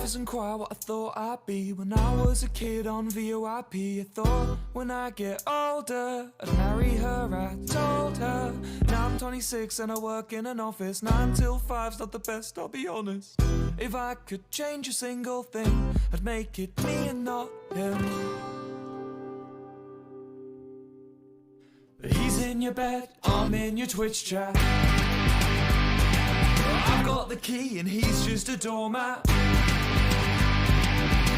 isn't quite what I thought I'd be. When I was a kid on VOIP, I thought when I get older I'd marry her. I told her. Now I'm 26 and I work in an office. 9 till 5's not the best, I'll be honest. If I could change a single thing, I'd make it me and not him. He's in your bed, I'm in your Twitch chat. I've got the key and he's just a doormat.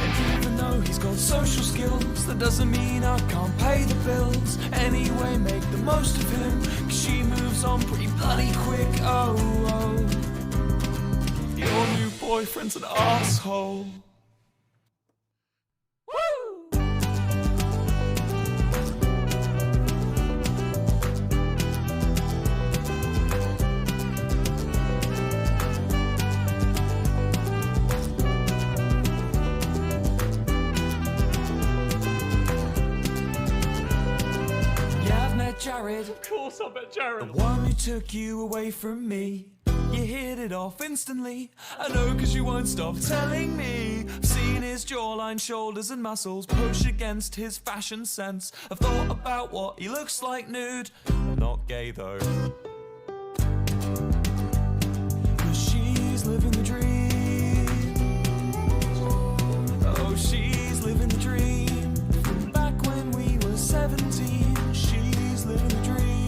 And even though he's got social skills, that doesn't mean I can't pay the bills. Anyway, make the most of him, 'cause she moves on pretty bloody quick. Oh, oh. Your new boyfriend's an asshole. Jared, of course I met Jared. The one who took you away from me. You hit it off instantly. I know, 'cause you won't stop telling me. I've seen his jawline, shoulders and muscles push against his fashion sense. I've thought about what he looks like nude. I'm not gay though. 'Cause she's living the dream. Oh, she's living the dream. From back when we were 17. Living the dream.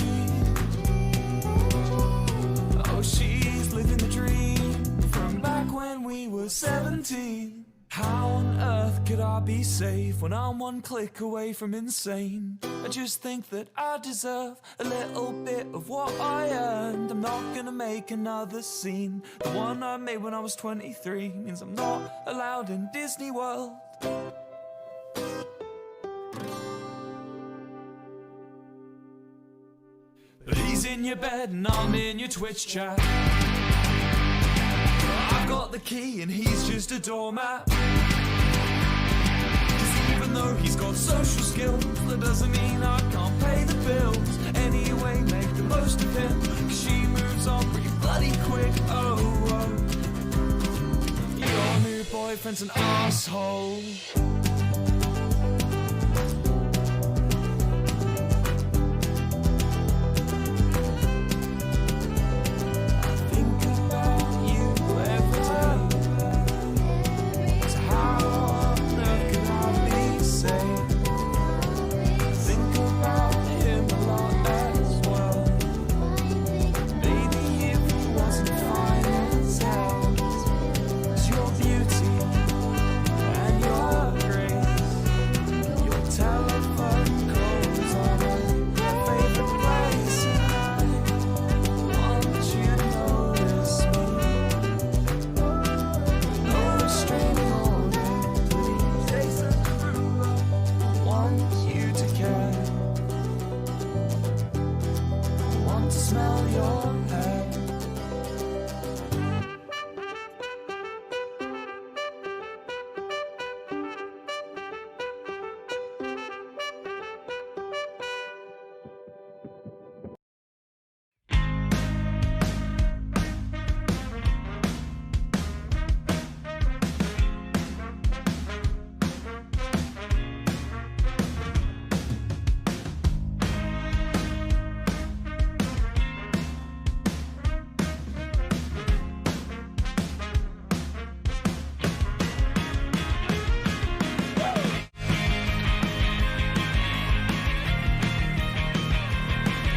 Oh, she's living the dream from back when we were 17. How on earth could I be safe when I'm one click away from insane? I just think that I deserve a little bit of what I earned. I'm not gonna make another scene. The one I made when I was 23 means I'm not allowed in Disney World. But he's in your bed and I'm in your Twitch chat. I've got the key and he's just a doormat. 'Cause even though he's got social skills, that doesn't mean I can't pay the bills. Anyway, make the most of him, 'cause she moves on pretty bloody quick. Oh, oh. Your new boyfriend's an asshole.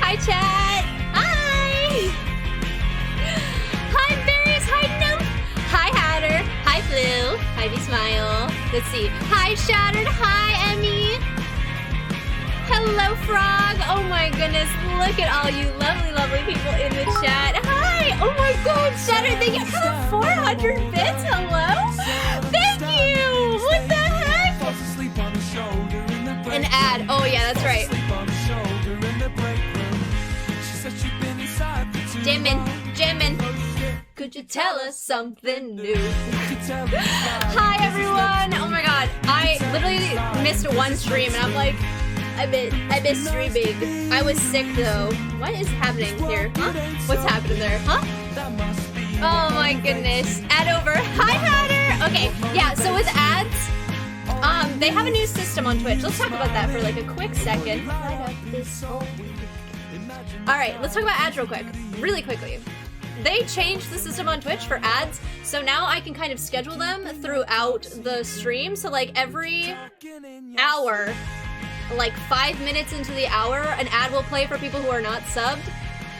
Hi, chat. Hi. Hi, Beas. Hi, Nymph. Hi, Hatter. Hi, Blue. Hi, Be Smile. Let's see. Hi, Shattered. Hi, Emmy. Hello, Frog. Oh my goodness. Look at all you lovely, lovely people in the chat. Hi. Oh my god, Shattered. Thank you for 400 bits. Hello. Thank you. What the heck? An ad. Oh yeah, that's right. Jimin. Could you tell us something new? Hi everyone! Oh my god, I literally missed one stream and I'm like, I missed streaming. I was sick though. What is happening here? Huh? What's happening there? Huh? Oh my goodness. Add over. Hi Hatter! Okay, yeah, so with ads, they have a new system on Twitch. Let's talk about that for like a quick second. Alright, let's talk about ads real quick. Really quickly. They changed the system on Twitch for ads, so now I can kind of schedule them throughout the stream. So like every hour, like 5 minutes into the hour, an ad will play for people who are not subbed.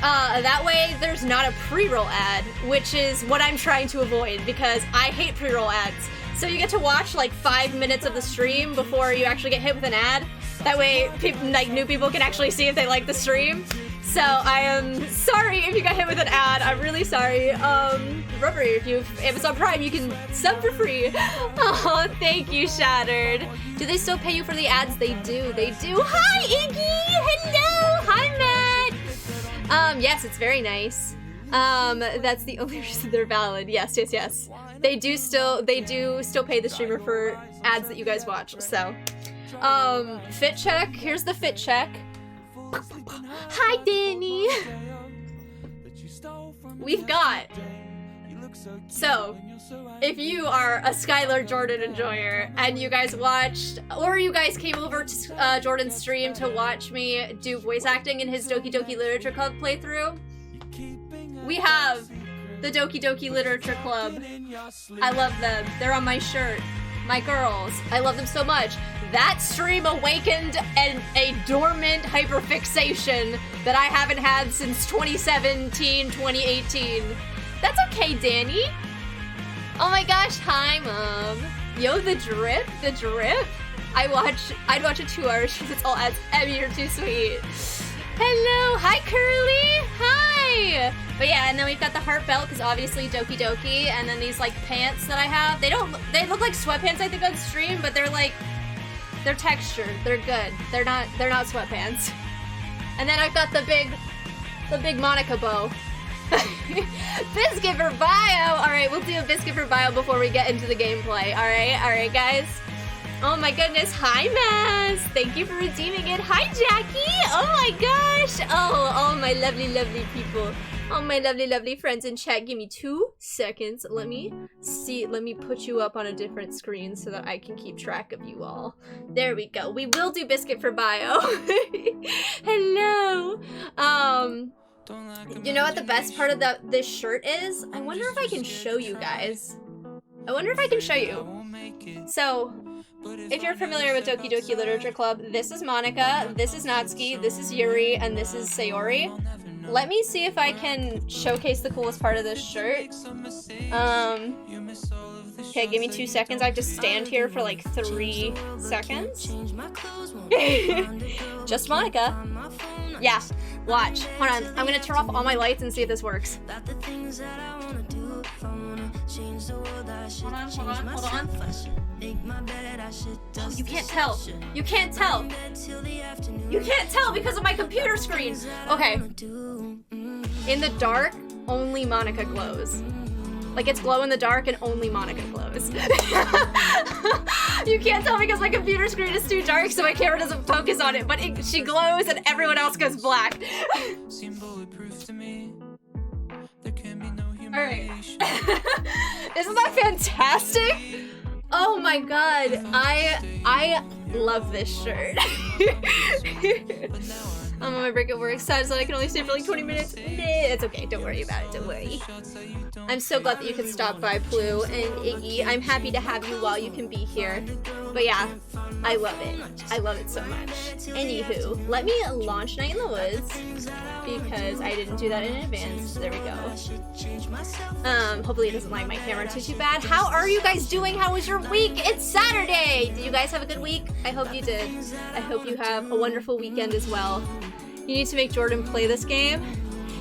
That way there's not a pre-roll ad, which is what I'm trying to avoid because I hate pre-roll ads. So you get to watch like 5 minutes of the stream before you actually get hit with an ad. That way people, like new people can actually see if they like the stream. So I am sorry if you got hit with an ad. I'm really sorry. Remember, if you have Amazon Prime, you can sub for free. Oh, thank you, Shattered. Do they still pay you for the ads? They do. They do. Hi, Iggy. Hello. Hi, Matt. Yes, it's very nice. That's the only reason they're valid. Yes, yes, yes. They do still pay the streamer for ads that you guys watch. So, fit check. Here's the fit check. Hi, Danny. We've got. So, if you are a Skylar Jordan enjoyer and you guys watched, or you guys came over to Jordan's stream to watch me do voice acting in his Doki Doki Literature Club playthrough, we have the Doki Doki Literature Club. I love them. They're on my shirt. My girls. I love them so much. That stream awakened a dormant hyperfixation that I haven't had since 2017, 2018. That's okay, Danny. Oh my gosh, hi, Mom. Yo, the drip, the drip. I'd watch a 2-hour stream that's all ads. Emmy, you're too sweet. Hello, hi, Curly. Hi. But yeah, and then we've got the heart belt because obviously Doki Doki, and then these like pants that I have. They look like sweatpants I think on stream, but they're textured. They're good. They're not sweatpants. And then I've got the big Monica bow. Biscuit for bio. All right, we'll do a biscuit for bio before we get into the gameplay. All right, guys. Oh my goodness. Hi, Maz. Thank you for redeeming it. Hi, Jackie. Oh my gosh. Oh, my lovely, lovely people. Oh, my lovely, lovely friends in chat. Give me 2 seconds. Let me put you up on a different screen so that I can keep track of you all. There we go. We will do biscuit for bio. Hello. You know what the best part of this shirt is? I wonder if I can show you guys. I wonder if I can show you. So, if you're familiar with Doki Doki Literature Club, this is Monica, this is Natsuki, this is Yuri, and this is Sayori. Let me see if I can showcase the coolest part of this shirt. Okay, give me 2 seconds. I have to stand here for like 3 seconds. Just Monica. Yeah, watch. Hold on, I'm gonna turn off all my lights and see if this works. Hold on. Oh, you can't tell. You can't tell. You can't tell because of my computer screen. Okay. In the dark, only Monica glows. Like it's glow in the dark and only Monica glows. You can't tell because my computer screen is too dark so my camera doesn't focus on it, but she glows and everyone else goes black. Alright. Isn't that fantastic? Oh my god, I love this shirt. I'm on my break at work, sad that I can only stay for like 20 minutes. It's okay, don't worry about it, don't worry. I'm so glad that you could stop by, Plu and Iggy. I'm happy to have you while you can be here. But yeah, I love it. I love it so much. Anywho, let me launch Night in the Woods because I didn't do that in advance. There we go. Hopefully it doesn't lag my camera too bad. How are you guys doing? How was your week? It's Saturday! Did you guys have a good week? I hope you did. I hope you have a wonderful weekend as well. You need to make Jordan play this game.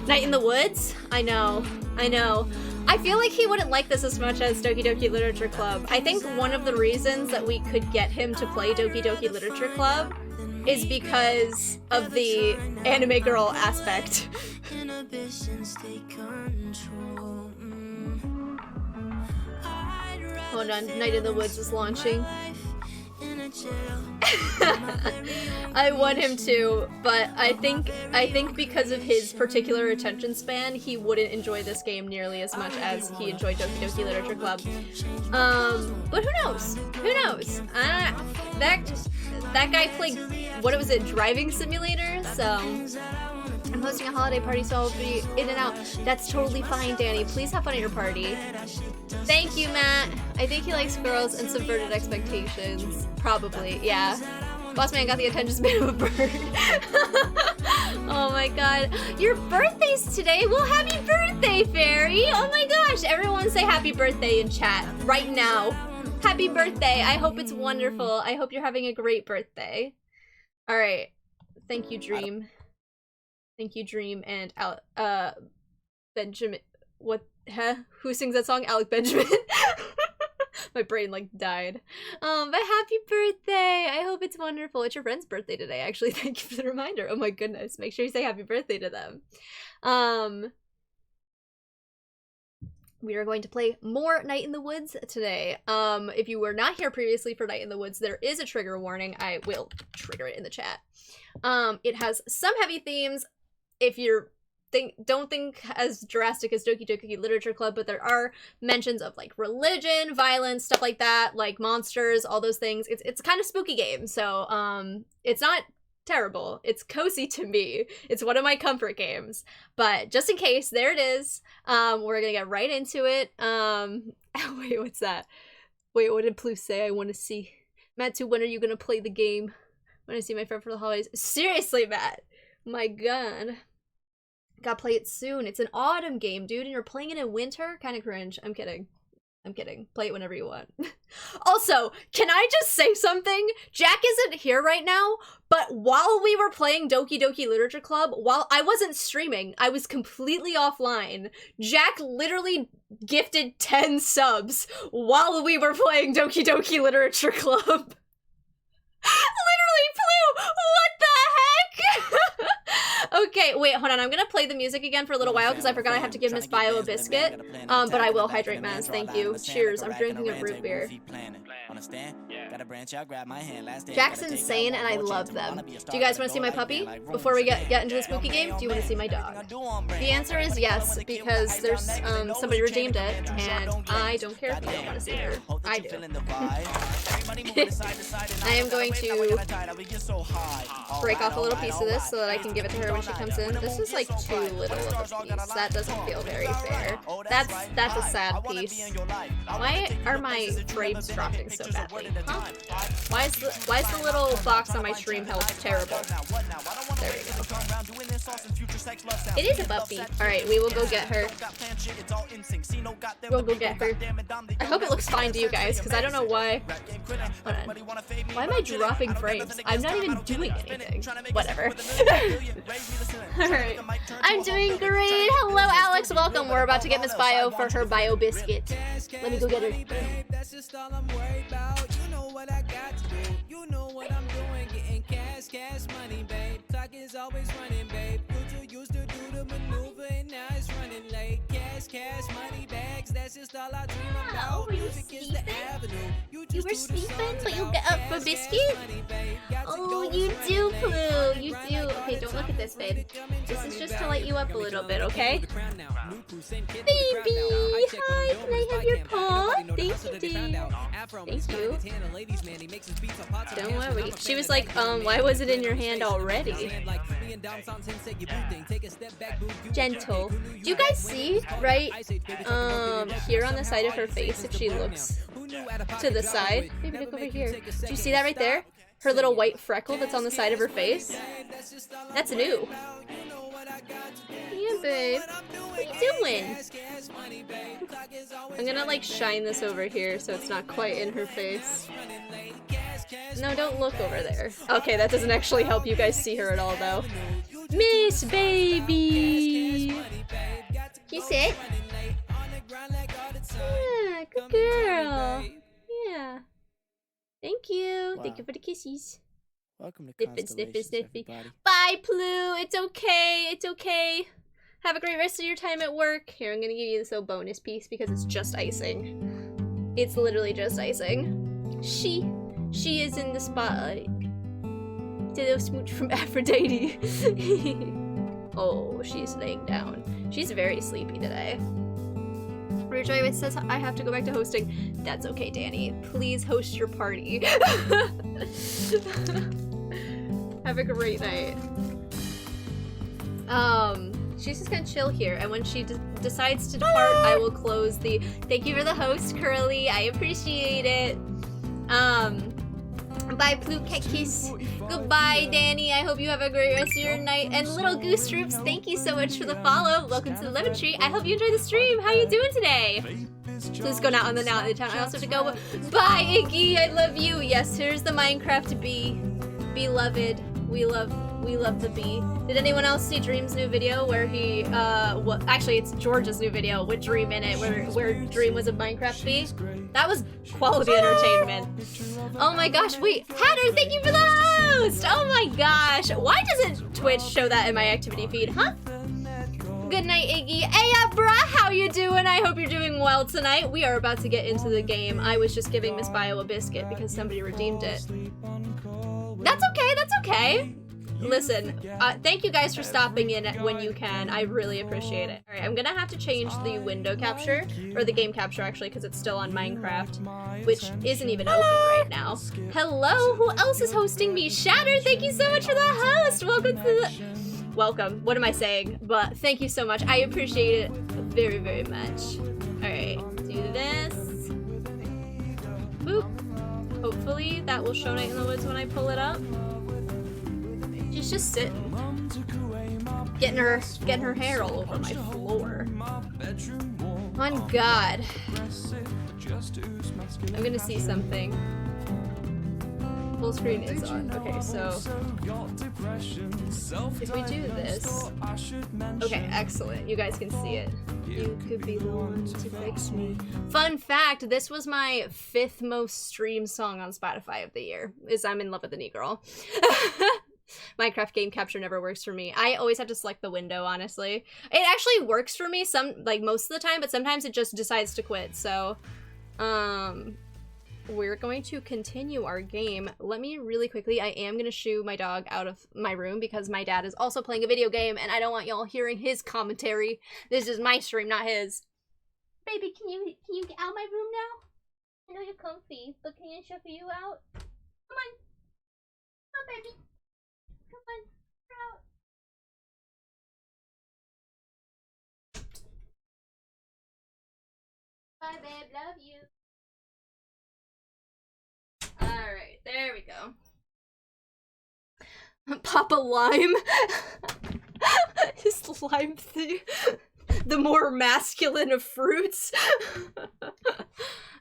Night in the Woods? I know. I feel like he wouldn't like this as much as Doki Doki Literature Club. I think one of the reasons that we could get him to play Doki Doki Literature Club is because of the anime girl aspect. Hold on, Night in the Woods is launching. I want him to, but I think because of his particular attention span, he wouldn't enjoy this game nearly as much as he enjoyed Doki Doki Literature Club. But who knows? Who knows? That guy played, what was it, Driving Simulator? So I'm hosting a holiday party, so I'll be in and out. That's totally fine, Danny. Please have fun at your party. Thank you, Matt. I think he likes girls and subverted expectations. Probably, yeah. Boss man got the attention span of a bird. Oh my god. Your birthday's today? Well, happy birthday, Fairy! Oh my gosh, everyone say happy birthday in chat right now. Happy birthday. I hope it's wonderful. I hope you're having a great birthday. Alright. Thank you, Dream. Thank you, Dream, and Benjamin. What? Huh? Who sings that song? Alec Benjamin. My brain like died. But happy birthday! I hope it's wonderful. It's your friend's birthday today, actually. Thank you for the reminder. Oh my goodness. Make sure you say happy birthday to them. We are going to play more Night in the Woods today. If you were not here previously for Night in the Woods, there is a trigger warning. I will trigger it in the chat. It has some heavy themes. If you're don't think as drastic as Doki Doki Literature Club, but there are mentions of like religion, violence, stuff like that, like monsters, all those things. It's kind of spooky game, so it's not terrible. It's cozy to me. It's one of my comfort games. But just in case, there it is. We're gonna get right into it. Wait, what's that? Wait, what did Plu say? I want to see. Matt, too, when are you gonna play the game? When I see my friend for the holidays. Seriously, Matt. My god. Gotta play it soon. It's an autumn game, dude, and you're playing it in winter? Kind of cringe. I'm kidding. I'm kidding. Play it whenever you want. Also, can I just say something? Jack isn't here right now, but while we were playing Doki Doki Literature Club, while I wasn't streaming, I was completely offline. Jack literally gifted 10 subs while we were playing Doki Doki Literature Club. Literally, Plu, what the heck? Okay, wait, hold on. I'm gonna play the music again for a little while because I forgot I have to give Miss Bio a biscuit. But I will hydrate Maz. Thank you. Cheers. I'm drinking a root beer. Jack's insane and I love them. Do you guys want to see my puppy? Before we get into the spooky game, do you want to see my dog? The answer is yes, because there's somebody redeemed it, and I don't care if you don't want to see her. I do. I am going to break off a little piece of this so that I can give it to her when she comes in. This is like too little of a piece. That doesn't feel very fair. That's a sad piece. Why are my frames dropping so badly? Huh? Why is the little box on my stream health terrible? There we go. It is a puppy. Alright, we will go get her. We'll go get her. I hope it looks fine to you guys, because I don't know why. Hold on. Why am I dropping frames? I'm not even doing anything. Whatever. Alright. I'm doing great. Hello, Alex. Welcome. We're about to get Miss Bio for her bio biscuit. Let me go get her. That's just all I'm worried about. You know what I got to do. You know what I'm doing. Getting cash money, babe. Clock is always running, babe. You used to do the maneuver and now it's running late. Cash money bags. That's just all I dream about. Were you sleeping? You were sleeping, but you get up for biscuit? Oh, you do, Plu. You do. Okay, don't look at this, babe. This is just to light you up a little bit, okay? Baby! Hi, can I have your paw? Thank you, dear. Thank you. Don't worry. She was like, why was it in your hand already? Gentle. Do you guys see, right, here on the side of her face, if she looks to the side? Maybe look over here. Do you see that right there? Her little white freckle that's on the side of her face? That's new. Yeah, babe. What are you doing? I'm gonna like shine this over here so it's not quite in her face. No, don't look over there. Okay, that doesn't actually help you guys see her at all though. Miss Baby! Can you sit? Yeah, good girl. Yeah. Thank you. Wow. Thank you for the kisses. Welcome to Sniffy. Bye, Plu. It's okay. It's okay. Have a great rest of your time at work. Here, I'm gonna give you this little bonus piece because it's just icing. It's literally just icing. She is in the spotlight. Ditto smooch from Aphrodite. Oh, she's laying down. She's very sleepy today. Rejoy says I have to go back to hosting. That's okay, Danny. Please host your party. Have a great night. She's just gonna chill here, and when she decides to depart, I will close the. Thank you for the host, Curly. I appreciate it. Bye, Plukekis. Goodbye, Danny. I hope you have a great rest of your night. And Little Goose Troops, thank you so much for the follow. Welcome to the Lemon Tree. I hope you enjoyed the stream. How you doing today? Please go now on the town. I also have to go. Bye, Iggy. I love you. Yes, here's the Minecraft bee. Beloved. We love the bee. Did anyone else see Dream's new video where he, actually it's George's new video with Dream in it, where Dream was a Minecraft bee? That was quality entertainment. Oh my gosh, wait, Hatter, thank you for the host! Oh my gosh, why doesn't Twitch show that in my activity feed, huh? Good night, Iggy. Hey, bruh, how you doing? I hope you're doing well tonight. We are about to get into the game. I was just giving Miss Bio a biscuit because somebody redeemed it. That's okay, that's okay. Listen, thank you guys for stopping in when you can. I really appreciate it. Alright, I'm gonna have to change the window capture, or the game capture actually, because it's still on Minecraft, which isn't even open right now. Hello, who else is hosting me? Shatter, thank you so much for the host! Welcome to the... Welcome, what am I saying? But thank you so much, I appreciate it very, very much. Alright, do this. Boop. Hopefully that will show Night in the Woods when I pull it up. She's just sitting, getting her hair all over my floor. On God, I'm gonna see something. Full screen is on. Okay, so if we do this, okay, excellent. You guys can see it. You could be the one to fix me. Fun fact: this was my 5th most streamed song on Spotify of the year. Is I'm in love with the Negro. Minecraft game capture never works for me. I always have to select the window, honestly. It actually works for me most of the time, but sometimes it just decides to quit. So, we're going to continue our game. Let me really quickly, I am going to shoo my dog out of my room because my dad is also playing a video game and I don't want y'all hearing his commentary. This is my stream, not his. Baby, can you get out of my room now? I know you're comfy, but can I shuffle you out? Come on. Come on, baby. Come on, out. Bye, babe. Love you. Alright, there we go. Papa Lime. His lime thing. The more masculine of fruits.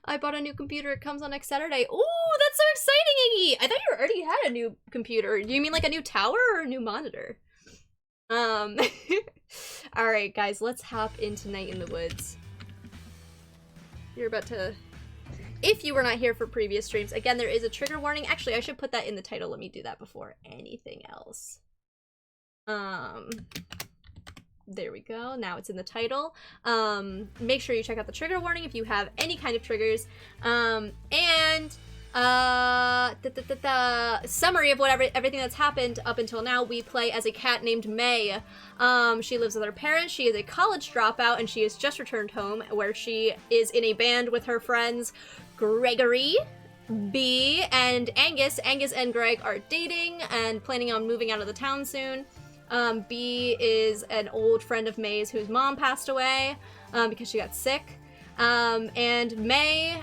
I bought a new computer. It comes on next Saturday. Ooh, that's so exciting, Iggy! I thought you already had a new computer. Do you mean like a new tower or a new monitor? Alright, guys, let's hop into Night in the Woods. You're about to... If you were not here for previous streams, again, there is a trigger warning. Actually, I should put that in the title. Let me do that before anything else. There we go. Now it's in the title. Make sure you check out the trigger warning if you have any kind of triggers. Summary of everything that's happened up until now. We play as a cat named May. She lives with her parents. She is a college dropout and she has just returned home where she is in a band with her friends Gregory, B, and Angus. Angus and Greg are dating and planning on moving out of the town soon. B is an old friend of May's whose mom passed away because she got sick. And May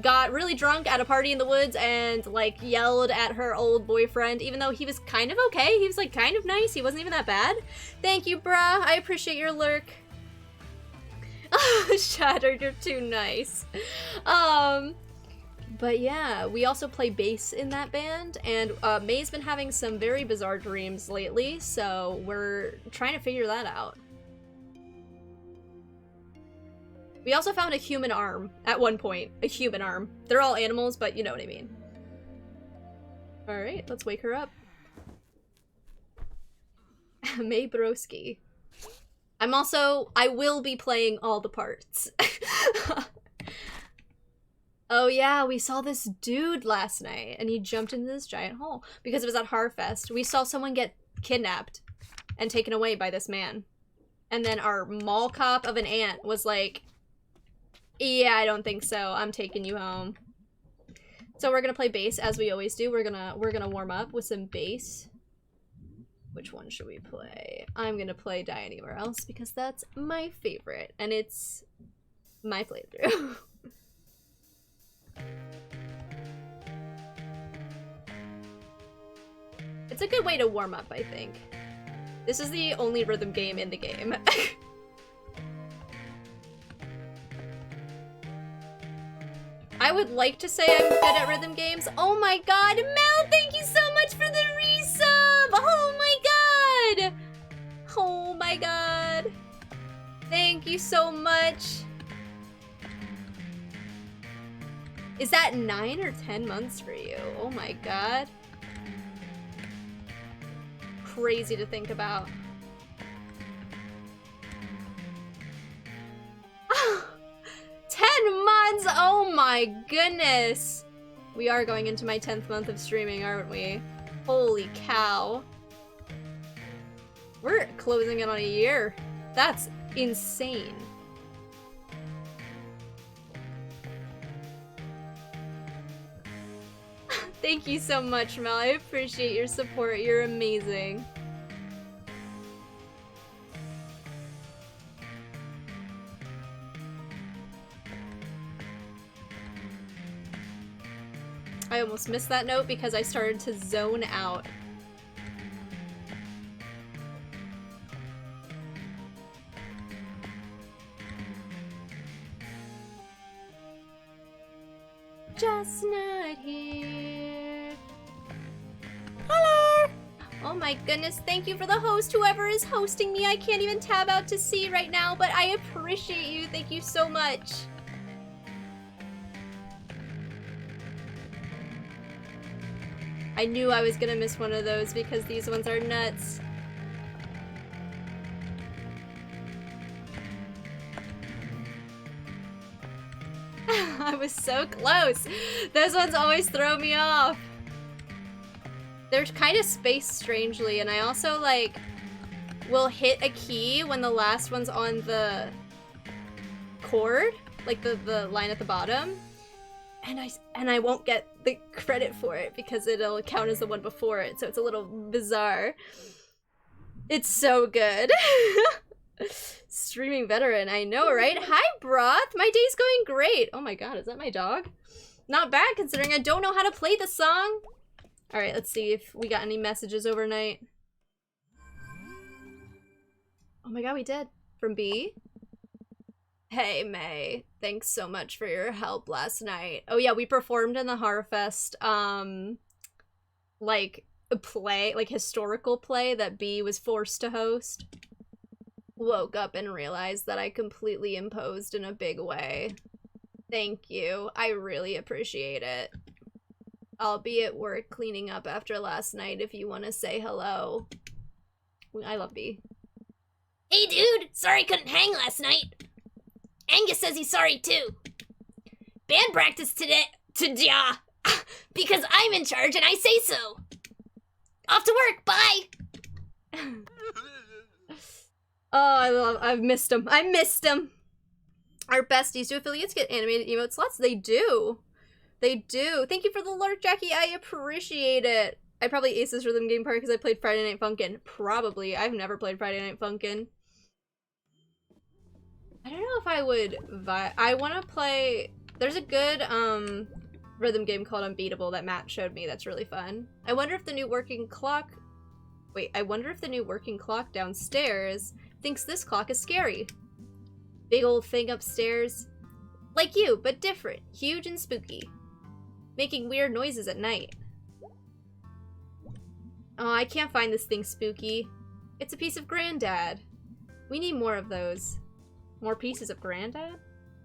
got really drunk at a party in the woods and like yelled at her old boyfriend, even though he was kind of okay. He was like kind of nice. He wasn't even that bad. Thank you, bruh. I appreciate your lurk. Shattered, you're too nice. But yeah, we also play bass in that band, and May's been having some very bizarre dreams lately, so we're trying to figure that out. We also found a human arm at one point. A human arm. They're all animals, but you know what I mean. Alright, let's wake her up. May Broski. I will be playing all the parts. Oh yeah, we saw this dude last night, and he jumped into this giant hole because it was at Harfest. We saw someone get kidnapped and taken away by this man. And then our mall cop of an aunt was like, yeah, I don't think so. I'm taking you home. So we're gonna play bass as we always do. We're gonna warm up with some bass. Which one should we play? I'm gonna play Die Anywhere Else because that's my favorite and it's my playthrough. It's a good way to warm up, I think. This is the only rhythm game in the game. I would like to say I'm good at rhythm games. Oh my god, Mel, thank you so much for the resub! Oh my god! Oh my god. Thank you so much. Is that 9 or 10 months for you? Oh my god. Crazy to think about. 10 months! Oh my goodness! We are going into my 10th month of streaming, aren't we? Holy cow. We're closing in on a year. That's insane. Thank you so much, Mel. I appreciate your support. You're amazing. I almost missed that note because I started to zone out. Just not here. Hello! Oh my goodness, thank you for the host, whoever is hosting me. I can't even tab out to see right now, but I appreciate you. Thank you so much. I knew I was gonna miss one of those because these ones are nuts. I was so close. Those ones always throw me off. They're kind of spaced strangely, and I also like will hit a key when the last one's on the chord, like the line at the bottom, and I won't get the credit for it because it'll count as the one before it, so it's a little bizarre. It's so good. Streaming veteran, I know, right? Hi, Broth! My day's going great! Oh my god, is that my dog? Not bad, considering I don't know how to play the song. Alright, let's see if we got any messages overnight. Oh my god, we did. From B? Hey, May. Thanks so much for your help last night. Oh yeah, we performed in the Harfest, like, a play, like, historical play that B was forced to host. Woke up and realized that I completely imposed in a big way. Thank you. I really appreciate it. I'll be at work cleaning up after last night if you want to say hello. I love B. Hey dude! Sorry I couldn't hang last night. Angus says he's sorry too. Band practice today, because I'm in charge and I say so. Off to work, bye! Oh, I've missed them. I missed them. Our besties. Do affiliates get animated emote slots? They do. They do. Thank you for the lurk, Jackie. I appreciate it. I probably aced this rhythm game part because I played Friday Night Funkin'. Probably. I've never played Friday Night Funkin'. I don't know if I would I want to play... There's a good, rhythm game called Unbeatable that Matt showed me that's really fun. I wonder if the new working clock... Wait, I wonder if the new working clock downstairs thinks this clock is scary. Big old thing upstairs. Like you, but different. Huge and spooky. Making weird noises at night. Oh, I can't find this thing spooky. It's a piece of Granddad. We need more of those. More pieces of Granddad?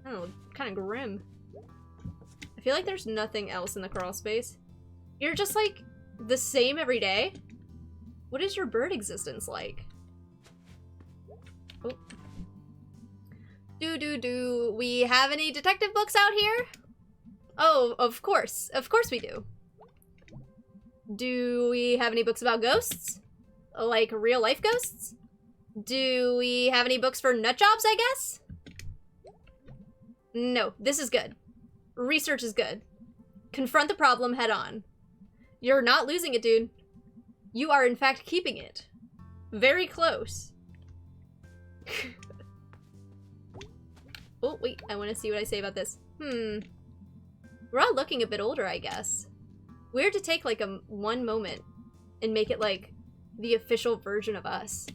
I don't know, kind of grim. I feel like there's nothing else in the crawl space. You're just like the same every day? What is your bird existence like? Oh. Do. We have any detective books out here? Oh, of course. Of course we do. Do we have any books about ghosts? Like real life ghosts? Do we have any books for nut jobs, I guess? No, this is good. Research is good. Confront the problem head on. You're not losing it, dude. You are, in fact, keeping it. Very close. Oh, wait, I want to see what I say about this. We're all looking a bit older, I guess. Weird to take, like, one moment and make it, like, the official version of us.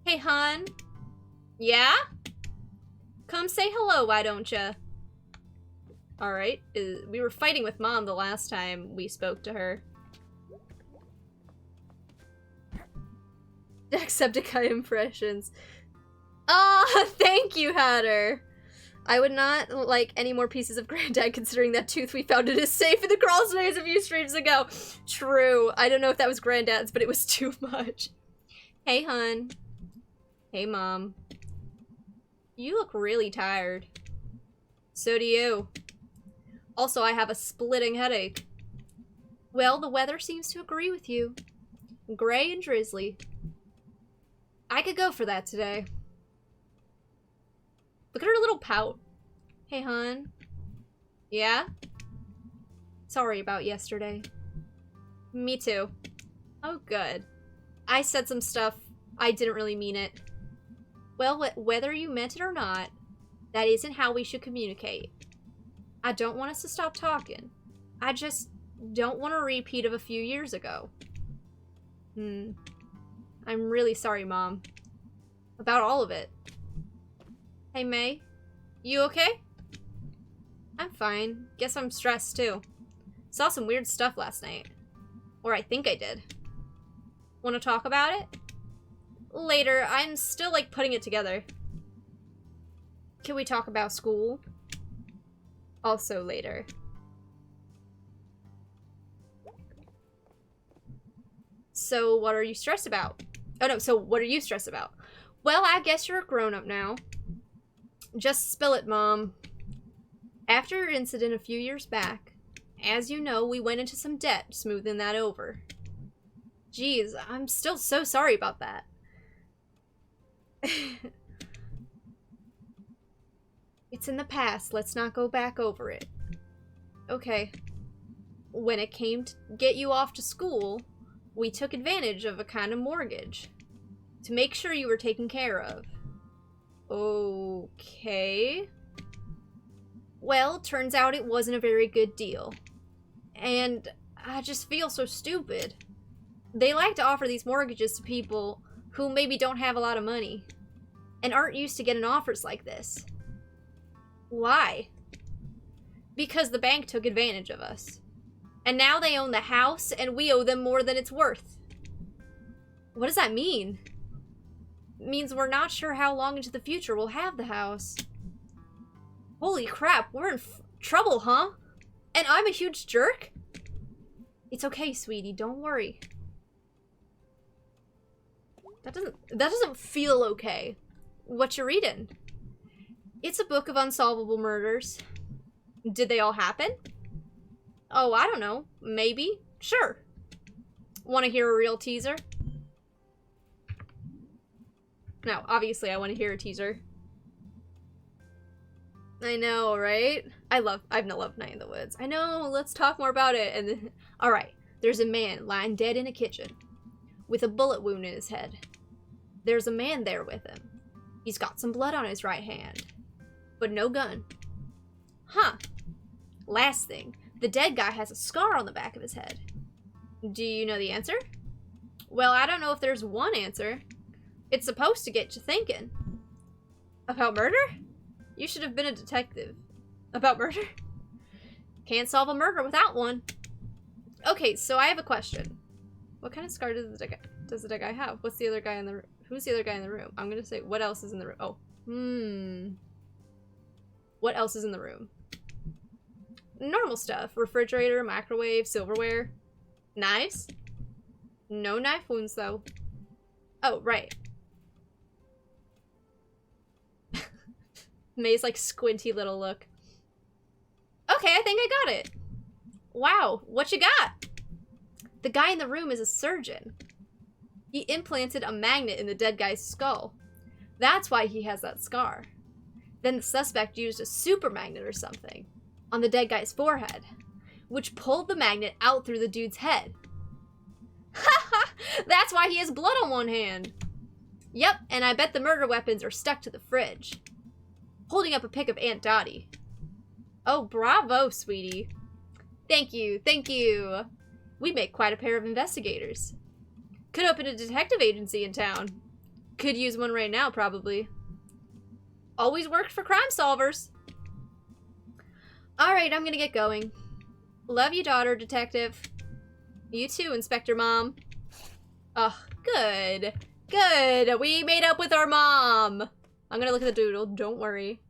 Hey, hon. Yeah? Come say hello, why don't ya? Alright. We were fighting with Mom the last time we spoke to her. Jacksepticeye impressions. Oh, thank you, Hatter! I would not like any more pieces of Granddad considering that tooth we found it is safe in the crawl space a few streams ago. True. I don't know if that was Granddad's, but it was too much. Hey, hun. Hey, Mom. You look really tired. So do you. Also, I have a splitting headache. Well, the weather seems to agree with you. Gray and drizzly. I could go for that today. Look at her little pout. Hey, hon. Yeah? Sorry about yesterday. Me too. Oh, good. I said some stuff. I didn't really mean it. Well, whether you meant it or not, that isn't how we should communicate. I don't want us to stop talking. I just don't want a repeat of a few years ago. I'm really sorry, Mom. About all of it. Hey, May. You okay? I'm fine. Guess I'm stressed, too. Saw some weird stuff last night. Or I think I did. Want to talk about it? Later. I'm still, like, putting it together. Can we talk about school? Also later. So, what are you stressed about? Oh, no. So, what are you stressed about? Well, I guess you're a grown-up now. Just spill it, Mom. After your incident a few years back, as you know, we went into some debt, smoothing that over. Jeez, I'm still so sorry about that. It's in the past, let's not go back over it. Okay. When it came to get you off to school, we took advantage of a kind of mortgage to make sure you were taken care of. Okay. Well, turns out it wasn't a very good deal. And I just feel so stupid. They like to offer these mortgages to people who maybe don't have a lot of money and aren't used to getting offers like this. Why? Because the bank took advantage of us. And now they own the house and we owe them more than it's worth. What does that mean? It means we're not sure how long into the future we'll have the house. Holy crap, we're in trouble, huh? And I'm a huge jerk? It's okay, sweetie, don't worry. That doesn't feel okay. What you reading? It's a book of unsolvable murders. Did they all happen? Oh, I don't know. Maybe. Sure. Want to hear a real teaser? No, obviously I want to hear a teaser. I know, right? I've loved Night in the Woods. I know, let's talk more about it. And then, alright, there's a man lying dead in a kitchen with a bullet wound in his head. There's a man there with him. He's got some blood on his right hand, but no gun. Huh. Last thing, the dead guy has a scar on the back of his head. Do you know the answer? Well, I don't know if there's one answer. It's supposed to get you thinking. About murder? You should have been a detective. About murder? Can't solve a murder without one. Okay, so I have a question. What kind of scar does the dead guy have? What's the other guy in the room? Who's the other guy in the room? I'm gonna say, what else is in the room? Oh, What else is in the room? Normal stuff. Refrigerator, microwave, silverware. Knives? No knife wounds, though. Oh, right. May's like squinty little look. Okay, I think I got it. Wow, what you got? The guy in the room is a surgeon. He implanted a magnet in the dead guy's skull. That's why he has that scar. Then the suspect used a super magnet or something on the dead guy's forehead, which pulled the magnet out through the dude's head. Haha! That's why he has blood on one hand. Yep, and I bet the murder weapons are stuck to the fridge. Holding up a pic of Aunt Dottie. Oh, bravo, sweetie. Thank you, thank you. We make quite a pair of investigators. Could open a detective agency in town. Could use one right now, probably. Always worked for crime solvers. Alright, I'm gonna get going. Love you, daughter, detective. You too, Inspector Mom. Oh, good. Good. We made up with our mom. I'm gonna look at the doodle. Don't worry.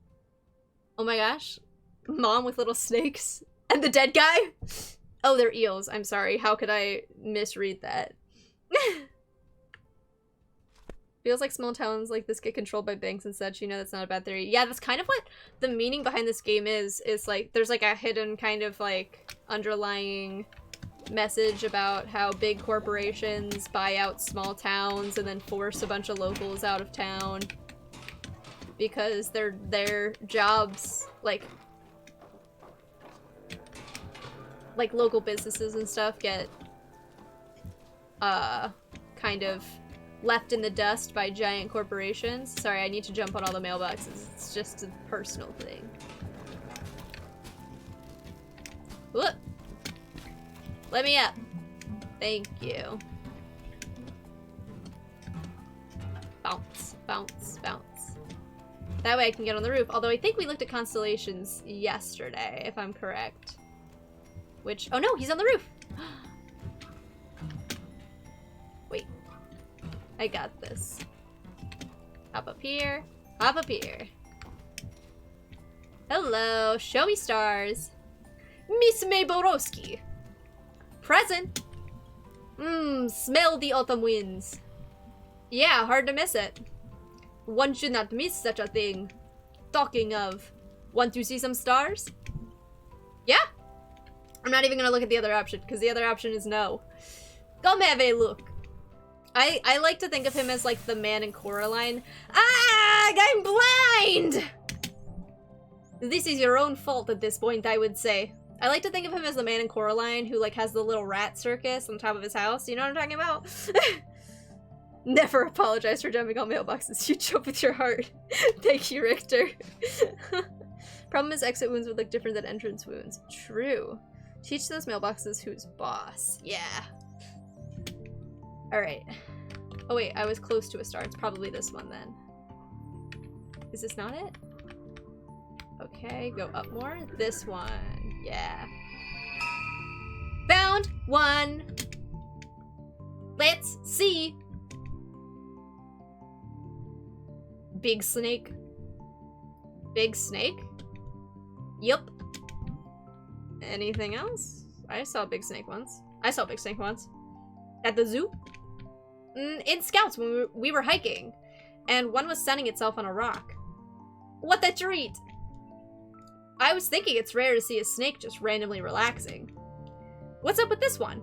Oh my gosh. Mom with little snakes. And the dead guy? Oh, they're eels. I'm sorry. How could I misread that? Feels like small towns like this get controlled by banks and such. You know, that's not a bad theory. Yeah, that's kind of what the meaning behind this game is. It's like, there's like a hidden kind of like underlying message about how big corporations buy out small towns and then force a bunch of locals out of town because their jobs, like local businesses and stuff get kind of left in the dust by giant corporations. Sorry, I need to jump on all the mailboxes. It's just a personal thing. Whoop! Let me up. Thank you. Bounce, bounce, bounce. That way I can get on the roof. Although I think we looked at constellations yesterday, if I'm correct. Which, oh no, he's on the roof! Wait. I got this. Hop up here. Hop up here. Hello, show me stars. Miss May Borowski. Present. Smell the autumn winds. Yeah, hard to miss it. One should not miss such a thing. Talking of, want to see some stars? Yeah? I'm not even gonna look at the other option, because the other option is no. Come have a look. I like to think of him as like the man in Coraline. Ah, I'm blind! This is your own fault at this point, I would say. I like to think of him as the man in Coraline who like has the little rat circus on top of his house. You know what I'm talking about? Never apologize for jumping on mailboxes. You jump with your heart. Thank you, Richter. Problem is exit wounds would look different than entrance wounds. True. Teach those mailboxes who's boss. Yeah. Alright. Oh wait, I was close to a star. It's probably this one then. Is this not it? Okay, go up more. This one. Yeah. Found one! Let's see! Big snake. Big snake? Yup. Anything else? I saw a big snake once. I saw a big snake once. At the zoo? In Scouts when we were hiking. And one was sunning itself on a rock. What a treat! I was thinking it's rare to see a snake just randomly relaxing. What's up with this one?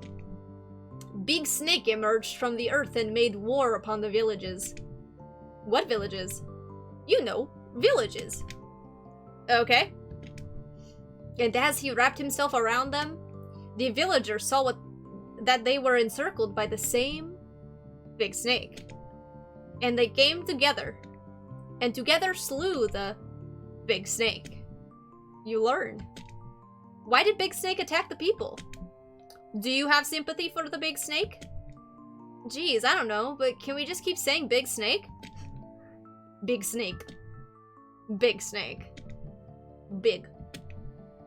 Big snake emerged from the earth and made war upon the villages. What villages? You know, villages. Okay. And as he wrapped himself around them, the villagers saw that they were encircled by the same big snake. And they came together, and together slew the big snake. You learn. Why did Big Snake attack the people? Do you have sympathy for the big snake? Geez, I don't know, but can we just keep saying Big Snake? Big Snake. Big Snake. Big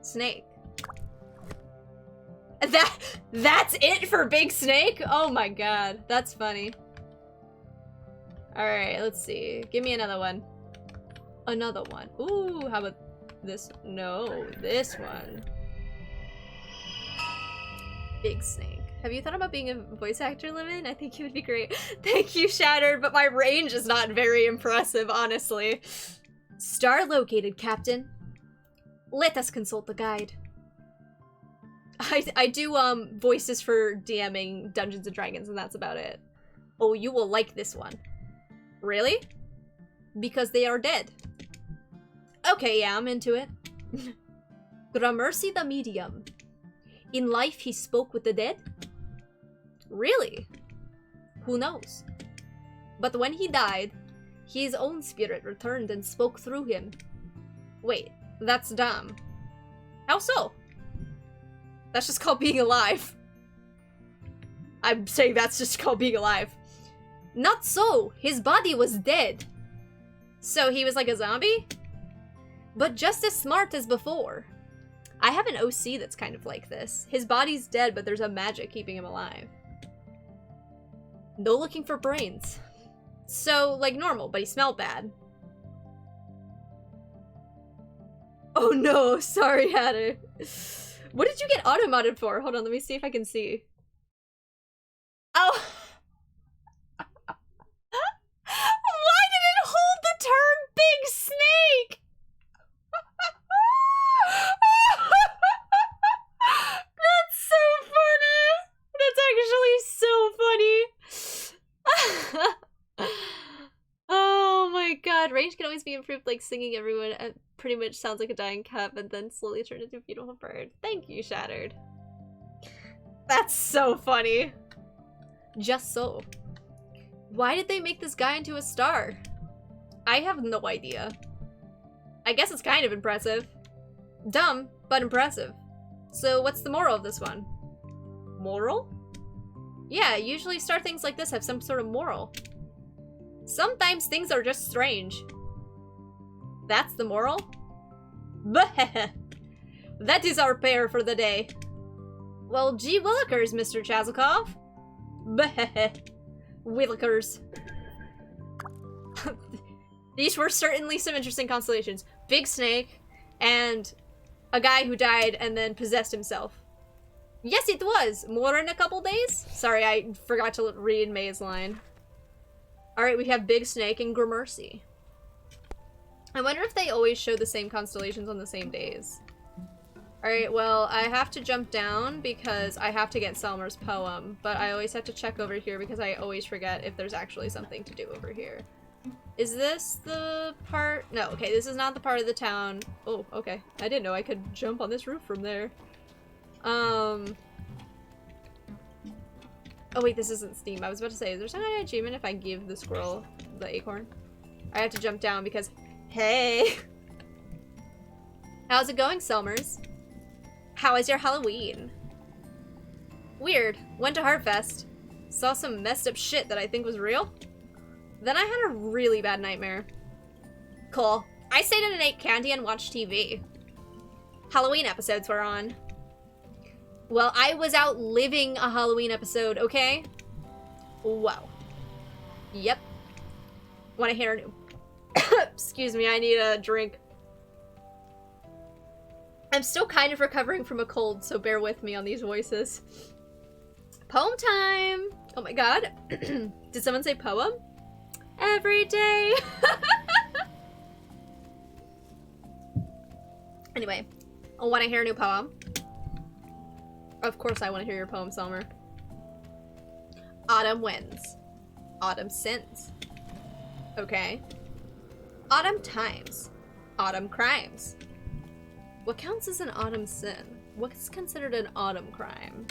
Snake. That's it for Big Snake? Oh my god, that's funny. Alright, let's see. Give me another one. Another one. Ooh, how about this? No, this one. Big Snake. Have you thought about being a voice actor, Lemon? I think you would be great. Thank you, Shattered, but my range is not very impressive, honestly. Star located, Captain. Let us consult the guide. I do voices for DMing Dungeons and Dragons, and that's about it. Oh, you will like this one. Really? Because they are dead. Okay, yeah, I'm into it. Gramercy the Medium. In life, he spoke with the dead? Really? Who knows? But when he died, his own spirit returned and spoke through him. Wait, that's dumb. How so? That's just called being alive. I'm saying that's just called being alive. Not so! His body was dead. So he was like a zombie? But just as smart as before. I have an OC that's kind of like this. His body's dead, but there's a magic keeping him alive. No looking for brains. So, like normal, but he smelled bad. Oh no, sorry, Hatter. What did you get auto-modded for? Hold on, let me see if I can see. Oh! Why did it hold the term Big Snake? That's so funny! That's actually so funny! Oh my god, range can always be improved like singing everyone pretty much sounds like a dying cat, but then slowly turned into a beautiful bird. Thank you, Shattered. That's so funny. Just so. Why did they make this guy into a star? I have no idea. I guess it's kind of impressive. Dumb, but impressive. So what's the moral of this one? Moral? Yeah, usually star things like this have some sort of moral. Sometimes things are just strange. That's the moral? That is our pair for the day. Well, gee willikers, Mr. Chazikov. Willikers. These were certainly some interesting constellations. Big Snake, and a guy who died and then possessed himself. Yes, it was! More in a couple days? Sorry, I forgot to read May's line. Alright, we have Big Snake and Gramercy. I wonder if they always show the same constellations on the same days. Alright, well, I have to jump down because I have to get Selmer's poem, but I always have to check over here because I always forget if there's actually something to do over here. Is this the part? No, okay, this is not the part of the town. Oh, okay. I didn't know I could jump on this roof from there. Oh wait, this isn't Steam. I was about to say, is there some kind of achievement if I give the squirrel the acorn? I have to jump down because, hey! How's it going, Selmers? How was your Halloween? Weird. Went to Heartfest. Saw some messed up shit that I think was real. Then I had a really bad nightmare. Cool. I stayed in and ate candy and watched TV. Halloween episodes were on. Well, I was out living a Halloween episode, okay? Wow. Yep. Want to hear a new... Excuse me, I need a drink. I'm still kind of recovering from a cold, so bear with me on these voices. Poem time! Oh my god. Did someone say poem? Every day! Anyway, I want to hear a new poem. Of course I want to hear your poem, Selmer. Autumn wins. Autumn sins. Okay. Autumn times. Autumn crimes. What counts as an autumn sin? What's considered an autumn crime?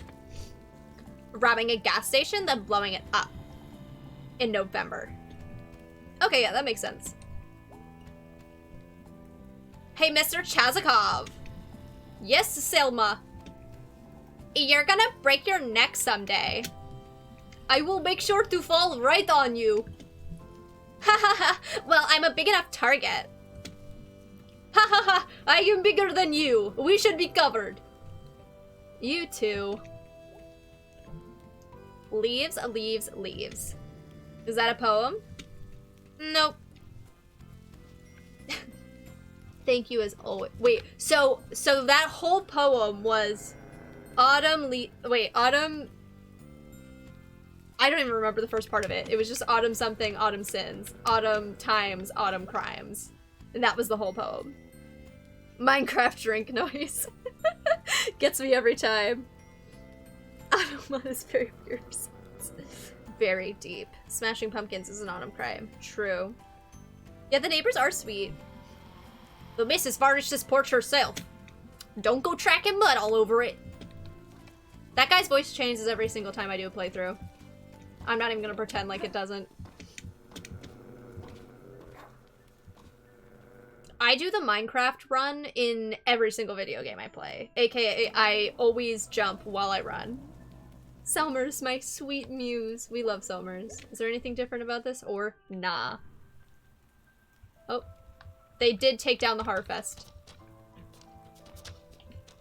Robbing a gas station, then blowing it up. In November. Okay, yeah, that makes sense. Hey, Mr. Chazikov. Yes, Selma. You're gonna break your neck someday. I will make sure to fall right on you. Ha ha ha. Well, I'm a big enough target. Ha ha ha. I am bigger than you. We should be covered. You too. Leaves, leaves, leaves. Is that a poem? Nope. Thank you as always. Wait, so that whole poem was autumn autumn. I don't even remember the first part of it. It was just autumn something, autumn sins, autumn times, autumn crimes. And that was the whole poem. Minecraft drink noise. Gets me every time. Autumn is very weird. Very deep. Smashing pumpkins is an autumn crime. True. Yeah, the neighbors are sweet. The missus varnished this porch herself. Don't go tracking mud all over it. That guy's voice changes every single time I do a playthrough. I'm not even gonna pretend like it doesn't. I do the Minecraft run in every single video game I play. AKA, I always jump while I run. Selmer's my sweet muse. We love Selmer's. Is there anything different about this or nah? Oh. They did take down the Harfest.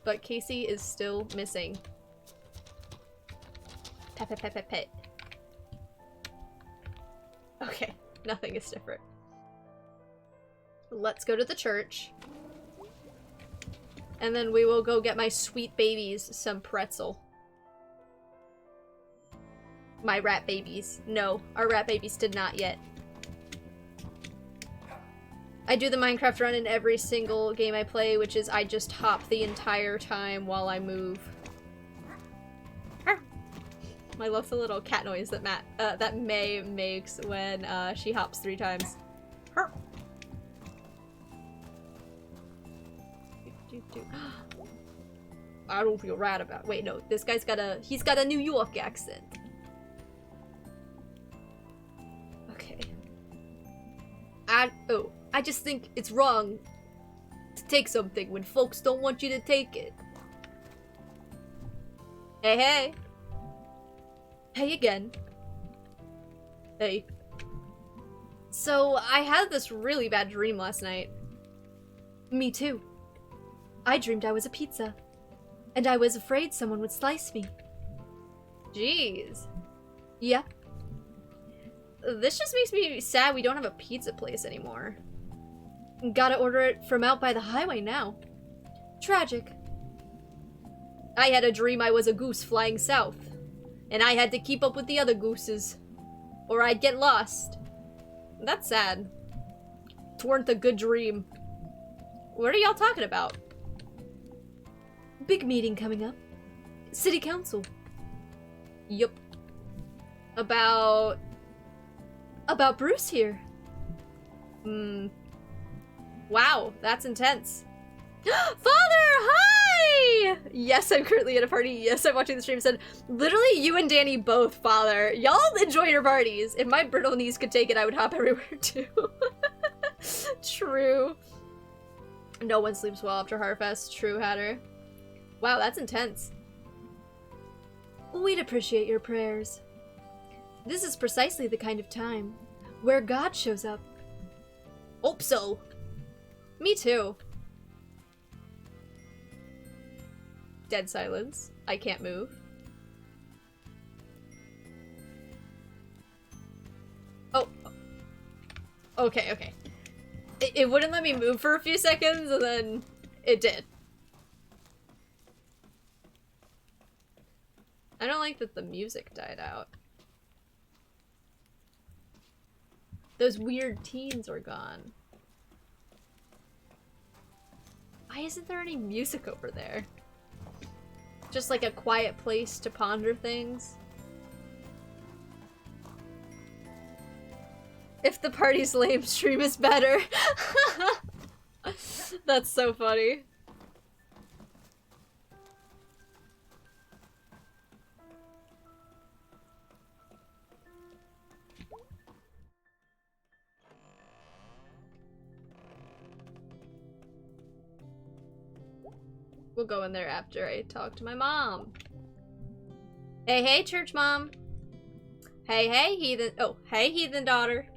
But Casey is still missing. Pet, pet, pet, pet, pet. Okay, nothing is different. Let's go to the church. And then we will go get my sweet babies some pretzel. My rat babies. No, our rat babies did not yet. I do the Minecraft run in every single game I play, which is I just hop the entire time while I move. I love the little cat noise that that May makes when she hops 3 times. I don't feel right about it. Wait, no, this guy's he's got a New York accent. Okay. I just think it's wrong to take something when folks don't want you to take it. Hey, hey. Hey again. Hey. So, I had this really bad dream last night. Me too. I dreamed I was a pizza. And I was afraid someone would slice me. Jeez. Yep. This just makes me sad we don't have a pizza place anymore. Gotta order it from out by the highway now. Tragic. I had a dream I was a goose flying south. And I had to keep up with the other gooses. Or I'd get lost. That's sad. It weren't a good dream. What are y'all talking about? Big meeting coming up. City Council. Yup. About Bruce here. Wow, that's intense. Father, hi! Yes, I'm currently at a party. Yes, I'm watching the stream. Said, literally, you and Danny both, Father. Y'all enjoy your parties. If my brittle knees could take it, I would hop everywhere too. True. No one sleeps well after Harfest. True, Hatter. Wow, that's intense. We'd appreciate your prayers. This is precisely the kind of time where God shows up. Hope so. Me too. Dead silence. I can't move. Oh. Okay, okay. It wouldn't let me move for a few seconds, and then it did. I don't like that the music died out. Those weird teens are gone. Why isn't there any music over there? Just like a quiet place to ponder things. If the party's lame, stream is better. That's so funny. We'll go in there after I talk to my mom. Hey, hey, church mom. Hey, hey, heathen. Oh, hey, heathen daughter.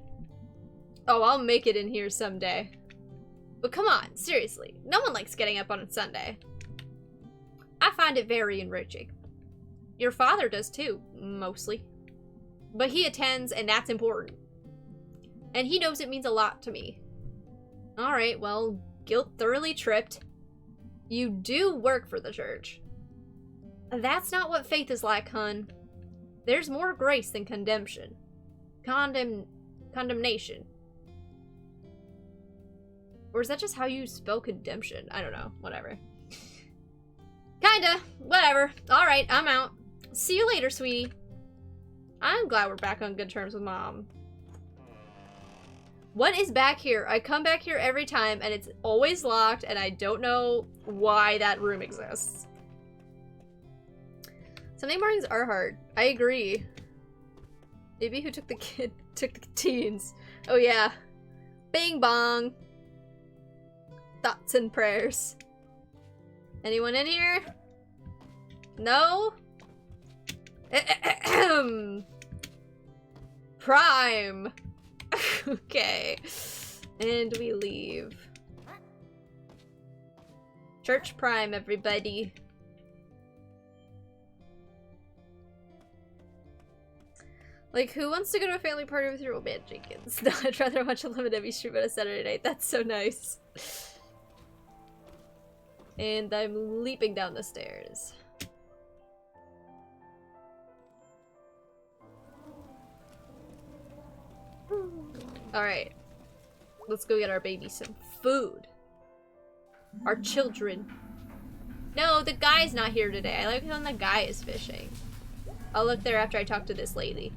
Oh, I'll make it in here someday. But come on, seriously. No one likes getting up on a Sunday. I find it very enriching. Your father does too, mostly. But he attends, and that's important. And he knows it means a lot to me. Alright, well, guilt thoroughly tripped. You do work for the church. That's not what faith is like, hun. There's more grace than condemnation. Condemnation. Or is that just how you spell condemption? I don't know. Whatever. Kinda. Whatever. Alright, I'm out. See you later, sweetie. I'm glad we're back on good terms with Mom. What is back here? I come back here every time and it's always locked and I don't know why that room exists. Sunday mornings are hard. I agree. Maybe who took the kid took the teens. Oh yeah. Bing bong. Thoughts and prayers. Anyone in here? No? Prime. Okay. And we leave. Church Prime, everybody. Like, who wants to go to a family party with your old man, Jenkins? No, I'd rather watch a Lemon Debbie stream on a Saturday night. That's so nice. And I'm leaping down the stairs. Alright. Let's go get our baby some food. Our children. No, the guy's not here today. I like when the guy is fishing. I'll look there after I talk to this lady.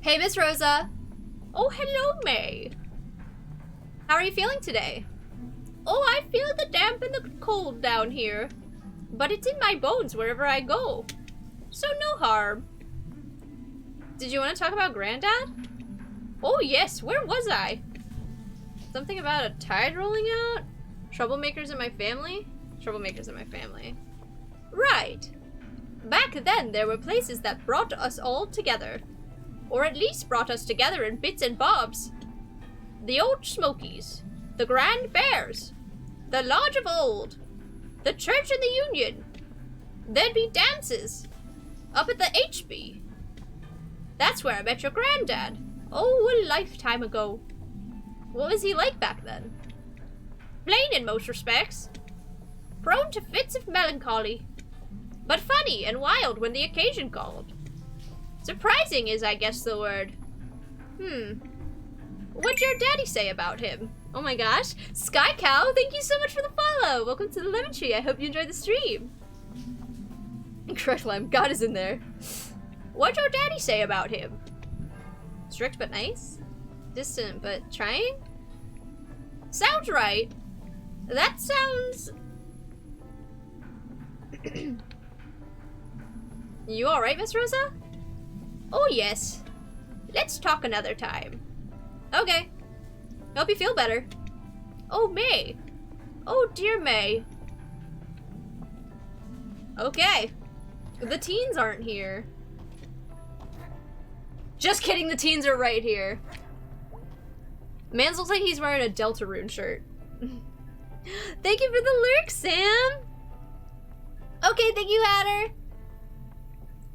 Hey, Miss Rosa. Oh, hello, May. How are you feeling today? Oh, I feel the damp and the cold down here. But it's in my bones wherever I go. So no harm. Did you want to talk about Granddad? Oh, yes. Where was I? Something about a tide rolling out? Troublemakers in my family? Troublemakers in my family. Right. Back then, there were places that brought us all together. Or at least brought us together in bits and bobs. The Old Smokies. The Grand Fairs. The Lodge of Old. The Church and the Union. There'd be dances. Up at the HB. That's where I met your granddad. Oh, a lifetime ago. What was he like back then? Plain in most respects. Prone to fits of melancholy. But funny and wild when the occasion called. Surprising is, I guess, the word. What'd your daddy say about him? Oh my gosh. Sky Cow, thank you so much for the follow. Welcome to the Lemon Tree. I hope you enjoyed the stream. Correct, Lime. God is in there. What'd your daddy say about him? Strict but nice? Distant but trying? Sounds right. That sounds... You alright, Miss Rosa? Oh, yes. Let's talk another time. Okay. Hope you feel better. Oh, May. Oh, dear May. Okay. The teens aren't here. Just kidding, the teens are right here. Mans looks like he's wearing a Deltarune shirt. Thank you for the lurk, Sam! Okay, thank you, Hatter.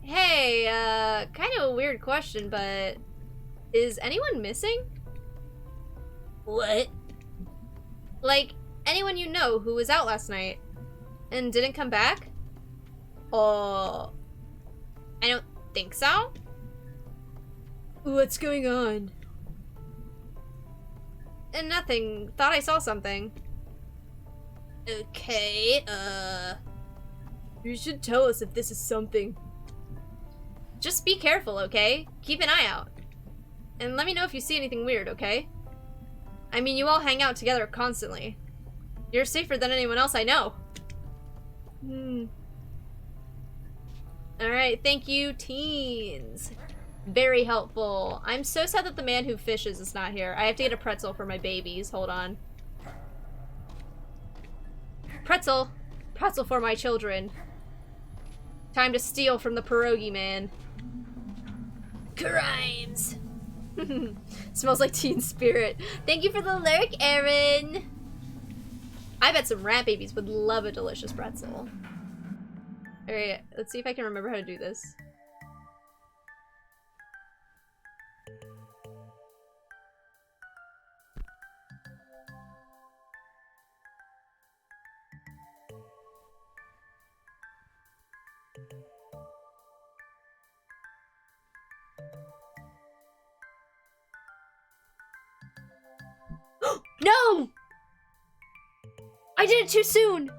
Hey, kind of a weird question, but is anyone missing? What? Like, anyone you know who was out last night and didn't come back? Oh, I don't think so. What's going on? Nothing. Thought I saw something. Okay, you should tell us if this is something. Just be careful, okay? Keep an eye out. And let me know if you see anything weird, okay? I mean, you all hang out together constantly. You're safer than anyone else I know. Alright, thank you, teens. Very helpful. I'm so sad that the man who fishes is not here. I have to get a pretzel for my babies. Hold on. Pretzel. Pretzel for my children. Time to steal from the pierogi man. Crimes. Smells like teen spirit. Thank you for the lurk, Erin. I bet some rat babies would love a delicious pretzel. Alright, let's see if I can remember how to do this. No! I did it too soon!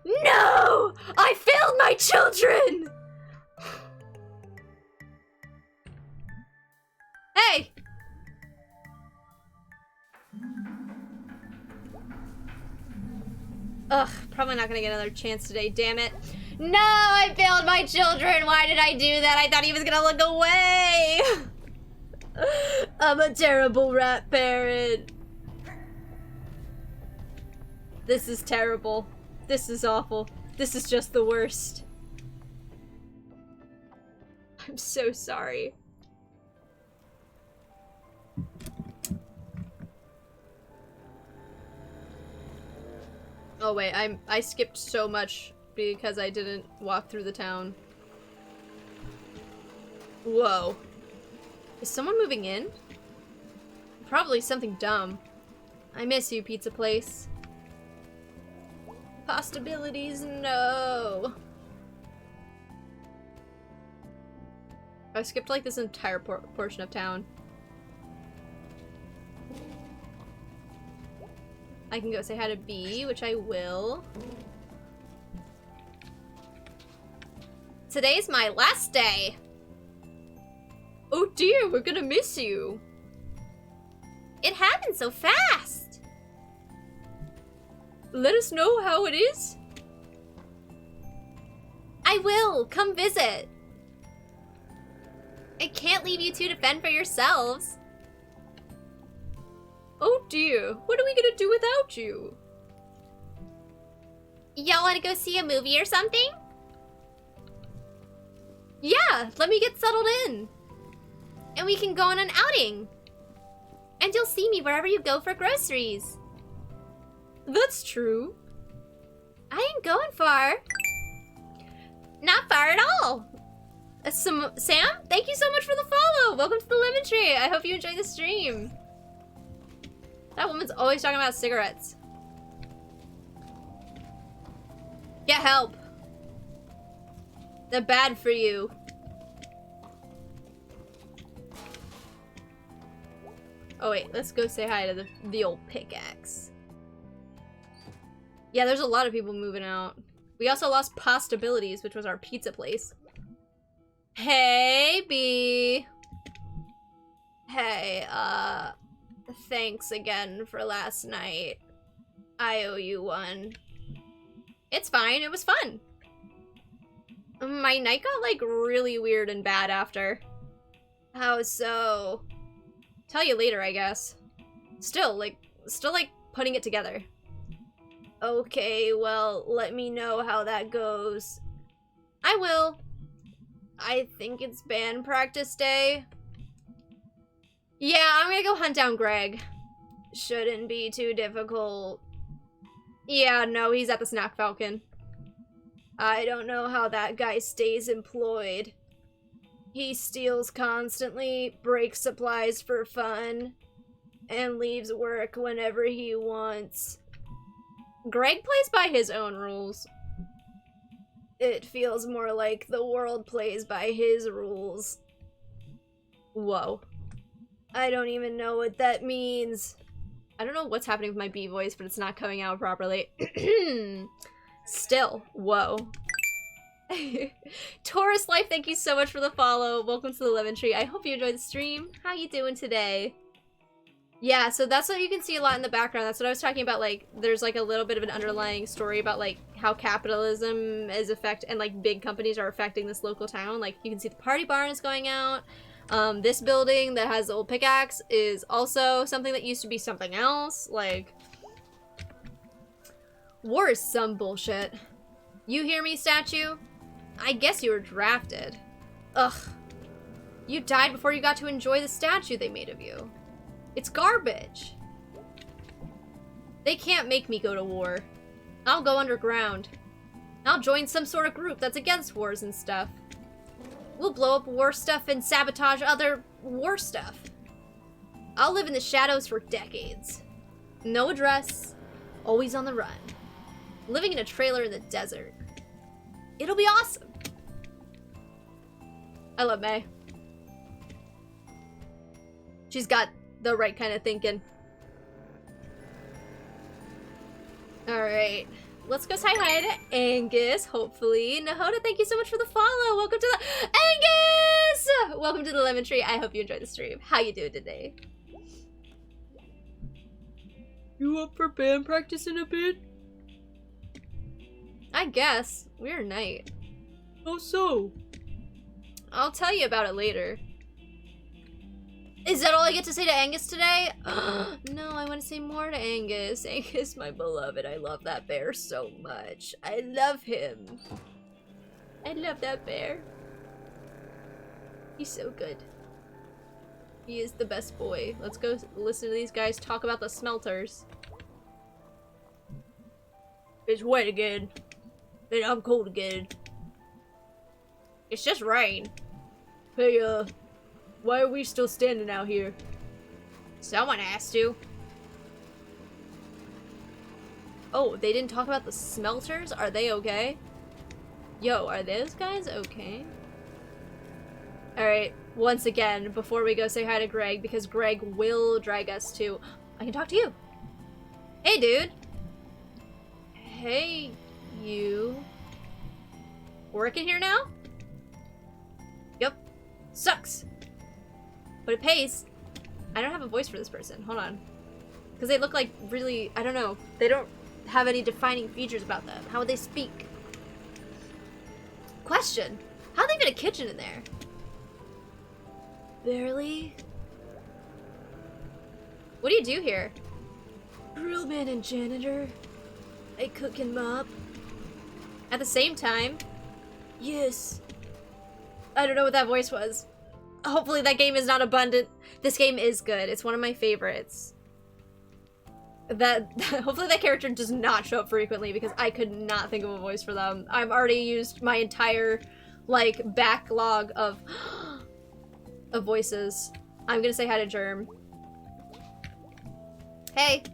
No! I failed my children! Hey! Ugh, probably not gonna get another chance today, damn it. No, I failed my children! Why did I do that? I thought he was gonna look away! I'm a terrible rat parent. This is terrible. This is awful. This is just the worst. I'm so sorry. Oh wait, I skipped so much because I didn't walk through the town. Whoa. Is someone moving in? Probably something dumb. I miss you, pizza place. Possibilities, no. I skipped like this entire portion of town. I can go say hi to B, which I will. Today's my last day. Oh dear, we're gonna miss you. It happened so fast. Let us know how it is. I will. Come visit. I can't leave you two to fend for yourselves. Oh dear, what are we gonna do without you? Y'all wanna go see a movie or something? Yeah, let me get settled in. And we can go on an outing. And you'll see me wherever you go for groceries. That's true. I ain't going far. Not far at all. Sam, thank you so much for the follow. Welcome to the Lemon Tree. I hope you enjoyed the stream. That woman's always talking about cigarettes. Get help. They're bad for you. Oh wait, let's go say hi to the old pickaxe. Yeah, there's a lot of people moving out. We also lost Possibilities, which was our pizza place. Hey, B. Hey, thanks again for last night. I owe you one. It's fine, it was fun. My night got, like, really weird and bad after. How so? Tell you later, I guess. Still putting it together. Okay, well, let me know how that goes. I will. I think it's band practice day. Yeah, I'm gonna go hunt down Greg. Shouldn't be too difficult. Yeah, no, he's at the Snack Falcon. I don't know how that guy stays employed. He steals constantly, breaks supplies for fun, and leaves work whenever he wants. Greg plays by his own rules. It feels more like the world plays by his rules. Whoa. I don't even know what that means. I don't know what's happening with my B voice, but it's not coming out properly. Still, whoa. Taurus Life, thank you so much for the follow. Welcome to the Lemon Tree. I hope you enjoyed the stream. How you doing today? Yeah, so that's what you can see a lot in the background. That's what I was talking about. Like, there's like a little bit of an underlying story about like how capitalism is and like big companies are affecting this local town. Like, you can see the party barn is going out. This building that has the old pickaxe is also something that used to be something else. Like, war is some bullshit. You hear me, statue? I guess you were drafted. Ugh. You died before you got to enjoy the statue they made of you. It's garbage. They can't make me go to war. I'll go underground. I'll join some sort of group that's against wars and stuff. We'll blow up war stuff and sabotage other war stuff. I'll live in the shadows for decades. No address, always on the run. Living in a trailer in the desert. It'll be awesome. I love May. She's got the right kind of thinking. Alright. Let's go say hi to Angus, hopefully. Nahoda, thank you so much for the follow. Welcome to the... Angus! Welcome to the Lemon Tree. I hope you enjoyed the stream. How you doing today? You up for band practice in a bit? I guess. We're night. How so? I'll tell you about it later. Is that all I get to say to Angus today? No, I want to say more to Angus. Angus, my beloved. I love that bear so much. I love him. I love that bear. He's so good. He is the best boy. Let's go listen to these guys talk about the smelters. It's wet again. And I'm cold again. It's just rain. Hey, why are we still standing out here? Someone has to. Oh, they didn't talk about the smelters? Are they okay? Yo, are those guys okay? Alright, once again, before we go say hi to Greg, because Greg will drag us to... I can talk to you. Hey, dude. Hey, you. Working here now? Yep. Sucks. But it pays. I don't have a voice for this person. Hold on. Because they look like really... I don't know. They don't have any defining features about them. How would they speak? Question. How do they fit a kitchen in there? Barely. What do you do here? Grill man and janitor. I cook and mop. At the same time? Yes. I don't know what that voice was. Hopefully that game is not abundant. This game is good. It's one of my favorites. Hopefully that character does not show up frequently because I could not think of a voice for them. I've already used my entire, like, backlog of voices. I'm gonna say hi to Germ. Hey.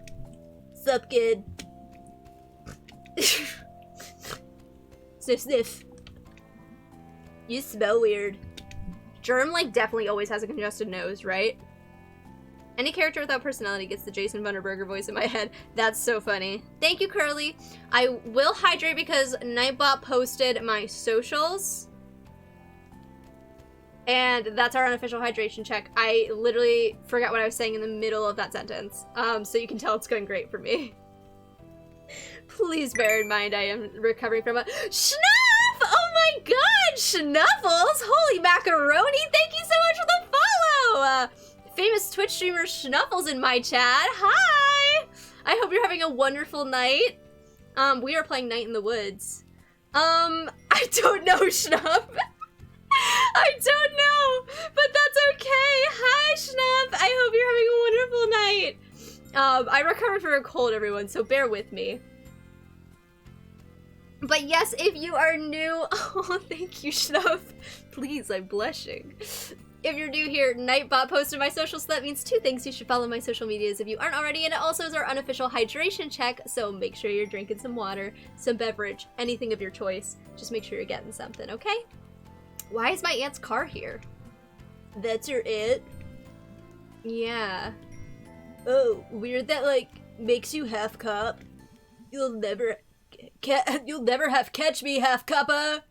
Sup, kid? Sniff, sniff. You smell weird. Germ, like, definitely always has a congested nose, right? Any character without personality gets the Jason Bunderberger voice in my head. That's so funny. Thank you, Curly. I will hydrate because Nightbot posted my socials. And that's our unofficial hydration check. I literally forgot what I was saying in the middle of that sentence. So you can tell it's going great for me. Please bear in mind I am recovering from a Schnuff! Oh my god, Schnuffles! Holy macaroni! Thank you so much for the follow! Famous Twitch streamer Schnuffles in my chat. Hi! I hope you're having a wonderful night. We are playing Night in the Woods. I don't know, Schnuff. I don't know, but that's okay. Hi, Schnuff. I hope you're having a wonderful night. I recovered from a cold, everyone, so bear with me. But yes, if you are new, oh, thank you, Schnuff. Please, I'm blushing. If you're new here, Nightbot posted my socials, so that means two things. You should follow my social medias if you aren't already, and it also is our unofficial hydration check, so make sure you're drinking some water, some beverage, anything of your choice. Just make sure you're getting something, okay? Why is my aunt's car here? That's your aunt? Yeah. Oh, weird that, like, makes you half cop. You'll never have catch me, half coppa.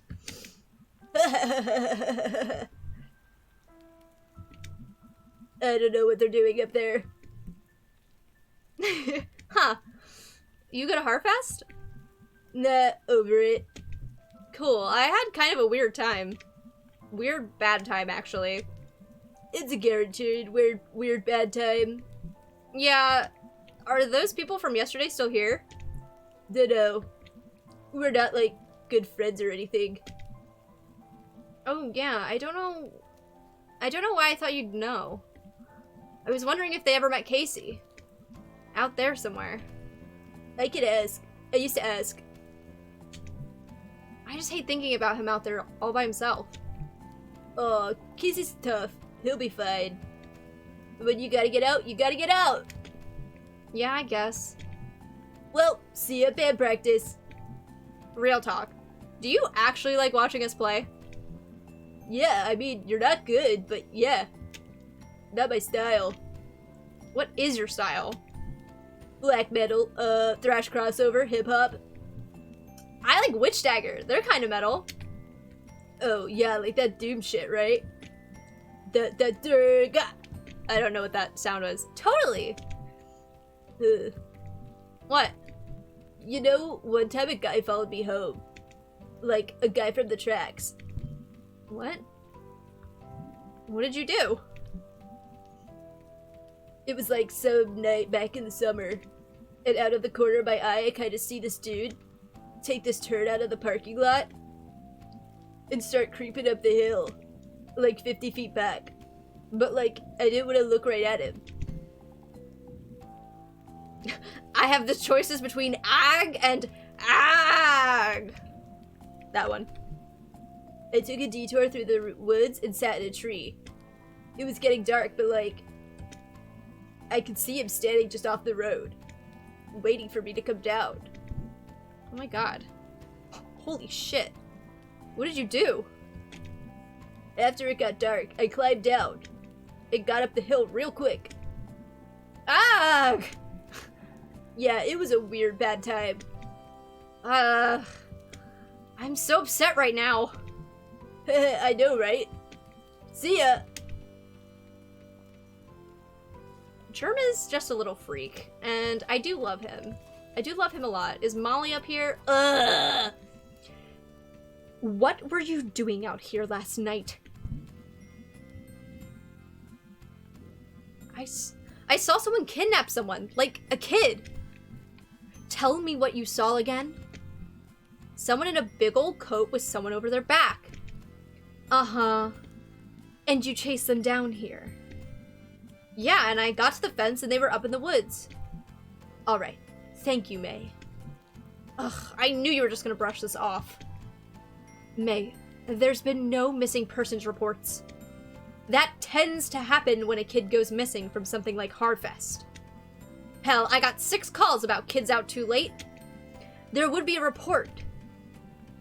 I don't know what they're doing up there. Huh. You go to Harfest? Nah, over it. Cool. I had kind of a weird time. Weird bad time, actually. It's a guaranteed weird bad time. Yeah. Are those people from yesterday still here? Dunno. We're not, like, good friends or anything. Oh, yeah. I don't know why I thought you'd know. I was wondering if they ever met Casey. Out there somewhere. I could ask. I used to ask. I just hate thinking about him out there all by himself. Oh, Casey's tough. He'll be fine. When you gotta get out, you gotta get out! Yeah, I guess. Well, see you at band practice. Real talk. Do you actually like watching us play? Yeah, I mean, you're not good, but yeah. Not my style. What is your style? Black metal, thrash crossover, hip hop. I like Witch Dagger. They're kind of metal. Oh yeah, like that doom shit, right? I don't know what that sound was. Totally. What? You know, one time a guy followed me home. Like, a guy from the tracks. What? What did you do? It was like some night back in the summer. And out of the corner of my eye, I kind of see this dude take this turn out of the parking lot and start creeping up the hill. Like 50 feet back. But like, I didn't want to look right at him. I have the choices between ag and ag. That one. I took a detour through the woods and sat in a tree. It was getting dark, but like, I could see him standing just off the road, waiting for me to come down. Oh my god. Holy shit. What did you do? After it got dark, I climbed down and got up the hill real quick. Ah! Yeah, it was a weird bad time. I'm so upset right now. I know, right? See ya! Germ is just a little freak, and I do love him. I do love him a lot. Is Molly up here? Ugh! What were you doing out here last night? I saw someone kidnap someone, like a kid. Tell me what you saw again. Someone in a big old coat with someone over their back. Uh-huh. And you chased them down here. Yeah, and I got to the fence and they were up in the woods. Alright. Thank you, May. Ugh, I knew you were just gonna brush this off. May, there's been no missing persons reports. That tends to happen when a kid goes missing from something like Harfest. Hell, I got 6 calls about kids out too late. There would be a report.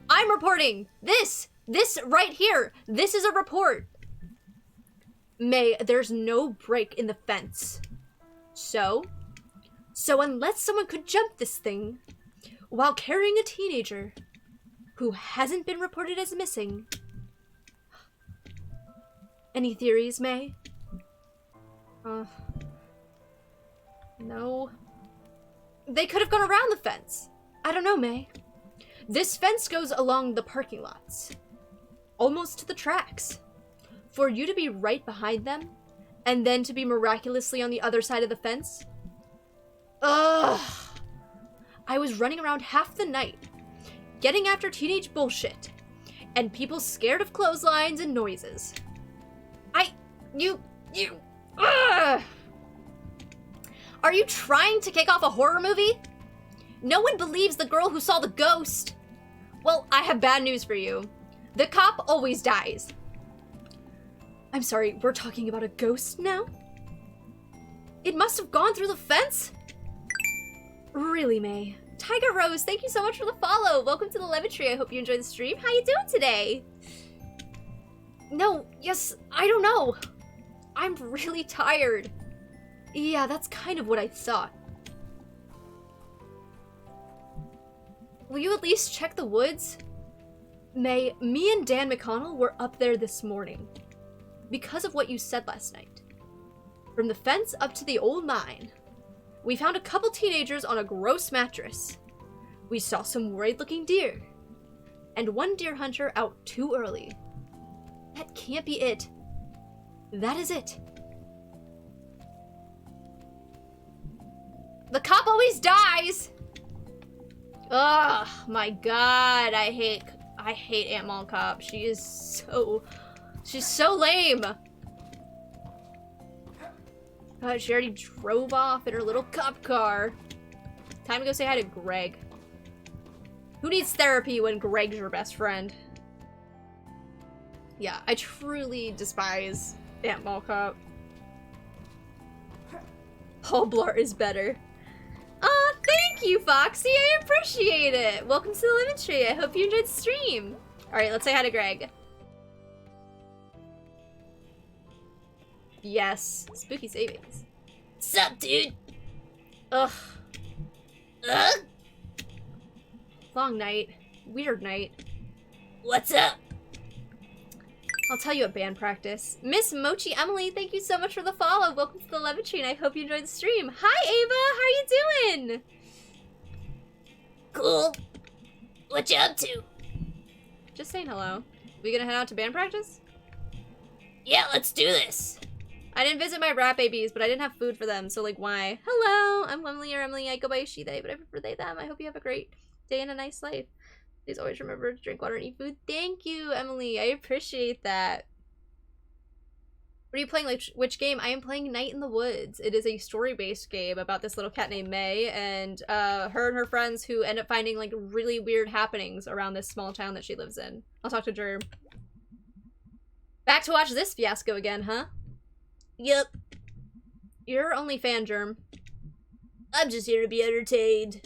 I'm reporting! This right here! This is a report! May, there's no break in the fence. So unless someone could jump this thing while carrying a teenager who hasn't been reported as missing. Any theories, May? No. They could have gone around the fence. I don't know, May. This fence goes along the parking lots. Almost to the tracks. For you to be right behind them, and then to be miraculously on the other side of the fence? Ugh! I was running around half the night, getting after teenage bullshit, and people scared of clotheslines and noises. Ugh! Are you trying to kick off a horror movie? No one believes the girl who saw the ghost. Well, I have bad news for you. The cop always dies. I'm sorry, we're talking about a ghost now? It must have gone through the fence? Really, May? Tiger Rose, thank you so much for the follow. Welcome to the Levitry. I hope you enjoyed the stream. How you doing today? No, yes, I don't know. I'm really tired. Yeah, that's kind of what I thought. Will you at least check the woods? May, me and Dan McConnell were up there this morning. Because of what you said last night. From the fence up to the old mine. We found a couple teenagers on a gross mattress. We saw some worried-looking deer. And one deer hunter out too early. That can't be it. That is it. The cop always dies! Ugh, my god, I hate Aunt Mall Cop. She's so lame. She already drove off in her little cop car. Time to go say hi to Greg. Who needs therapy when Greg's your best friend? Yeah, I truly despise Aunt Mall Cop. Paul Blart is better. Aw, thank you, Foxy. I appreciate it. Welcome to the Lemon Tree. I hope you enjoyed the stream. Alright, let's say hi to Greg. Yes. Spooky savings. Sup, dude? Ugh. Ugh? Long night. Weird night. What's up? I'll tell you at band practice. Miss Mochi Emily, thank you so much for the follow. Welcome to the Levitry, and I hope you enjoyed the stream. Hi, Ava. How are you doing? Cool. What you up to? Just saying hello. We gonna head out to band practice? Yeah, let's do this. I didn't visit my rat babies, but I didn't have food for them, so like, why? Hello, I'm Emily or Emily. I go by she, they, but I prefer they, them. I hope you have a great day and a nice life. Please always remember to drink water and eat food. Thank you, Emily. I appreciate that. What are you playing? Like, which game? I am playing Night in the Woods. It is a story-based game about this little cat named May and her and her friends who end up finding like really weird happenings around this small town that she lives in. I'll talk to Germ. Back to watch this fiasco again, huh? Yep. You're only fan, Germ. I'm just here to be entertained.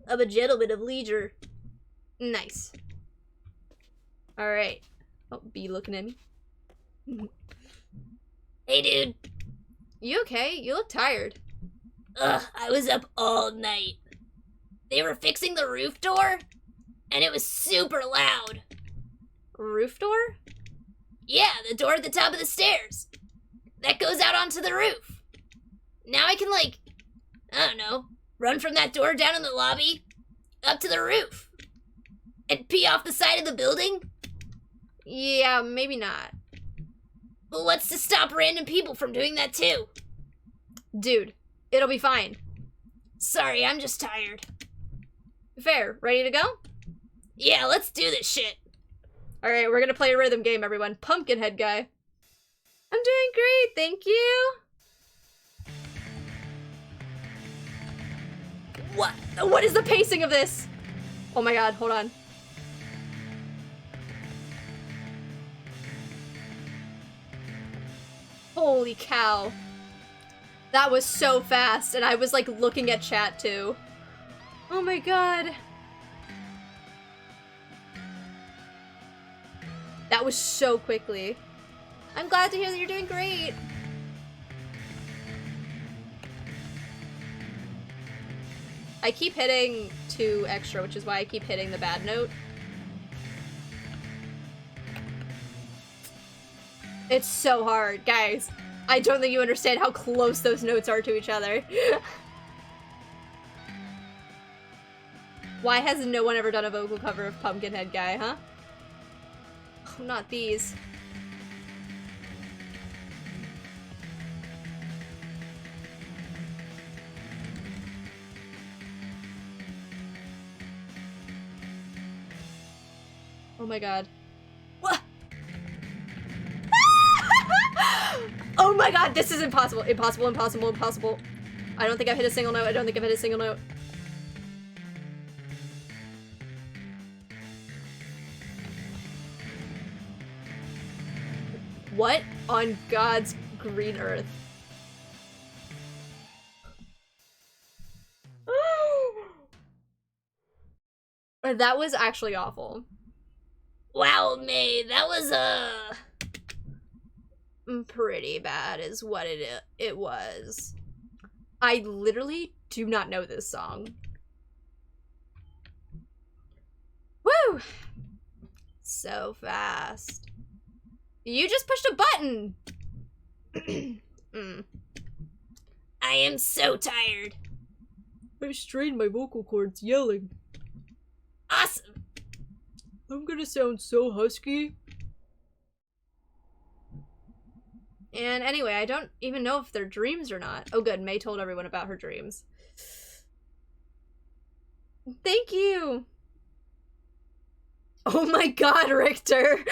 I'm a gentleman of leisure. Nice. Alright. Oh, B looking at me. Hey, dude. You okay? You look tired. Ugh, I was up all night. They were fixing the roof door, and it was super loud. Roof door? Yeah, the door at the top of the stairs. That goes out onto the roof. Now I can, like, I don't know, run from that door down in the lobby up to the roof. And pee off the side of the building? Yeah, maybe not. But what's to stop random people from doing that too? Dude, it'll be fine. Sorry, I'm just tired. Fair. Ready to go? Yeah, let's do this shit. Alright, we're gonna play a rhythm game, everyone. Pumpkinhead guy. I'm doing great, thank you. What is the pacing of this? Oh my god, hold on. Holy cow. That was so fast, and I was like looking at chat too. Oh my god. That was so quickly. I'm glad to hear that you're doing great. I keep hitting 2 extra, which is why I keep hitting the bad note. It's so hard, guys. I don't think you understand how close those notes are to each other. Why has no one ever done a vocal cover of Pumpkinhead Guy, huh? Oh, not these. Oh my god. What? Oh my god, this is impossible. Impossible, impossible, impossible. I don't think I've hit a single note. I don't think I've hit a single note. What on God's green earth? That was actually awful. Wow, May, that was, pretty bad is what it was. I literally do not know this song. Woo! So fast. You just pushed a button! I am so tired. I strained my vocal cords yelling. Awesome. I'm gonna sound so husky. And anyway, I don't even know if they're dreams or not. Oh good, May told everyone about her dreams. Thank you! Oh my god, Richter!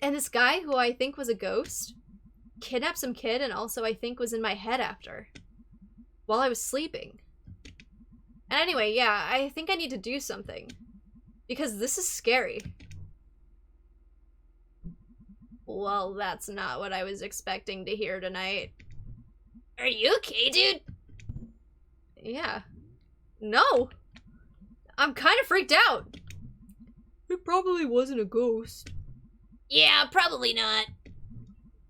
And this guy, who I think was a ghost, kidnapped some kid and also I think was in my head after. While I was sleeping. And anyway, yeah, I think I need to do something. Because this is scary. Well, that's not what I was expecting to hear tonight. Are you okay, dude? Yeah. No! I'm kind of freaked out! It probably wasn't a ghost. Yeah, probably not.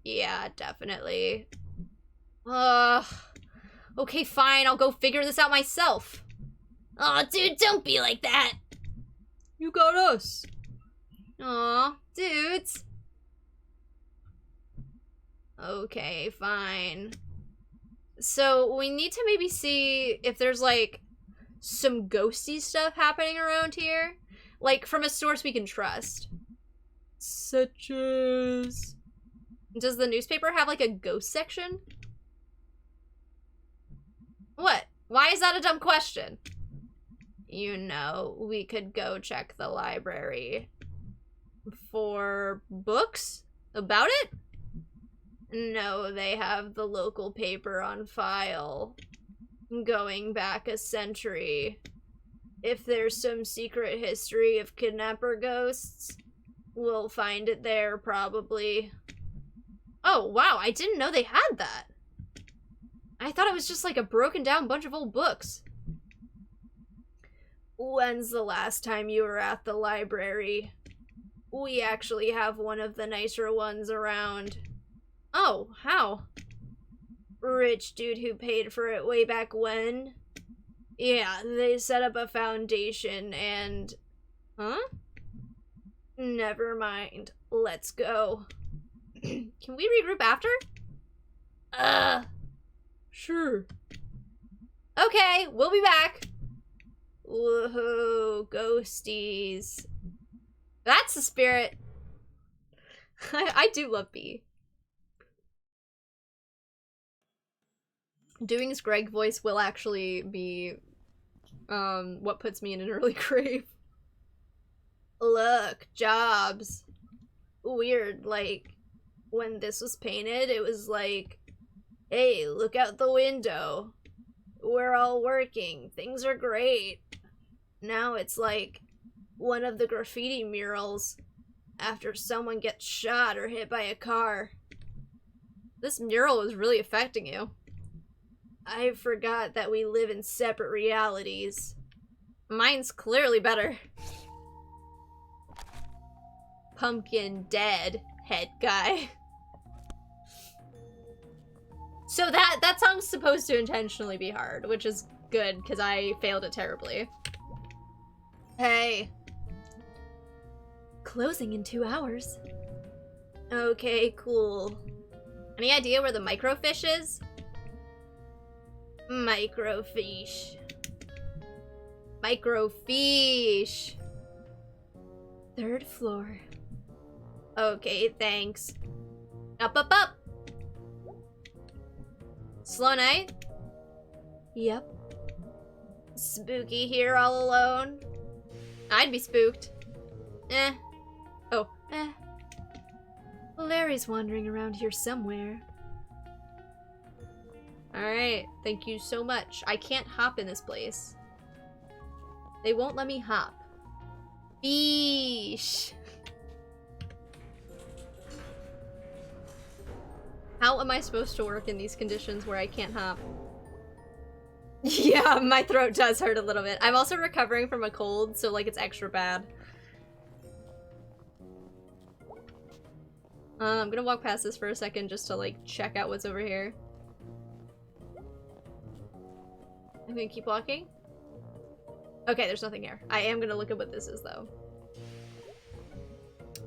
Yeah, definitely. Okay, fine, I'll go figure this out myself. Aw, dude, don't be like that. You got us. Aw, dudes. Okay, fine. So, we need to maybe see if there's, like, some ghosty stuff happening around here. Like, from a source we can trust. Such as... Does the newspaper have, like, a ghost section? What? Why is that a dumb question? You know, we could go check the library. For books? About it? No, they have the local paper on file. Going back a century. If there's some secret history of kidnapper ghosts, we'll find it there, probably. Oh, wow, I didn't know they had that. I thought it was just like a broken down bunch of old books. When's the last time you were at the library? We actually have one of the nicer ones around. Oh, how? Rich dude who paid for it way back when? Yeah, they set up a foundation and... Huh? Never mind. Let's go. Can we regroup after? Sure. Okay, we'll be back. Woohoo, ghosties. That's the spirit. I do love B. Doing his Greg voice will actually be what puts me in an early grave. Look, jobs. Weird, like, when this was painted, it was like, hey, look out the window. We're all working. Things are great. Now it's like one of the graffiti murals after someone gets shot or hit by a car. This mural is really affecting you. I forgot that we live in separate realities. Mine's clearly better. Pumpkin dead head guy. So that song's supposed to intentionally be hard, which is good because I failed it terribly. Hey. Closing in 2 hours. Okay, cool. Any idea where the microfiche is? Microfiche. Microfiche. 3rd floor. Okay, thanks. Up, up, up! Slow night? Yep. Spooky here all alone? I'd be spooked. Oh, Larry's wandering around here somewhere. Alright, thank you so much. I can't hop in this place. They won't let me hop. Beesh. How am I supposed to work in these conditions where I can't hop? Yeah, my throat does hurt a little bit. I'm also recovering from a cold, so like it's extra bad. I'm gonna walk past this for a second just to like check out what's over here. I'm gonna keep walking. Okay, there's nothing here. I am gonna look at what this is though.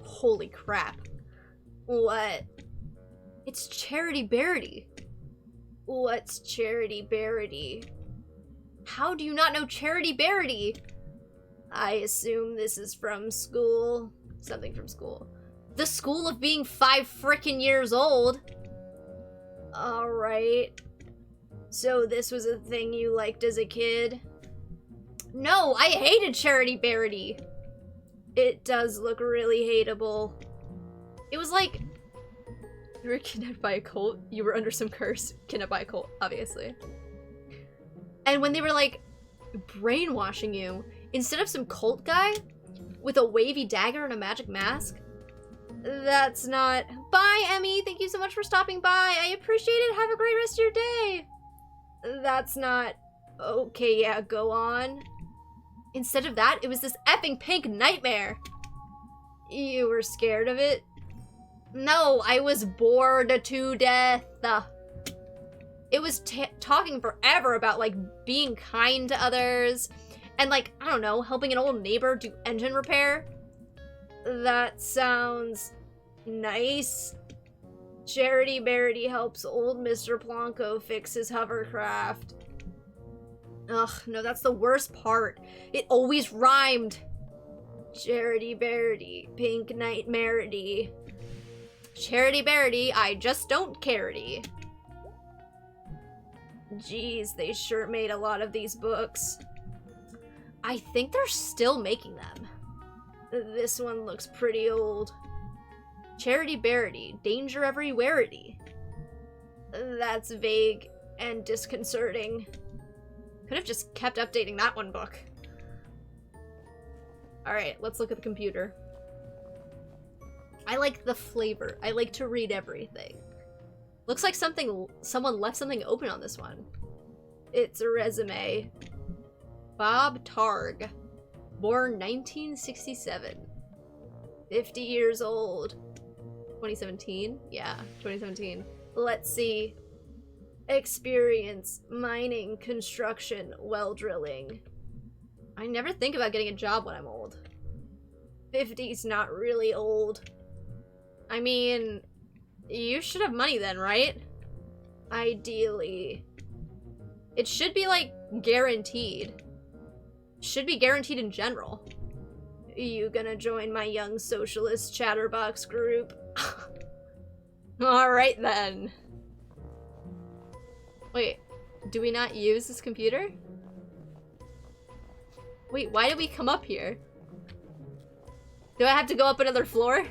Holy crap. What? It's Charity Barity. What's Charity Barity? How do you not know Charity Barity? I assume this is from school. Something from school. The school of being 5 frickin' years old. Alright. So this was a thing you liked as a kid? No, I hated Charity Barity. It does look really hateable. It was like... You were kidnapped by a cult? You were under some curse. Kidnapped by a cult, obviously. And when they were like brainwashing you, instead of some cult guy with a wavy dagger and a magic mask, that's not... Bye, Emmy! Thank you so much for stopping by! I appreciate it! Have a great rest of your day! That's not... Okay, yeah, go on. Instead of that, it was this effing pink nightmare! You were scared of it? No, I was bored to death! It was talking forever about, like, being kind to others and, like, I don't know, helping an old neighbor do engine repair. That sounds nice. Charity Barity helps old Mr. Plonko fix his hovercraft. Ugh, no, that's the worst part. It always rhymed. Charity Barity, Pink Nightmarity. Charity Barity, I just don't carity. Jeez, they sure made a lot of these books. I think they're still making them. This one looks pretty old. Charity Barity, Danger Everywhereity. That's vague and disconcerting. Could have just kept updating that one book. Alright, let's look at the computer. I like the flavor. I like to read everything. Looks like someone left something open on this one. It's a resume. Bob Targ. Born 1967. 50 years old. 2017? Yeah, 2017. Let's see. Experience. Mining, construction, well drilling. I never think about getting a job when I'm old. 50's not really old. I mean, you should have money then, right? Ideally. It should be, like, guaranteed. Should be guaranteed in general. You gonna join my young socialist chatterbox group? Alright then. Wait, do we not use this computer? Wait, why did we come up here? Do I have to go up another floor?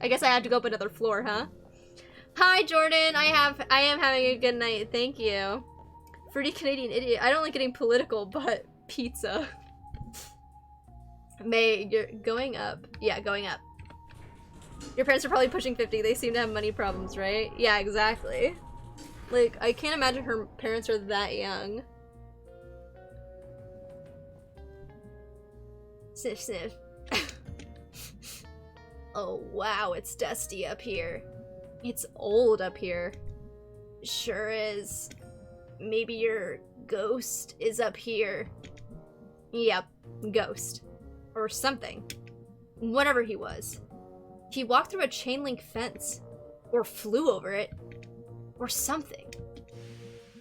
I guess I had to go up another floor, huh? Hi, Jordan. I am having a good night. Thank you. Fruity Canadian idiot. I don't like getting political, but pizza. May, you're going up. Yeah, going up. Your parents are probably pushing 50. They seem to have money problems, right? Yeah, exactly. Like, I can't imagine her parents are that young. Sniff, sniff. Oh, wow, it's dusty up here. It's old up here. Sure is. Maybe your ghost is up here. Yep, ghost. Or something. Whatever he was. He walked through a chain link fence. Or flew over it. Or something.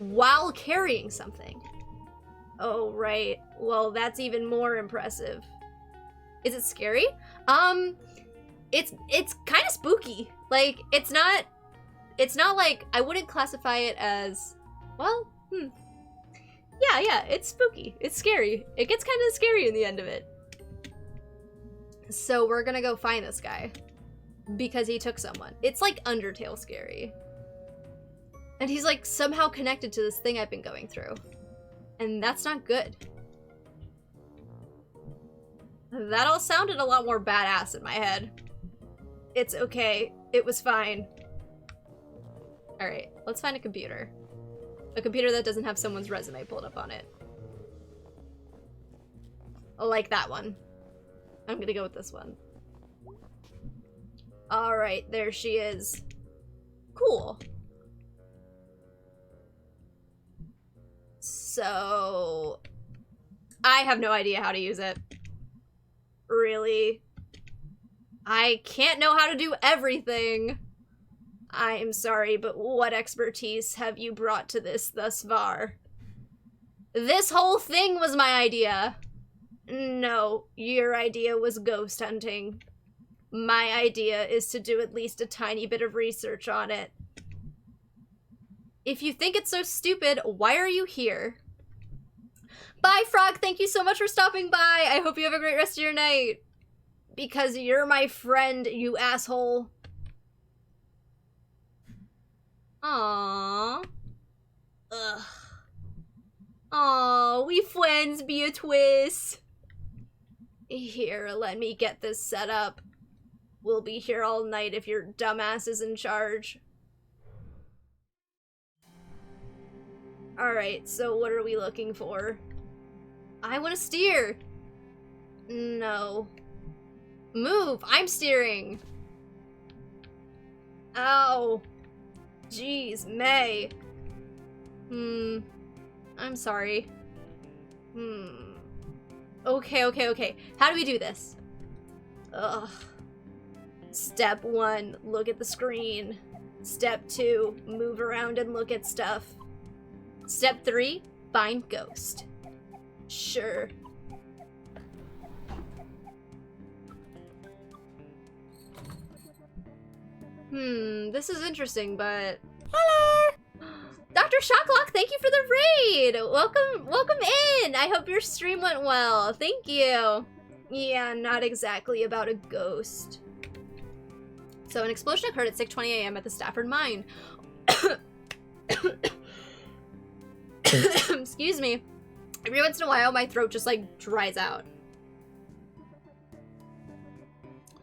While carrying something. Oh, right. Well, that's even more impressive. Is it scary? It's kind of spooky. Like, it's not like, I wouldn't classify it as, well, yeah, it's spooky. It's scary. It gets kind of scary in the end of it. So we're gonna go find this guy. Because he took someone. It's like Undertale scary. And he's like somehow connected to this thing I've been going through. And that's not good. That all sounded a lot more badass in my head. It's okay. It was fine. Alright, let's find a computer. A computer that doesn't have someone's resume pulled up on it. Like that one. I'm gonna go with this one. Alright, there she is. Cool. So... I have no idea how to use it. Really? I can't know how to do everything. I am sorry, but what expertise have you brought to this thus far? This whole thing was my idea. No, your idea was ghost hunting. My idea is to do at least a tiny bit of research on it. If you think it's so stupid, why are you here? Bye, Frog. Thank you so much for stopping by. I hope you have a great rest of your night. Because you're my friend, you asshole. Aww. Ugh. Aww, we friends, Beatrice. Here, let me get this set up. We'll be here all night if your dumbass is in charge. Alright, so what are we looking for? I want to steer. No. Move! I'm steering! Ow. Jeez, May. I'm sorry. Okay. How do we do this? Ugh. Step 1, look at the screen. Step 2, move around and look at stuff. Step 3, find ghost. Sure. This is interesting, but... Hello! Dr. Shocklock, thank you for the raid! Welcome in! I hope your stream went well. Thank you. Yeah, not exactly about a ghost. So an explosion occurred at 6:20 a.m. at the Stafford mine. Excuse me. Every once in a while, my throat just like dries out.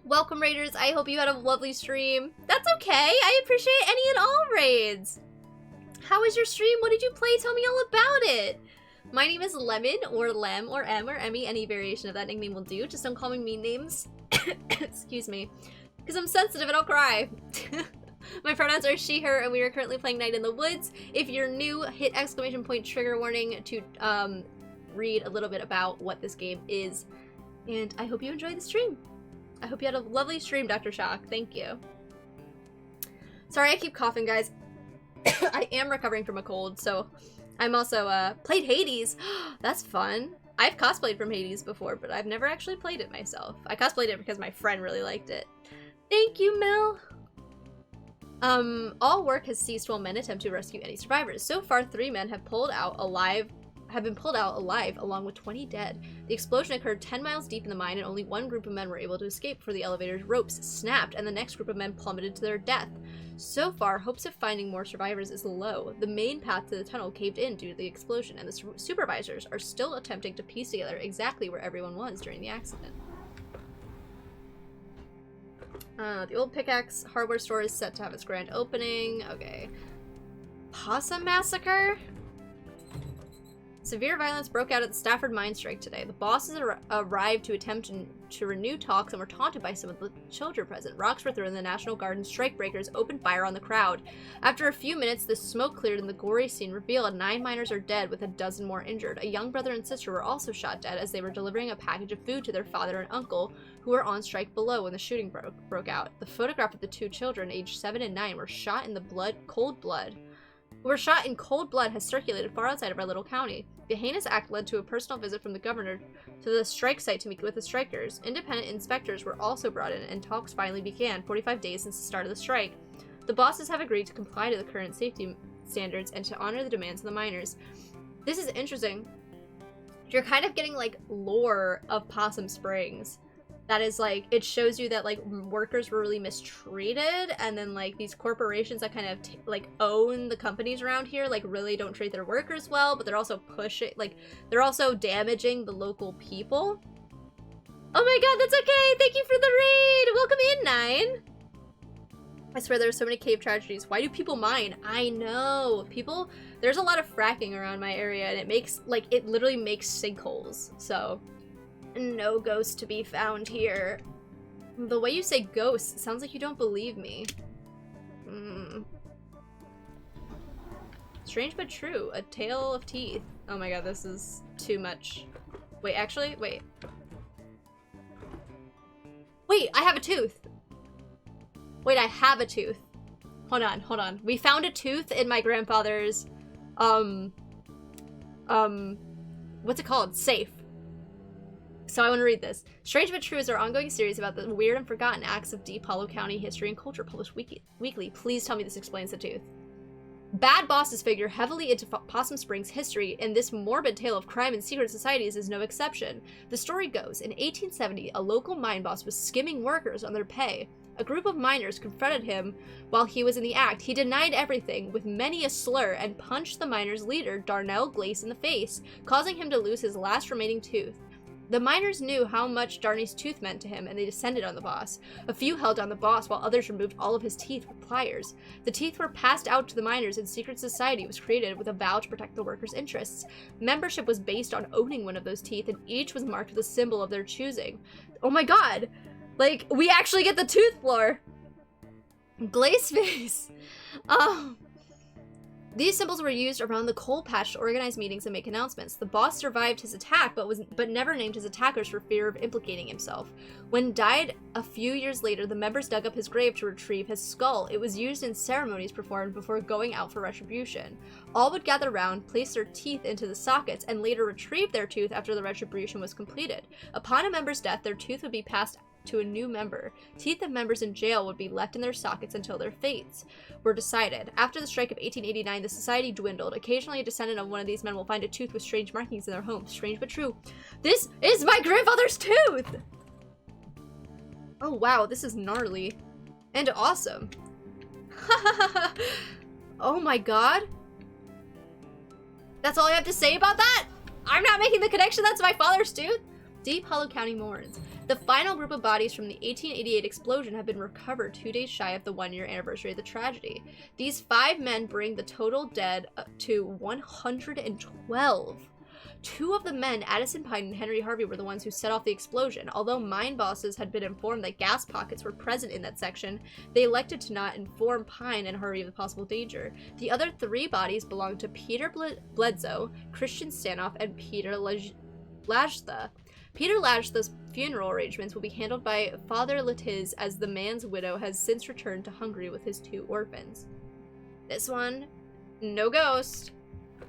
Welcome, raiders. I hope you had a lovely stream. That's okay. I appreciate any and all raids. How was your stream? What did you play? Tell me all about it. My name is Lemon, or Lem, or M, or Emmy. Any variation of that nickname will do. Just don't call me mean names. Excuse me. Because I'm sensitive and I'll cry. My pronouns are she, her, and we are currently playing Night in the Woods. If you're new, hit ! Trigger warning to read a little bit about what this game is. And I hope you enjoyed the stream. I hope you had a lovely stream, Dr. Shock. Thank you. Sorry I keep coughing, guys. I am recovering from a cold, so I'm also, played Hades. That's fun. I've cosplayed from Hades before, but I've never actually played it myself. I cosplayed it because my friend really liked it. Thank you, Mel. All work has ceased while men attempt to rescue any survivors. So far, 3 men have been pulled out alive, along with 20 dead. The explosion occurred 10 miles deep in the mine, and only one group of men were able to escape before the elevator's ropes snapped, and the next group of men plummeted to their death. So far, hopes of finding more survivors is low. The main path to the tunnel caved in due to the explosion, and the supervisors are still attempting to piece together exactly where everyone was during the accident. The old pickaxe hardware store is set to have its grand opening. Okay. Possum massacre? Severe violence broke out at the Stafford mine strike today. The bosses arrived to attempt to renew talks and were taunted by some of the children present. Rocks were thrown, and the National Guard strike breakers opened fire on the crowd. After a few minutes, the smoke cleared and the gory scene revealed 9 miners are dead, with a dozen more injured. A young brother and sister were also shot dead as they were delivering a package of food to their father and uncle, who were on strike below when the shooting broke out. The photograph of the 2 children, aged 7 and 9, were shot in cold blood has circulated far outside of our little county. The heinous act led to a personal visit from the governor to the strike site to meet with the strikers. Independent inspectors were also brought in, and talks finally began, 45 days since the start of the strike. The bosses have agreed to comply to the current safety standards and to honor the demands of the miners. This is interesting. You're kind of getting, like, lore of Possum Springs. That is, like, it shows you that, like, workers were really mistreated, and then, like, these corporations that kind of, own the companies around here, like, really don't treat their workers well, but they're also pushing, like, they're also damaging the local people. Oh my god, that's okay! Thank you for the raid! Welcome in, 9! I swear there's so many cave tragedies. Why do people mine? I know! There's a lot of fracking around my area, and it makes, like, it literally makes sinkholes, so... No ghost to be found here. The way you say ghost sounds like you don't believe me. Strange but true. A tale of teeth. Oh my god, this is too much. Wait, actually, wait. Wait, I have a tooth. Wait, I have a tooth. Hold on. We found a tooth in my grandfather's, what's it called? Safe. So I want to read this. Strange but True is our ongoing series about the weird and forgotten acts of Deep Hollow County history and culture, published weekly. Please tell me this explains the tooth. Bad bosses figure heavily into Possum Springs history, and this morbid tale of crime and secret societies is no exception. The story goes, in 1870, a local mine boss was skimming workers on their pay. A group of miners confronted him while he was in the act. He denied everything, with many a slur, and punched the miners' leader, Darnell Glace, in the face, causing him to lose his last remaining tooth. The miners knew how much Darney's tooth meant to him, and they descended on the boss. A few held on the boss, while others removed all of his teeth with pliers. The teeth were passed out to the miners, and secret society was created with a vow to protect the workers' interests. Membership was based on owning one of those teeth, and each was marked with a symbol of their choosing. Oh my god! Like, we actually get the tooth lore! Glaceface! Oh. These symbols were used around the coal patch to organize meetings and make announcements. The boss survived his attack, but never named his attackers for fear of implicating himself. When died a few years later, the members dug up his grave to retrieve his skull. It was used in ceremonies performed before going out for retribution. All would gather round, place their teeth into the sockets, and later retrieve their tooth after the retribution was completed. Upon a member's death, their tooth would be passed to a new member. Teeth of members in jail would be left in their sockets until their fates were decided. After the strike of 1889, the society dwindled. Occasionally, a descendant of one of these men will find a tooth with strange markings in their home. Strange but true. This is my grandfather's tooth! Oh wow, this is gnarly. And awesome. Oh my god. That's all I have to say about that? I'm not making the connection, that's my father's tooth? Deep Hollow County mourns. The final group of bodies from the 1888 explosion have been recovered 2 days shy of the 1-year anniversary of the tragedy. These 5 men bring the total dead to 112. 2 of the men, Addison Pine and Henry Harvey, were the ones who set off the explosion. Although mine bosses had been informed that gas pockets were present in that section, they elected to not inform Pine and Harvey of the possible danger. The other 3 bodies belonged to Peter Bledsoe, Christian Stanoff, and Peter Lajtha. Peter Lajtha's funeral arrangements will be handled by Father Latiz, as the man's widow has since returned to Hungary with his 2 orphans. This one, no ghost.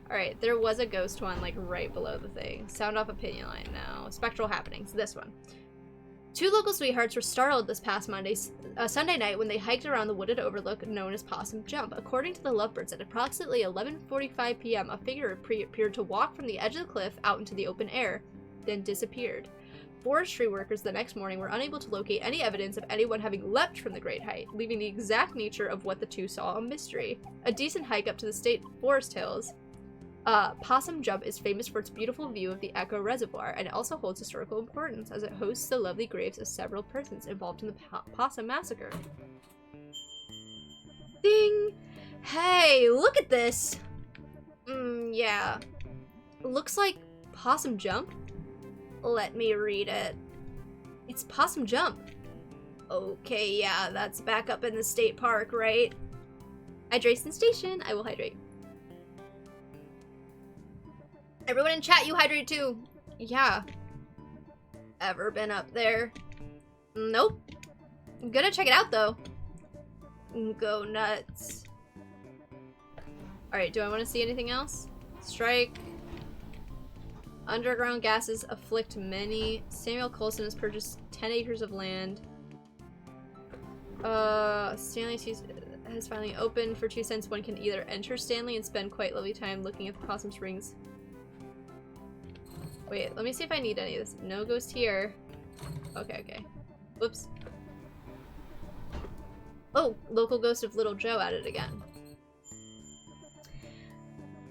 Alright, there was a ghost one, like, right below the thing. Sound off opinion line now. Spectral happenings. This one. 2 local sweethearts were startled this past Sunday night when they hiked around the wooded overlook known as Possum Jump. According to the Lovebirds, at approximately 11:45 p.m., a figure appeared to walk from the edge of the cliff out into the open air, then disappeared. Forestry workers the next morning were unable to locate any evidence of anyone having leapt from the great height, leaving the exact nature of what the 2 saw a mystery. A decent hike up to the state forest hills. Possum Jump is famous for its beautiful view of the Echo Reservoir, and it also holds historical importance as it hosts the lovely graves of several persons involved in the Possum Massacre. Ding! Hey, look at this! Yeah. Looks like Possum Jump? Let me read it. It's Possum Jump. Okay, yeah, that's back up in the state park, right? Hydration station. I will hydrate. Everyone in chat, you hydrate too. Yeah. Ever been up there? Nope. I'm gonna check it out though. Go nuts. Alright, do I want to see anything else? Strike. Underground gases afflict many. Samuel Coulson has purchased 10 acres of land. Stanley has finally opened for 2 cents. One can either enter Stanley and spend quite lovely time looking at the Possum Springs. Wait, let me see if I need any of this. No ghost here. Okay. Whoops. Oh, local ghost of Little Joe added again.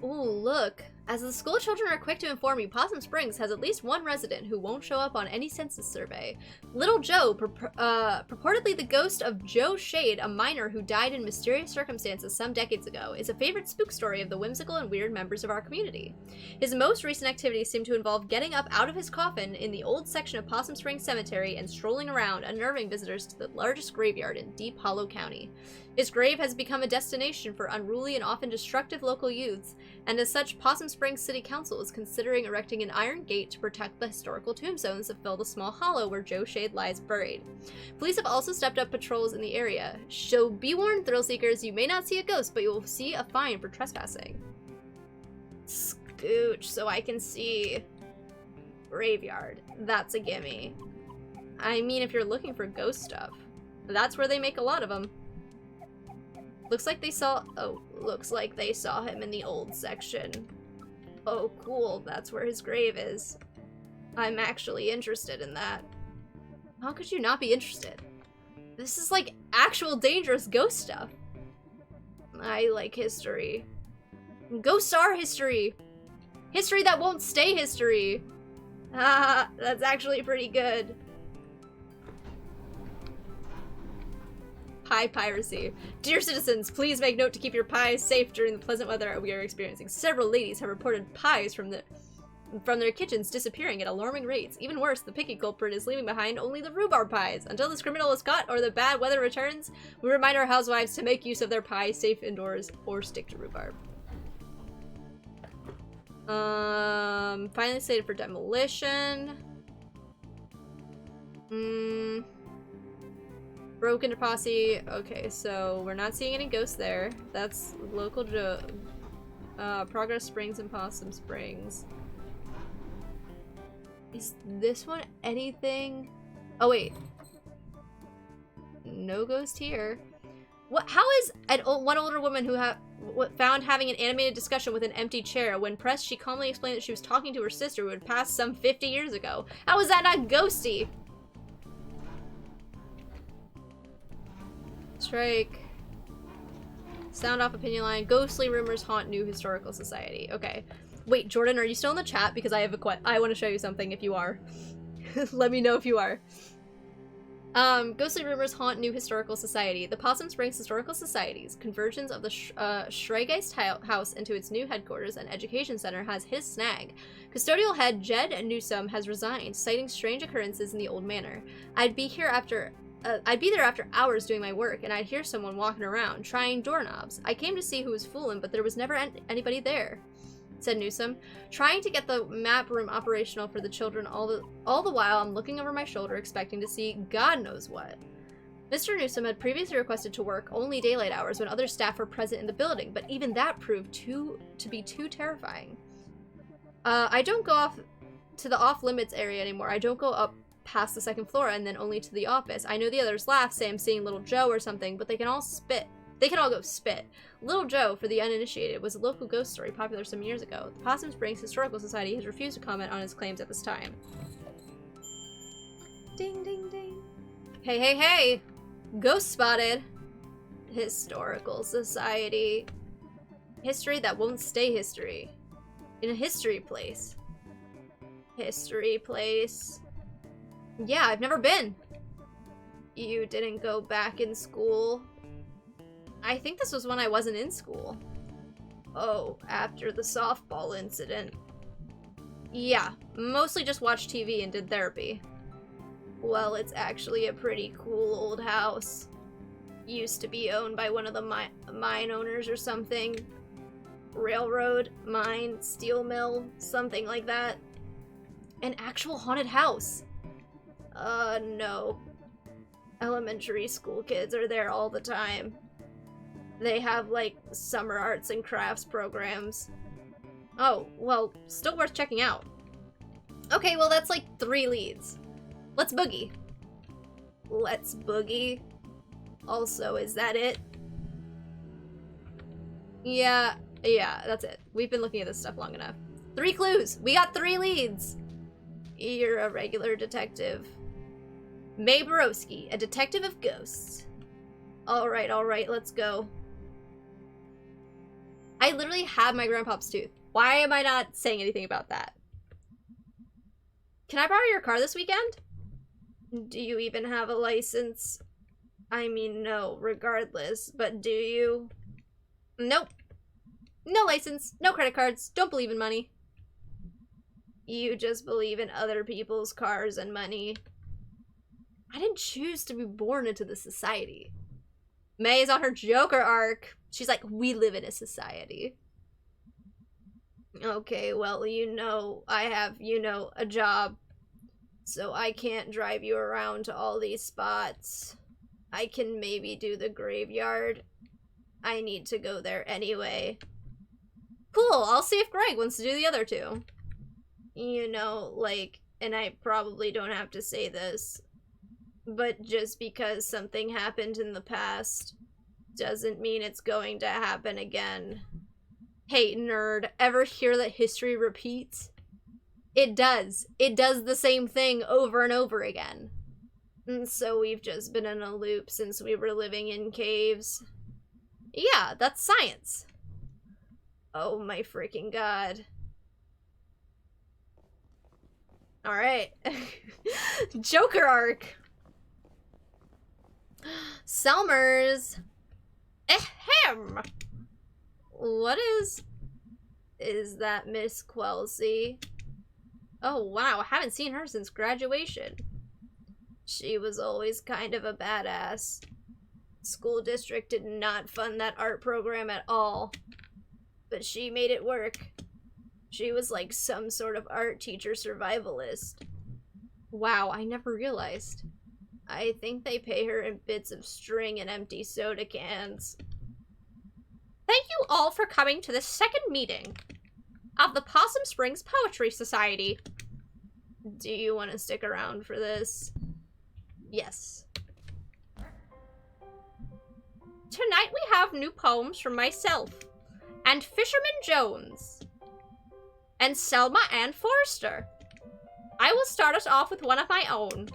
Ooh, look. As the school children are quick to inform you, Possum Springs has at least 1 resident who won't show up on any census survey. Little Joe, purportedly the ghost of Joe Shade, a miner who died in mysterious circumstances some decades ago, is a favorite spook story of the whimsical and weird members of our community. His most recent activities seem to involve getting up out of his coffin in the old section of Possum Springs Cemetery and strolling around, unnerving visitors to the largest graveyard in Deep Hollow County. His grave has become a destination for unruly and often destructive local youths, and as such, Possum Springs City Council is considering erecting an iron gate to protect the historical tombstones that fill the small hollow where Joe Shade lies buried. Police have also stepped up patrols in the area. So be warned, thrill seekers, you may not see a ghost, but you will see a fine for trespassing. Scooch, so I can see graveyard. That's a gimme. I mean, if you're looking for ghost stuff, that's where they make a lot of them. Looks like they saw him in the old section. Oh, cool. That's where his grave is. I'm actually interested in that. How could you not be interested? This is like actual dangerous ghost stuff. I like history. Ghosts are history. History that won't stay history. Ah, that's actually pretty good. Pie piracy. Dear citizens, please make note to keep your pies safe during the pleasant weather we are experiencing. Several ladies have reported pies from their kitchens disappearing at alarming rates. Even worse, the picky culprit is leaving behind only the rhubarb pies. Until this criminal is caught or the bad weather returns, we remind our housewives to make use of their pies safe indoors or stick to rhubarb. Finally slated for demolition. Broke into posse. Okay, so we're not seeing any ghosts there. That's local Progress Springs and Possum Springs. Is this one anything? Oh wait. No ghost here. What? How is one older woman who found having an animated discussion with an empty chair? When pressed, she calmly explained that she was talking to her sister who had passed some 50 years ago. How is that not ghosty? Strike. Sound off opinion line. Ghostly rumors haunt new historical society. Okay. Wait, Jordan, are you still in the chat? Because I have I want to show you something if you are. Let me know if you are. Ghostly rumors haunt new historical society. The Possum Springs Historical Society's conversions of the Schreigeist House into its new headquarters and education center has hit a snag. Custodial head Jed Newsom has resigned, citing strange occurrences in the old manor. I'd be there after hours doing my work, and I'd hear someone walking around, trying doorknobs. I came to see who was fooling, but there was never anybody there, said Newsom. Trying to get the map room operational for the children all the while, I'm looking over my shoulder expecting to see God knows what. Mr. Newsom had previously requested to work only daylight hours when other staff were present in the building, but even that proved to be too terrifying. I don't go off to the off-limits area anymore. I don't go up past the second floor and then only to the office. I know the others laugh, say I'm seeing Little Joe or something, but they can all go spit. Little Joe, for the uninitiated, was a local ghost story popular some years ago. The Possum Springs Historical Society has refused to comment on his claims at this time. Ding, ding, ding. Hey, hey, hey! Ghost spotted! Historical Society. History that won't stay history. In a history place. History place. Yeah, I've never been. You didn't go back in school? I think this was when I wasn't in school. Oh, after the softball incident. Yeah, mostly just watched TV and did therapy. Well, it's actually a pretty cool old house. Used to be owned by one of the mine owners or something. Railroad, mine, steel mill, something like that. An actual haunted house. No. Elementary school kids are there all the time. They have, like, summer arts and crafts programs. Oh, well, still worth checking out. Okay, well, that's like 3 leads. Let's boogie. Let's boogie. Also, is that it? Yeah, that's it. We've been looking at this stuff long enough. 3 clues! We got 3 leads! You're a regular detective. Mae Borowski, a detective of ghosts. Alright, let's go. I literally have my grandpa's tooth. Why am I not saying anything about that? Can I borrow your car this weekend? Do you even have a license? I mean, no, regardless, but do you? Nope. No license, no credit cards, don't believe in money. You just believe in other people's cars and money. I didn't choose to be born into this society. May is on her Joker arc. She's like, we live in a society. Okay, well, I have, a job. So I can't drive you around to all these spots. I can maybe do the graveyard. I need to go there anyway. Cool, I'll see if Greg wants to do the other 2. And I probably don't have to say this, but just because something happened in the past doesn't mean it's going to happen again. Hey, nerd, ever hear that history repeats? It does. It does the same thing over and over again. And so we've just been in a loop since we were living in caves. Yeah, that's science. Oh my freaking god. Alright. Joker arc. Selmers. Ahem. What is that Miss Quelcy? Oh wow, I haven't seen her since graduation. She was always kind of a badass. School district did not fund that art program at all. But she made it work. She was like some sort of art teacher survivalist. Wow, I never realized. I think they pay her in bits of string and empty soda cans. Thank you all for coming to the second meeting of the Possum Springs Poetry Society. Do you want to stick around for this? Yes. Tonight we have new poems from myself, and Fisherman Jones, and Selma Ann Forster. I will start us off with one of my own.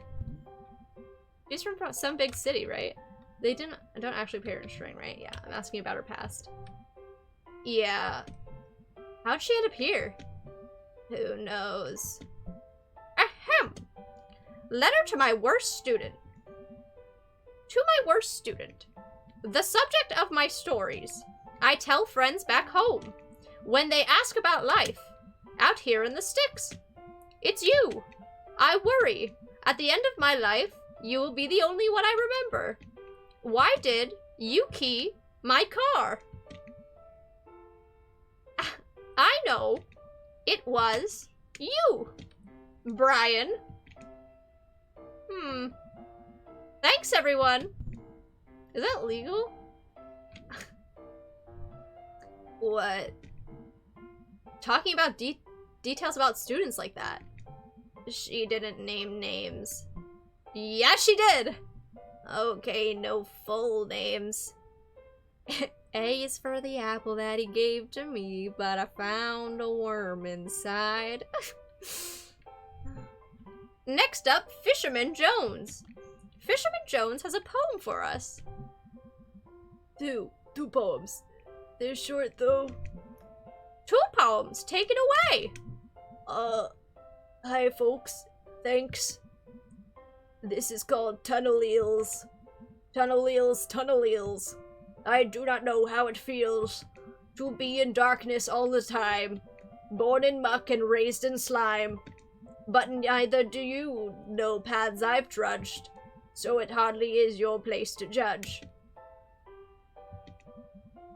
She's from some big city, right? They don't actually pay her in string, right? Yeah, I'm asking about her past. Yeah. How'd she end up here? Who knows? Ahem! Letter to my worst student. To my worst student. The subject of my stories, I tell friends back home when they ask about life out here in the sticks. It's you. I worry. At the end of my life, you will be the only one I remember. Why did you key my car? I know. It was you, Brian. Thanks, everyone. Is that legal? What? Talking about details about students like that. She didn't name names. Yeah, she did! Okay, no full names. A is for the apple that he gave to me, but I found a worm inside. Next up, Fisherman Jones. Fisherman Jones has a poem for us. Two poems. They're short, though. 2 poems, take it away! Hi, folks. Thanks. This is called Tunnel Eels. Tunnel Eels, Tunnel Eels. I do not know how it feels to be in darkness all the time, born in muck and raised in slime. But neither do you know paths I've trudged, so it hardly is your place to judge.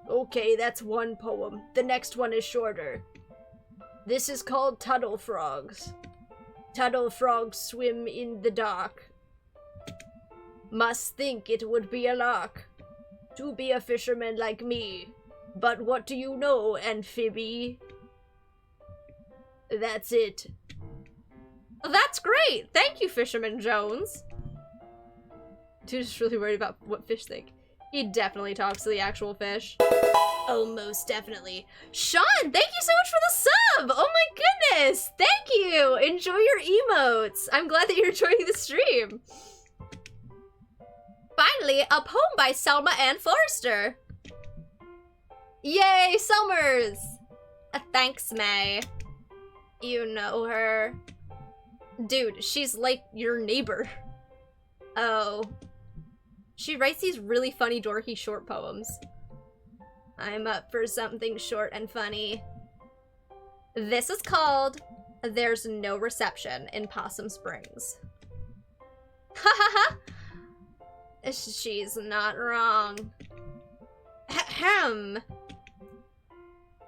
Okay, that's 1 poem. The next one is shorter. This is called Tunnel Frogs. Tunnel frogs swim in the dark. Must think it would be a lark to be a fisherman like me. But what do you know, amphibi? That's it. That's great! Thank you, Fisherman Jones. Dude's just really worried about what fish think. He definitely talks to the actual fish. Oh, most definitely. Sean, thank you so much for the sub! Oh my goodness! Thank you! Enjoy your emotes! I'm glad that you're enjoying the stream. Finally, a poem by Selma Ann Forster. Yay, Selmers! Thanks, May. You know her. Dude, she's like your neighbor. Oh. She writes these really funny, dorky short poems. I'm up for something short and funny. This is called There's No Reception in Possum Springs. Ha ha ha! She's not wrong. Ahem.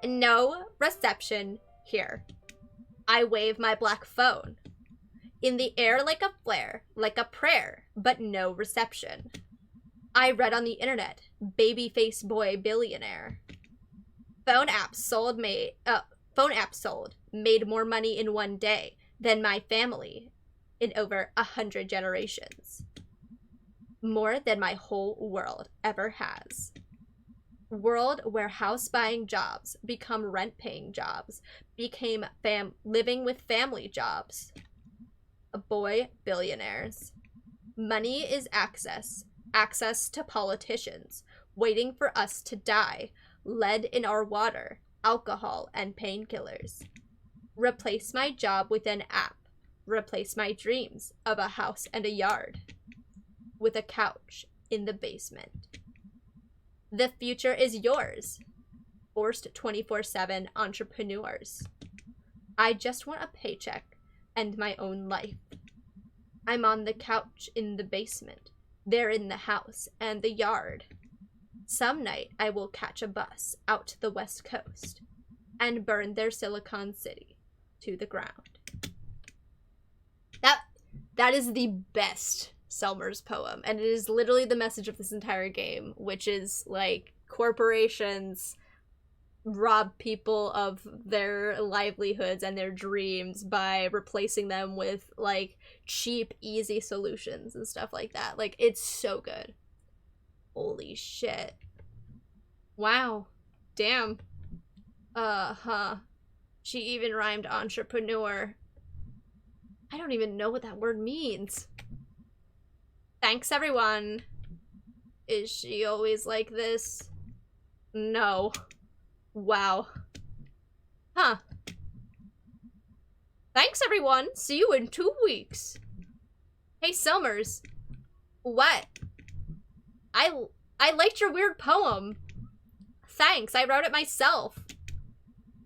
No reception here. I wave my black phone. In the air like a flare, like a prayer, but no reception. I read on the internet, babyface boy billionaire. Phone apps sold, made more money in one day than my family in over 100 generations. More than my whole world ever has. World where house buying jobs become rent paying jobs, became living with family jobs. Boy billionaires. Money is access to politicians, waiting for us to die, lead in our water, alcohol, and painkillers. Replace my job with an app. Replace my dreams of a house and a yard with a couch in the basement. The future is yours. Forced 24/7 entrepreneurs. I just want a paycheck and my own life. I'm on the couch in the basement. They're in the house and the yard. Some night I will catch a bus out to the West Coast. and burned their Silicon City to the ground. That is the best Selmer's poem, and it is literally the message of this entire game, which is, like, corporations rob people of their livelihoods and their dreams by replacing them with, like, cheap, easy solutions and stuff like that. Like, it's so good. Holy shit. Wow. Damn. She even rhymed entrepreneur. I don't even know what that word means. Thanks, everyone. Is she always like this? No. Wow. Huh. Thanks, everyone. See you in 2 weeks. Hey, Summers. What? I liked your weird poem. Thanks, I wrote it myself.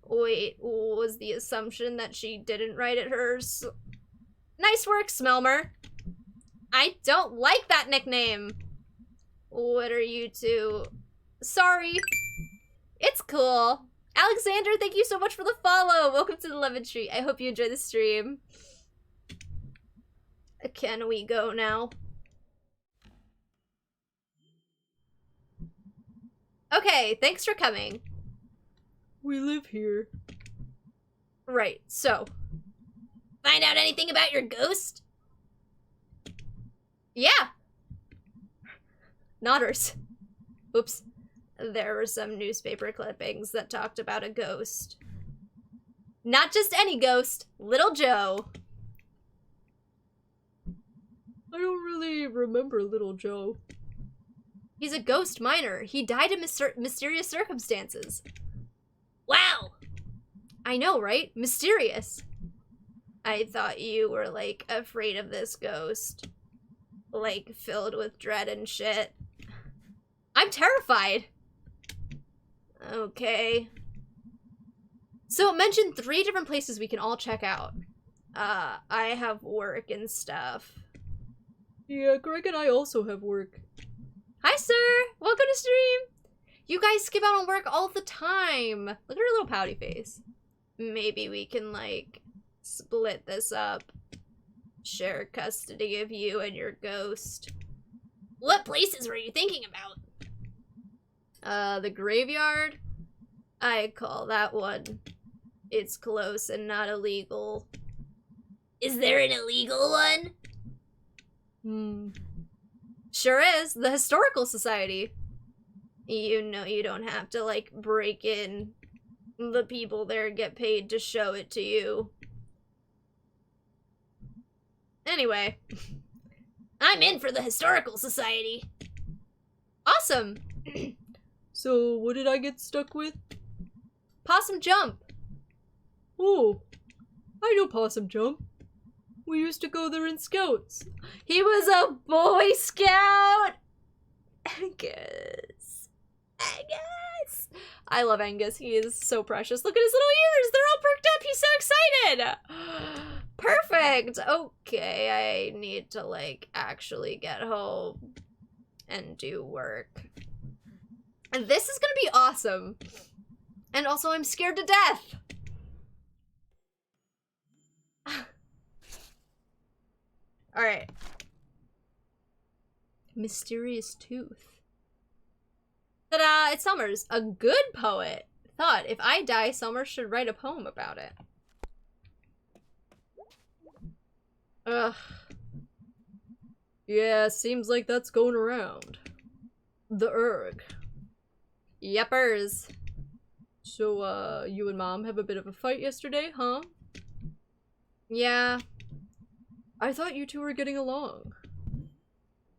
Wait, was the assumption that she didn't write it hers? Nice work, Smelmer. I don't like that nickname. What are you two? Sorry. It's cool. Alexander, thank you so much for the follow. Welcome to the Lemon Tree. I hope you enjoy the stream. Can we go now? Okay, thanks for coming. We live here. Right, so. Find out anything about your ghost? Yeah. Nodders. Oops. There were some newspaper clippings that talked about a ghost. Not just any ghost, Little Joe. I don't really remember Little Joe. He's a ghost miner. He died in mysterious circumstances. Wow! I know, right? Mysterious. I thought you were, like, afraid of this ghost. Like, filled with dread and shit. I'm terrified. Okay. So it mentioned 3 different places we can all check out. I have work and stuff. Yeah, Greg and I also have work. Hi, sir! Welcome to stream! You guys skip out on work all the time! Look at her little pouty face. Maybe we can, like, split this up. Share custody of you and your ghost. What places were you thinking about? The graveyard? I call that one. It's close and not illegal. Is there an illegal one? Sure is. The Historical Society. You know you don't have to, like, break in. The people there get paid to show it to you. Anyway. I'm in for the Historical Society. Awesome! So, what did I get stuck with? Possum Jump. Oh, I know Possum Jump. We used to go there in Scouts. He was a Boy Scout! Angus. Angus! I love Angus. He is so precious. Look at his little ears! They're all perked up! He's so excited! Perfect! Okay, I need to, like, actually get home and do work. And this is gonna be awesome. And also, I'm scared to death! Alright. Mysterious Tooth. Ta-da! It's Summers, a good poet. Thought, if I die, Summers should write a poem about it. Ugh. Yeah, seems like that's going around. The erg. Yeppers. So, you and Mom have a bit of a fight yesterday, huh? Yeah. I thought you two were getting along.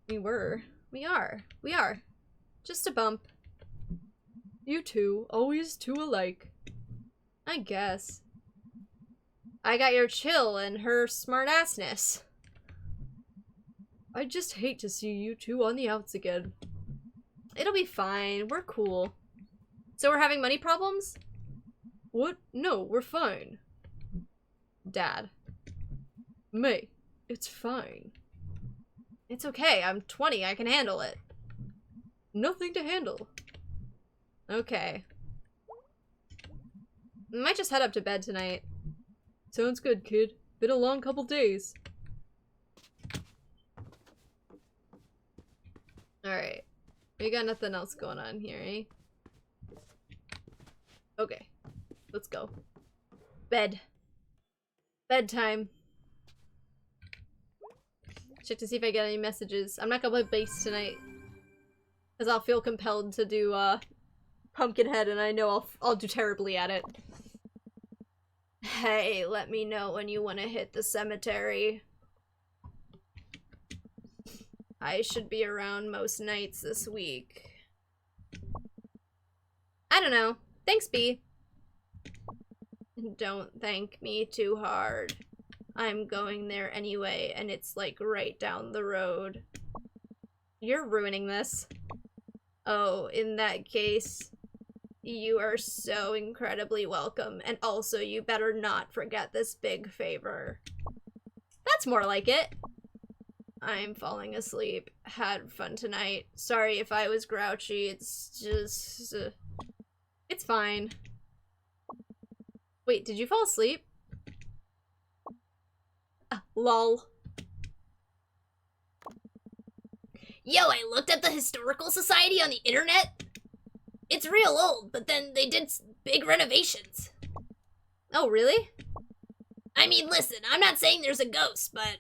We were. We are. We are. Just a bump. You two, always two alike. I guess. I got your chill and her smartassness. I just hate to see you two on the outs again. It'll be fine. We're cool. So we're having money problems? What? No, we're fine. Dad. May, it's fine. It's okay. I'm 20. I can handle it. Nothing to handle. Okay. I might just head up to bed tonight. Sounds good, kid. Been a long couple days. Alright. We got nothing else going on here, eh? Okay. Let's go. Bed. Bedtime. Check to see if I get any messages. I'm not gonna play Beas tonight. Because I'll feel compelled to do, Pumpkinhead, and I know I'll do terribly at it. Hey, let me know when you want to hit the cemetery. I should be around most nights this week. I don't know. Thanks, B. Don't thank me too hard. I'm going there anyway, and it's like right down the road. You're ruining this. Oh, in that case, you are so incredibly welcome, and also you better not forget this big favor. That's more like it. I'm falling asleep. Had fun tonight. Sorry if I was grouchy, it's just... it's fine. Wait, did you fall asleep? Lol. Yo, I looked at the Historical Society on the internet. It's real old, but then they did big renovations. Oh, really? I mean, listen, I'm not saying there's a ghost, but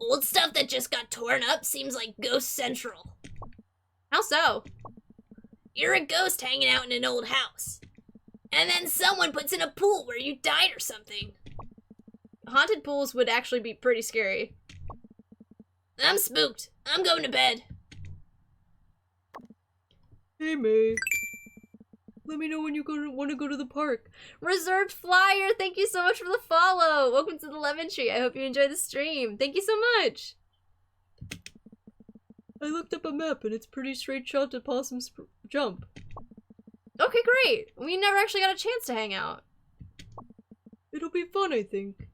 old stuff that just got torn up seems like Ghost Central. How so? You're a ghost hanging out in an old house. And then someone puts in a pool where you died or something. Haunted pools would actually be pretty scary. I'm spooked. I'm going to bed. Hey, May. Let me know when you want to go to the park. Reserved Flyer, thank you so much for the follow. Welcome to the Lemon Tree. I hope you enjoy the stream. Thank you so much. I looked up a map and it's pretty straight shot to Possum Jump. Okay, great. We never actually got a chance to hang out. It'll be fun, I think.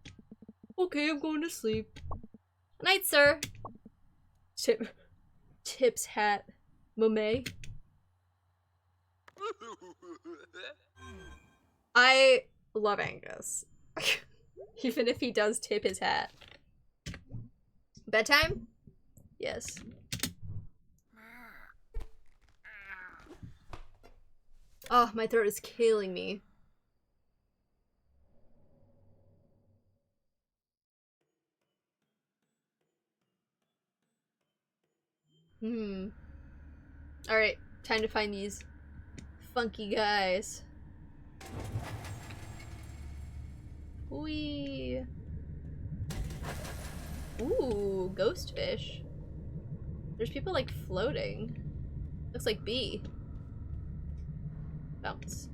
Okay, I'm going to sleep. Night, sir. Tip's hat. Momet. I love Angus. Even if he does tip his hat. Bedtime? Yes. Oh, my throat is killing me. Alright, time to find these funky guys. Whee! Ooh, ghost fish. There's people like floating. Looks like B. Bounce.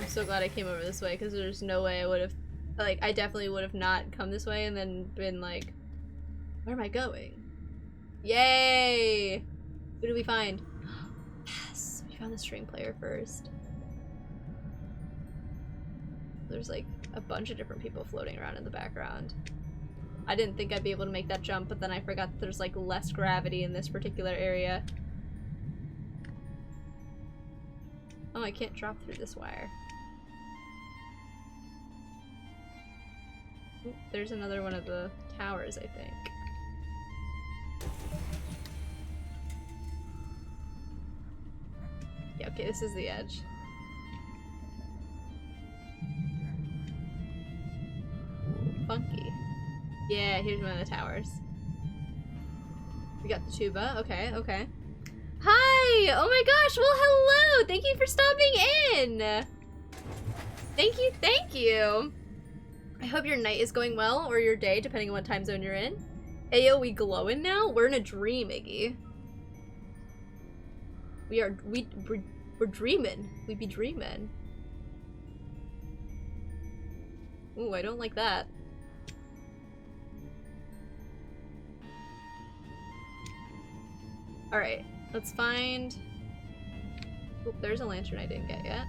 I'm so glad I came over this way because there's no way I would have, like, I definitely would have not come this way and then been like, where am I going? Yay! Who did we find? Yes, we found the string player first. There's like a bunch of different people floating around in the background. I didn't think I'd be able to make that jump, but then I forgot that there's like less gravity in this particular area. Oh, I can't drop through this wire. Oop, there's another one of the towers, I think. Yeah, okay, this is the edge. Funky. Yeah, here's one of the towers. We got the tuba. Okay, okay. Hi! Oh my gosh, well hello! Thank you for stopping in! Thank you, thank you! I hope your night is going well, or your day, depending on what time zone you're in. Ayo, we glowing now? We're in a dream, Iggy. We're dreaming. We be dreaming. Ooh, I don't like that. Alright, let's find... Oop, there's a lantern I didn't get yet.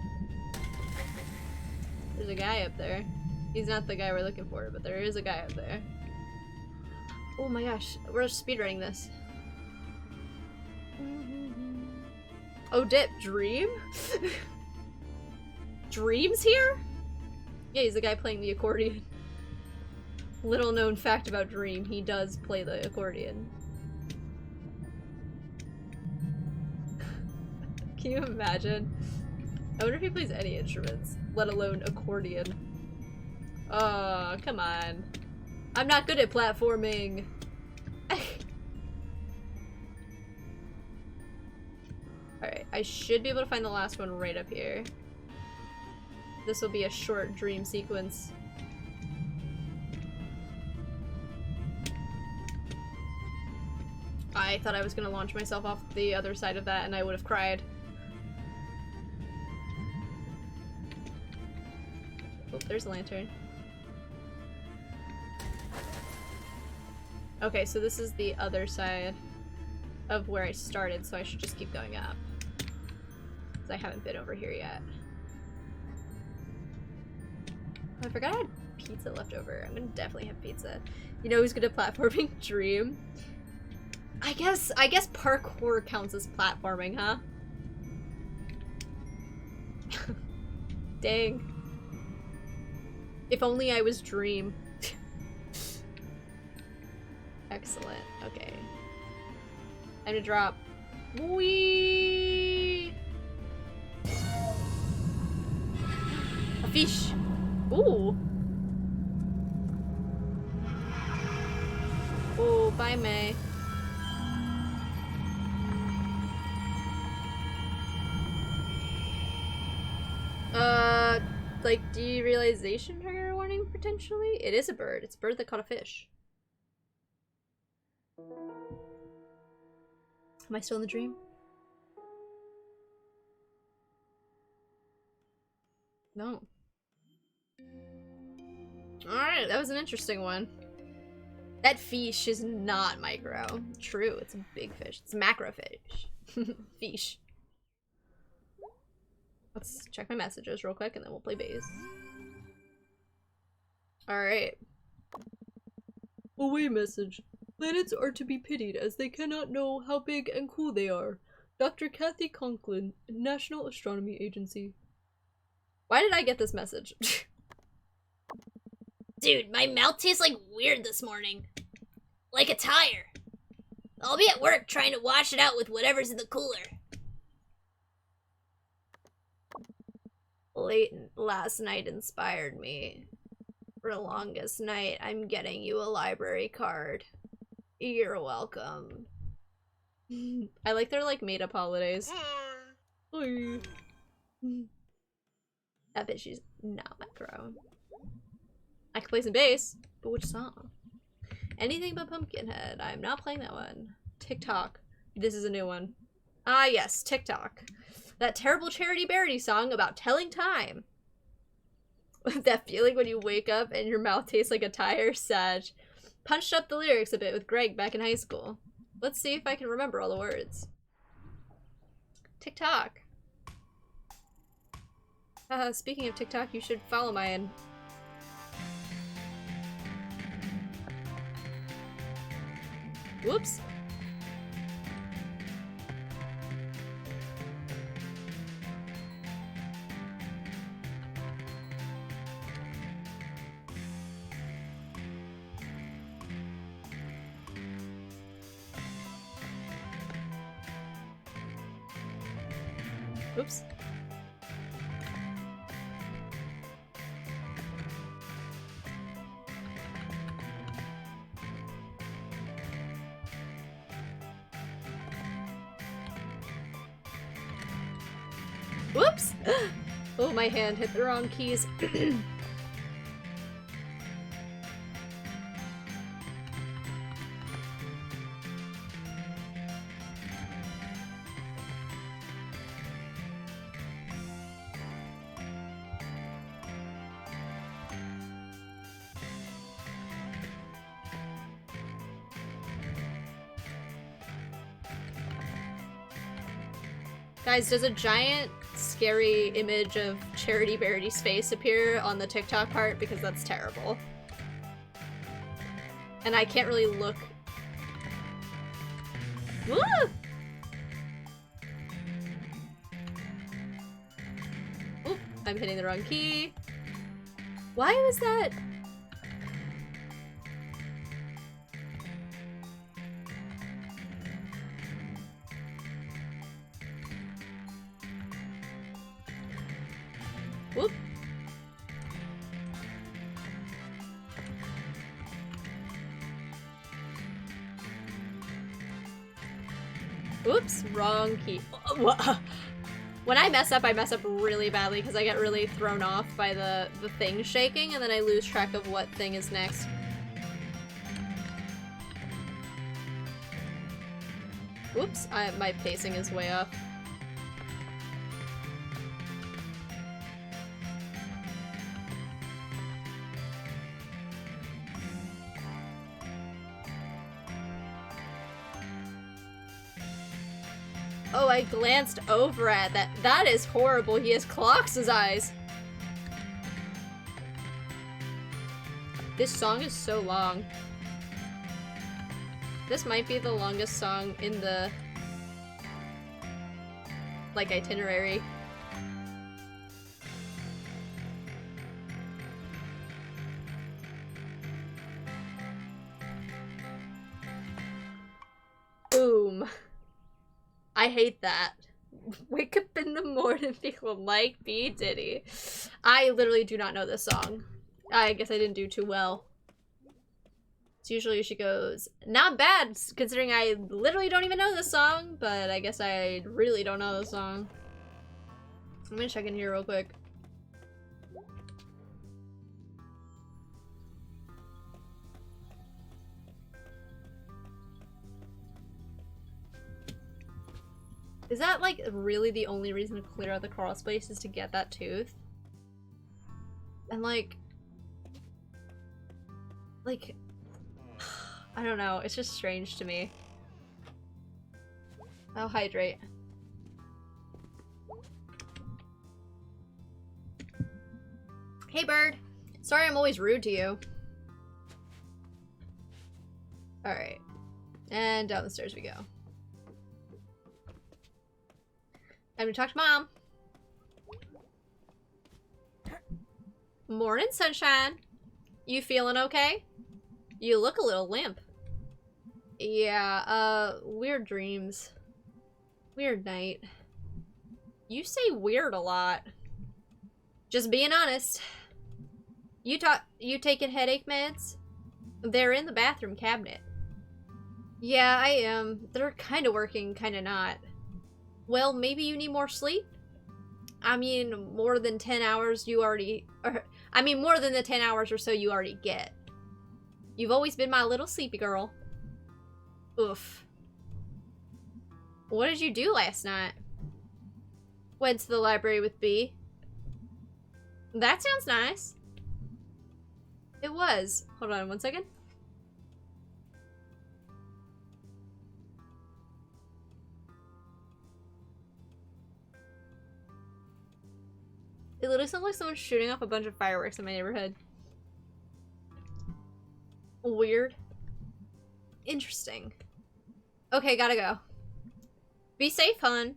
There's a guy up there. He's not the guy we're looking for, but there is a guy up there. Oh my gosh, we're speedrunning this. Oh, dip, dream? Dream's here? Yeah, he's the guy playing the accordion. Little known fact about Dream, he does play the accordion. Can you imagine? I wonder if he plays any instruments, let alone accordion. Oh, come on. I'm not good at platforming. Alright, I should be able to find the last one right up here. This will be a short dream sequence. I thought I was gonna launch myself off the other side of that and I would have cried. Oh, there's a lantern. Okay, so this is the other side of where I started, so I should just keep going up. Because I haven't been over here yet. I forgot I had pizza left over. I'm gonna definitely have pizza. You know who's good at platforming? Dream. I guess parkour counts as platforming, huh? Dang. If only I was Dream. Excellent. Okay. Time to drop. Whee! A fish. Ooh. Oh, bye, May. Like derealization trigger warning potentially? It is a bird. It's a bird that caught a fish. Am I still in the dream? No. Alright, that was an interesting one. That fish is not micro. True, it's a big fish. It's a macro fish. Fish. Let's check my messages real quick and then we'll play Beas. Alright. Away message. Planets are to be pitied as they cannot know how big and cool they are. Dr. Kathy Conklin, National Astronomy Agency. Why did I get this message? Dude, my mouth tastes like weird this morning. Like a tire. I'll be at work trying to wash it out with whatever's in the cooler. Late last night inspired me. For the longest night, I'm getting you a library card. You're welcome. I like their like made up holidays. Hi. I bet she's not micro. I can play some bass, but which song? Anything but Pumpkinhead. I'm not playing that one. TikTok. This is a new one. Ah yes, TikTok. That terrible Charity Bearity song about telling time. That feeling when you wake up and your mouth tastes like a tire, Sag. Punched up the lyrics a bit with Greg back in high school. Let's see if I can remember all the words. TikTok. Speaking of TikTok, you should follow mine. Whoops. Oops. Whoops! Oh, my hand hit the wrong keys. Guys, does a giant, scary image of Charity Bearity's face appear on the TikTok part? Because that's terrible. And I can't really look. Woo! Oop. I'm hitting the wrong key. Why was that? Whoop. Oops, wrong key. When I mess up really badly because I get really thrown off by the thing shaking, and then I lose track of what thing is next. Oops, my pacing is way off. Oh, I glanced over at that. That is horrible. He has clocks his eyes. This song is so long. This might be the longest song in the, like, itinerary. Boom. I hate that. Wake up in the morning feeling like B. Diddy. I literally do not know this song. I guess I didn't do too well. So usually she goes, not bad, considering I literally don't even know this song, but I guess I really don't know this song. I'm gonna check in here real quick. Is that, like, really the only reason to clear out the crawl space is to get that tooth? And, like, I don't know, it's just strange to me. I'll hydrate. Hey, bird! Sorry I'm always rude to you. Alright. And down the stairs we go. Time to talk to Mom. Morning, sunshine. You feeling okay? You look a little limp. Yeah, weird dreams. Weird night. You say weird a lot. Just being honest. You taking headache meds? They're in the bathroom cabinet. Yeah, I am. They're kinda working, kinda not. Well, maybe you need more sleep? I mean, more than 10 hours you already... more than the 10 hours or so you already get. You've always been my little sleepy girl. Oof. What did you do last night? Went to the library with B. That sounds nice. It was. Hold on one second. It literally sounds like someone's shooting off a bunch of fireworks in my neighborhood. Weird. Interesting. Okay, gotta go. Be safe, hun.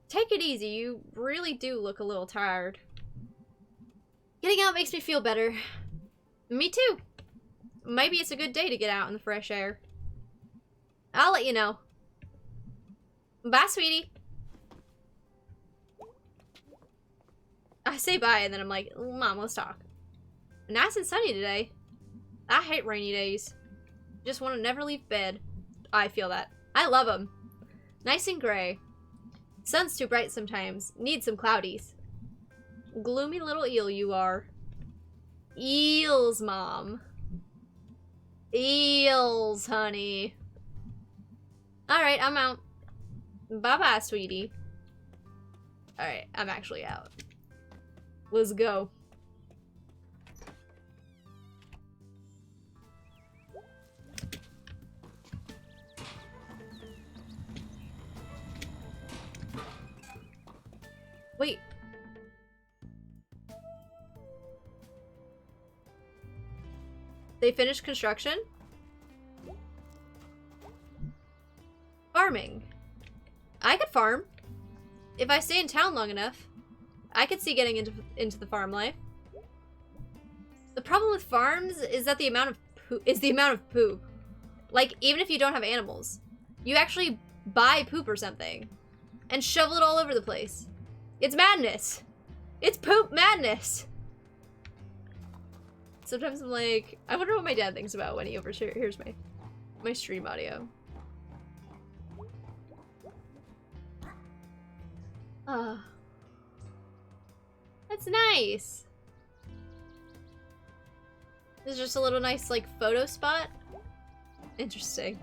Take it easy. You really do look a little tired. Getting out makes me feel better. Me too. Maybe it's a good day to get out in the fresh air. I'll let you know. Bye, sweetie. I say bye and then I'm like, Mom, let's talk. Nice and sunny today. I hate rainy days. Just want to never leave bed. I feel that. I love them. Nice and gray. Sun's too bright sometimes. Need some cloudies. Gloomy little eel you are. Eels, Mom. Eels, honey. Alright, I'm out. Bye-bye, sweetie. Alright, I'm actually out. Let's go. Wait. They finished construction? Farming. I could farm. If I stay in town long enough. I could see getting into the farm life. The problem with farms is that the amount of poop. Like, even if you don't have animals, you actually buy poop or something and shovel it all over the place. It's madness. It's poop madness. Sometimes I'm like, I wonder what my dad thinks about when he overhears my stream audio. That's nice. This is just a little nice, like, photo spot. Interesting.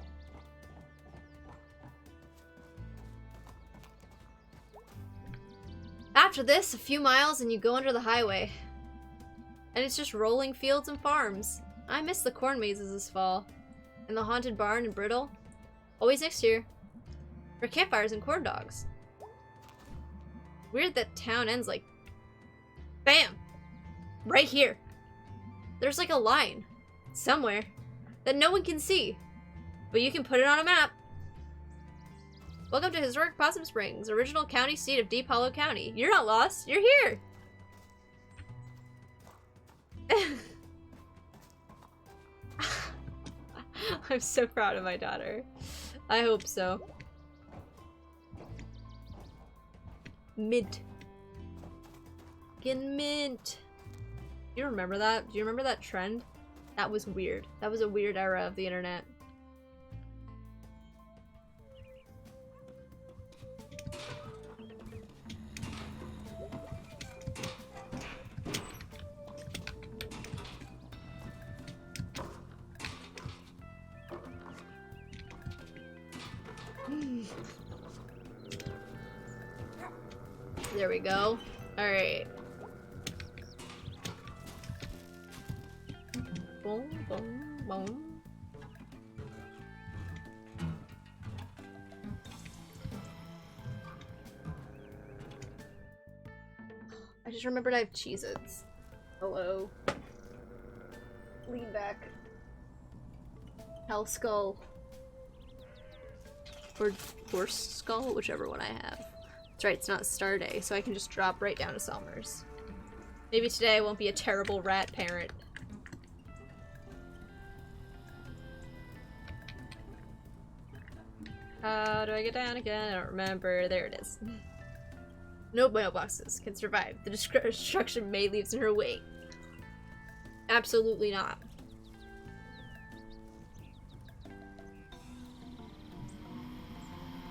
After this, a few miles and you go under the highway. And it's just rolling fields and farms. I miss the corn mazes this fall. And the haunted barn in Brittle. Always next year. For campfires and corn dogs. Weird that town ends like... Bam! Right here. There's like a line. Somewhere. That no one can see. But you can put it on a map. Welcome to historic Possum Springs, original county seat of Deep Hollow County. You're not lost. You're here. I'm so proud of my daughter. I hope so. Mint. Getting mint. Do you remember that? Do you remember that trend? That was weird. That was a weird era of the internet. There we go. Alright. Boom, boom, boom. I just remembered I have Cheez-Its. Hello. Lean back. Hell Skull. Or Horse Skull, whichever one I have. That's right, it's not Star Day, so I can just drop right down to Selmer's. Maybe today I won't be a terrible rat parent. How do I get down again? I don't remember. There it is. No mailboxes can survive. The destruction May leaves in her wake. Absolutely not.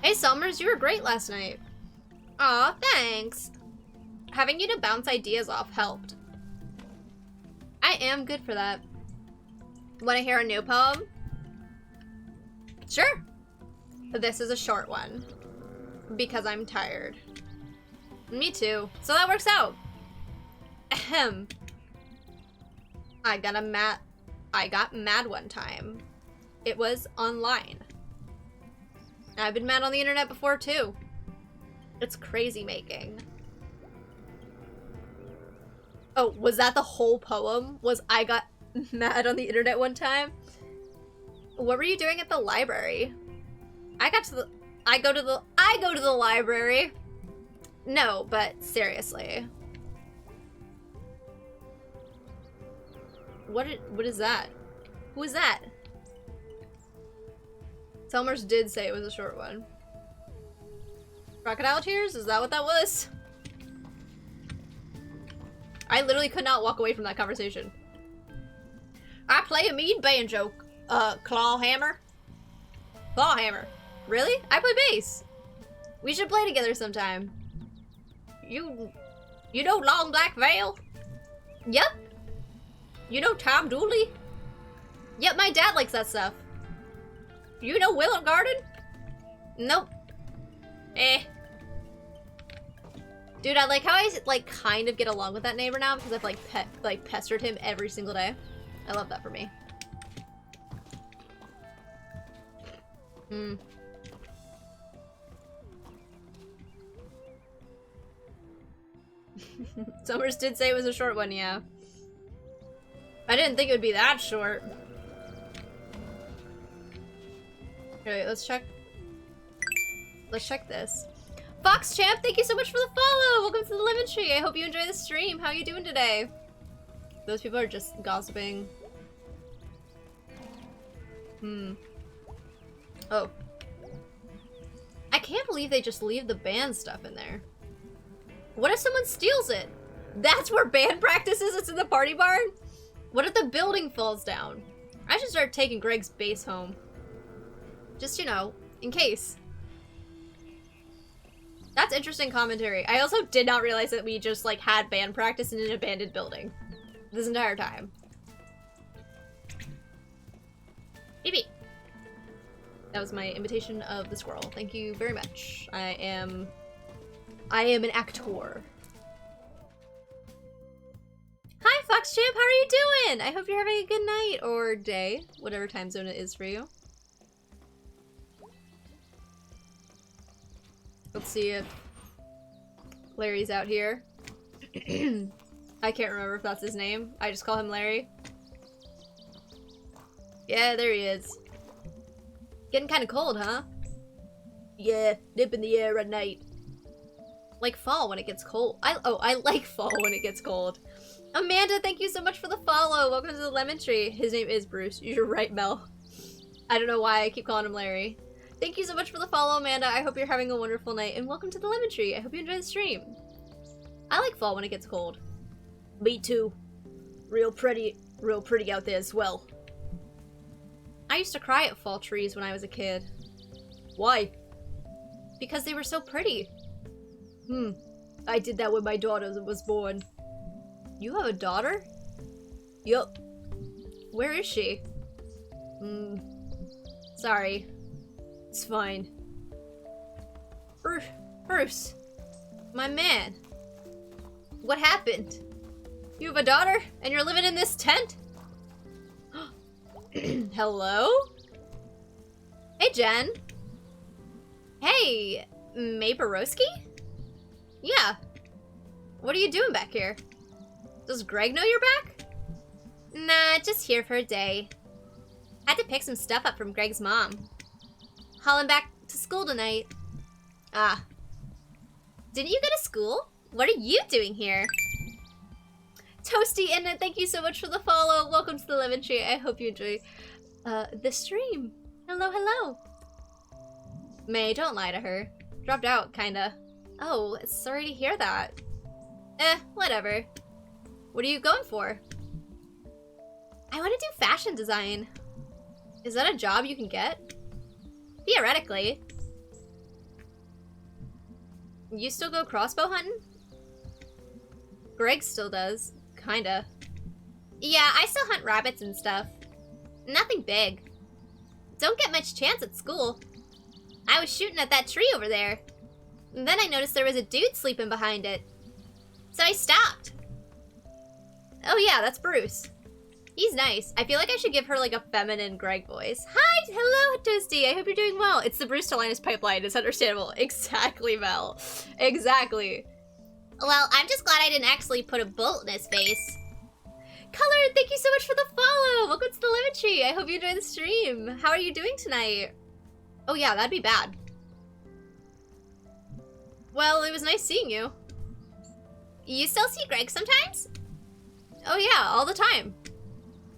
Hey Selmers, you were great last night. Aw, thanks. Having you to bounce ideas off helped. I am good for that. Want to hear a new poem? Sure. This is a short one. Because I'm tired. Me too. So that works out. Ahem. I got mad one time. It was online. I've been mad on the internet before too. It's crazy making. Oh, was that the whole poem? Was I got mad on the internet one time? What were you doing at the library? I go to the library. No, but seriously. What is that? Who is that? Selmers did say it was a short one. Crocodile tears? Is that what that was? I literally could not walk away from that conversation. I play a mean banjo, clawhammer. Clawhammer. Really? I play bass. We should play together sometime. You know Long Black Veil? Yep. You know Tom Dooley? Yep, my dad likes that stuff. You know Willow Garden? Nope. Eh. Dude, I like how I like kind of get along with that neighbor now because I've like pestered him every single day. I love that for me. Summers did say it was a short one, yeah. I didn't think it would be that short. Okay, let's check. Let's check this. Fox Champ, thank you so much for the follow. Welcome to the Lemon Tree. I hope you enjoy the stream. How are you doing today? Those people are just gossiping. Oh. I can't believe they just leave the band stuff in there. What if someone steals it? That's where band practice is? It's in the party barn? What if the building falls down? I should start taking Greg's bass home. Just, you know, in case. That's interesting commentary. I also did not realize that we just, like, had band practice in an abandoned building this entire time. Maybe. That was my imitation of the squirrel. Thank you very much. I am an actor. Hi, Fox Champ. How are you doing? I hope you're having a good night or day, whatever time zone it is for you. Let's see if Larry's out here. I can't remember if that's his name. I just call him Larry. Yeah, there he is. Getting kind of cold, huh? Yeah, nip in the air at night. Like fall when it gets cold. I like fall when it gets cold. Amanda, thank you so much for the follow. Welcome to the Lemon Tree. His name is Bruce. You're right, Mel. I don't know why I keep calling him Larry. Thank you so much for the follow, Amanda. I hope you're having a wonderful night, and welcome to the Lemon Tree. I hope you enjoy the stream. I like fall when it gets cold. Me too. Real pretty out there as well. I used to cry at fall trees when I was a kid. Why? Because they were so pretty. I did that when my daughter was born. You have a daughter? Yup. Where is she? Sorry. It's fine. Bruce. My man. What happened? You have a daughter? And you're living in this tent? Hello? Hey, Jen. Hey, Maperowski? Yeah. What are you doing back here? Does Greg know you're back? Nah, just here for a day. Had to pick some stuff up from Greg's mom. Hauling back to school tonight. Ah. Didn't you go to school? What are you doing here? Toasty Innit, thank you so much for the follow. Welcome to the Lemon Tree. I hope you enjoy the stream. Hello. May, don't lie to her. Dropped out, kinda. Oh, sorry to hear that. Whatever. What are you going for? I want to do fashion design. Is that a job you can get? Theoretically. You still go crossbow hunting? Greg still does. Kinda. Yeah, I still hunt rabbits and stuff. Nothing big. Don't get much chance at school. I was shooting at that tree over there. And then I noticed there was a dude sleeping behind it. So I stopped. Oh yeah, that's Bruce. He's nice. I feel like I should give her like a feminine Greg voice. Hi, hello, Toasty. I hope you're doing well. It's the Bruce to Linus pipeline. It's understandable. Exactly, Mel. Exactly. Well, I'm just glad I didn't actually put a bullet in his face. Color, thank you so much for the follow. Welcome to the Lemon Tree. I hope you enjoy the stream. How are you doing tonight? Oh yeah, that'd be bad. Well, it was nice seeing you. You still see Greg sometimes? Oh yeah, all the time.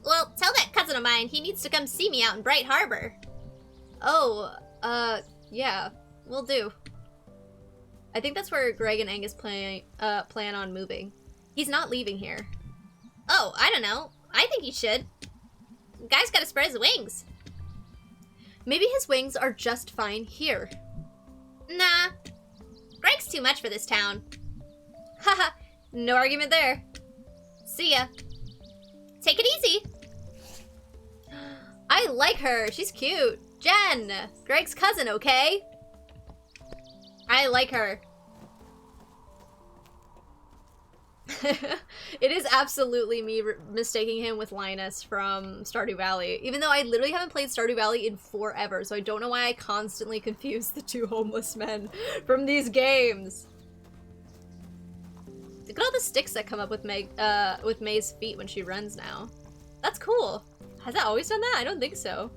Well, tell that cousin of mine he needs to come see me out in Bright Harbor. Oh, yeah, will do. I think that's where Greg and Angus plan on moving. He's not leaving here. Oh, I don't know. I think he should. The guy's gotta spread his wings. Maybe his wings are just fine here. Nah. Greg's too much for this town. Haha, no argument there. See ya. Take it easy. I like her. She's cute. Jen, Greg's cousin, okay? I like her. It is absolutely me mistaking him with Linus from Stardew Valley, even though I literally haven't played Stardew Valley in forever, so I don't know why I constantly confuse the two homeless men from these games. Look at all the sticks that come up with May's feet when she runs now. That's cool. Has that always done that? I don't think so.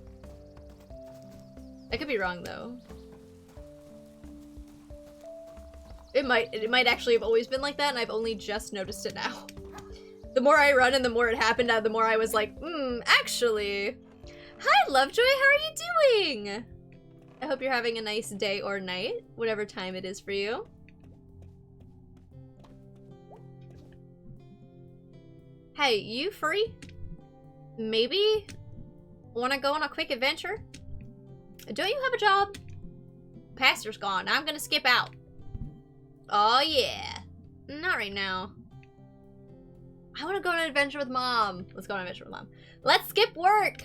I could be wrong though. It might actually have always been like that, and I've only just noticed it now. The more I run and the more it happened, the more I was like, actually. Hi, Lovejoy, how are you doing? I hope you're having a nice day or night, whatever time it is for you. Hey, you free? Maybe? Wanna go on a quick adventure? Don't you have a job? Pastor's gone. I'm gonna skip out. Oh yeah. Not right now. I wanna go on an adventure with Mom. Let's go on an adventure with Mom. Let's skip work!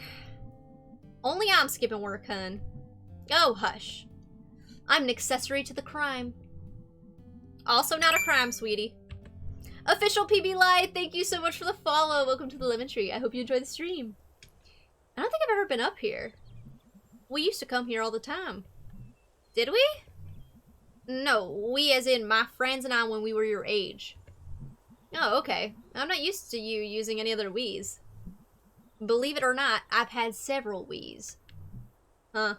Only I'm skipping work, hun. Oh, hush. I'm an accessory to the crime. Also not a crime, sweetie. Official PB Live, thank you so much for the follow. Welcome to the Lemon Tree. I hope you enjoy the stream. I don't think I've ever been up here. We used to come here all the time. Did we? No, we as in my friends and I when we were your age. Oh, okay. I'm not used to you using any other Wiis. Believe it or not, I've had several Wiis. Huh.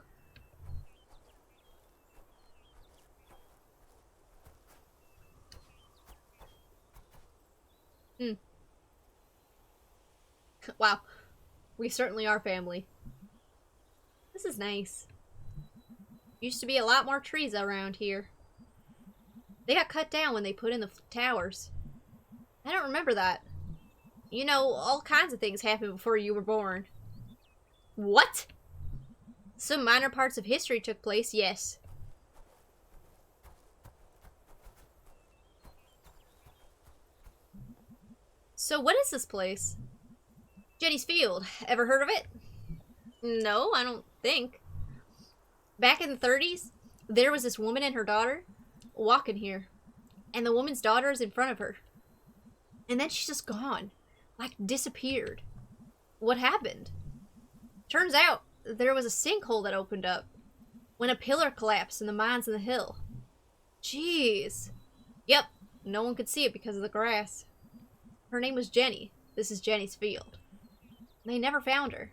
Wow. We certainly are family. This is nice. Used to be a lot more trees around here. They got cut down when they put in the towers. I don't remember that. You know, all kinds of things happened before you were born. What? Some minor parts of history took place, yes. So what is this place? Jenny's Field. Ever heard of it? No, I don't think. Back in the 30s, there was this woman and her daughter walking here. And the woman's daughter is in front of her. And then she's just gone. Like, disappeared. What happened? Turns out, there was a sinkhole that opened up when a pillar collapsed in the mines in the hill. Jeez. Yep, no one could see it because of the grass. Her name was Jenny. This is Jenny's Field. They never found her.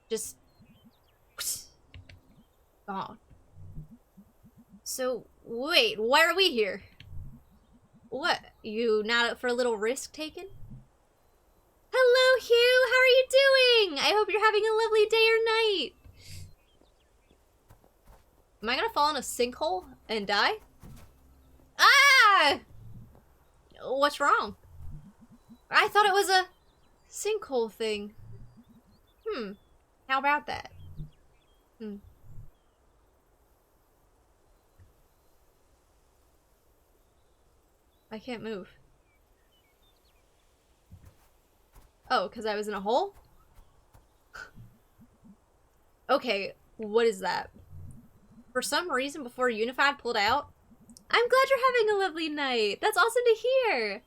Just... gone. So, wait, why are we here? What? You not up for a little risk taking? Hello, Hugh! How are you doing? I hope you're having a lovely day or night. Am I gonna fall in a sinkhole and die? Ah! What's wrong? I thought it was a sinkhole thing. How about that? I can't move. Oh, because I was in a hole? Okay, what is that? For some reason, before Unified pulled out, I'm glad you're having a lovely night. That's awesome to hear.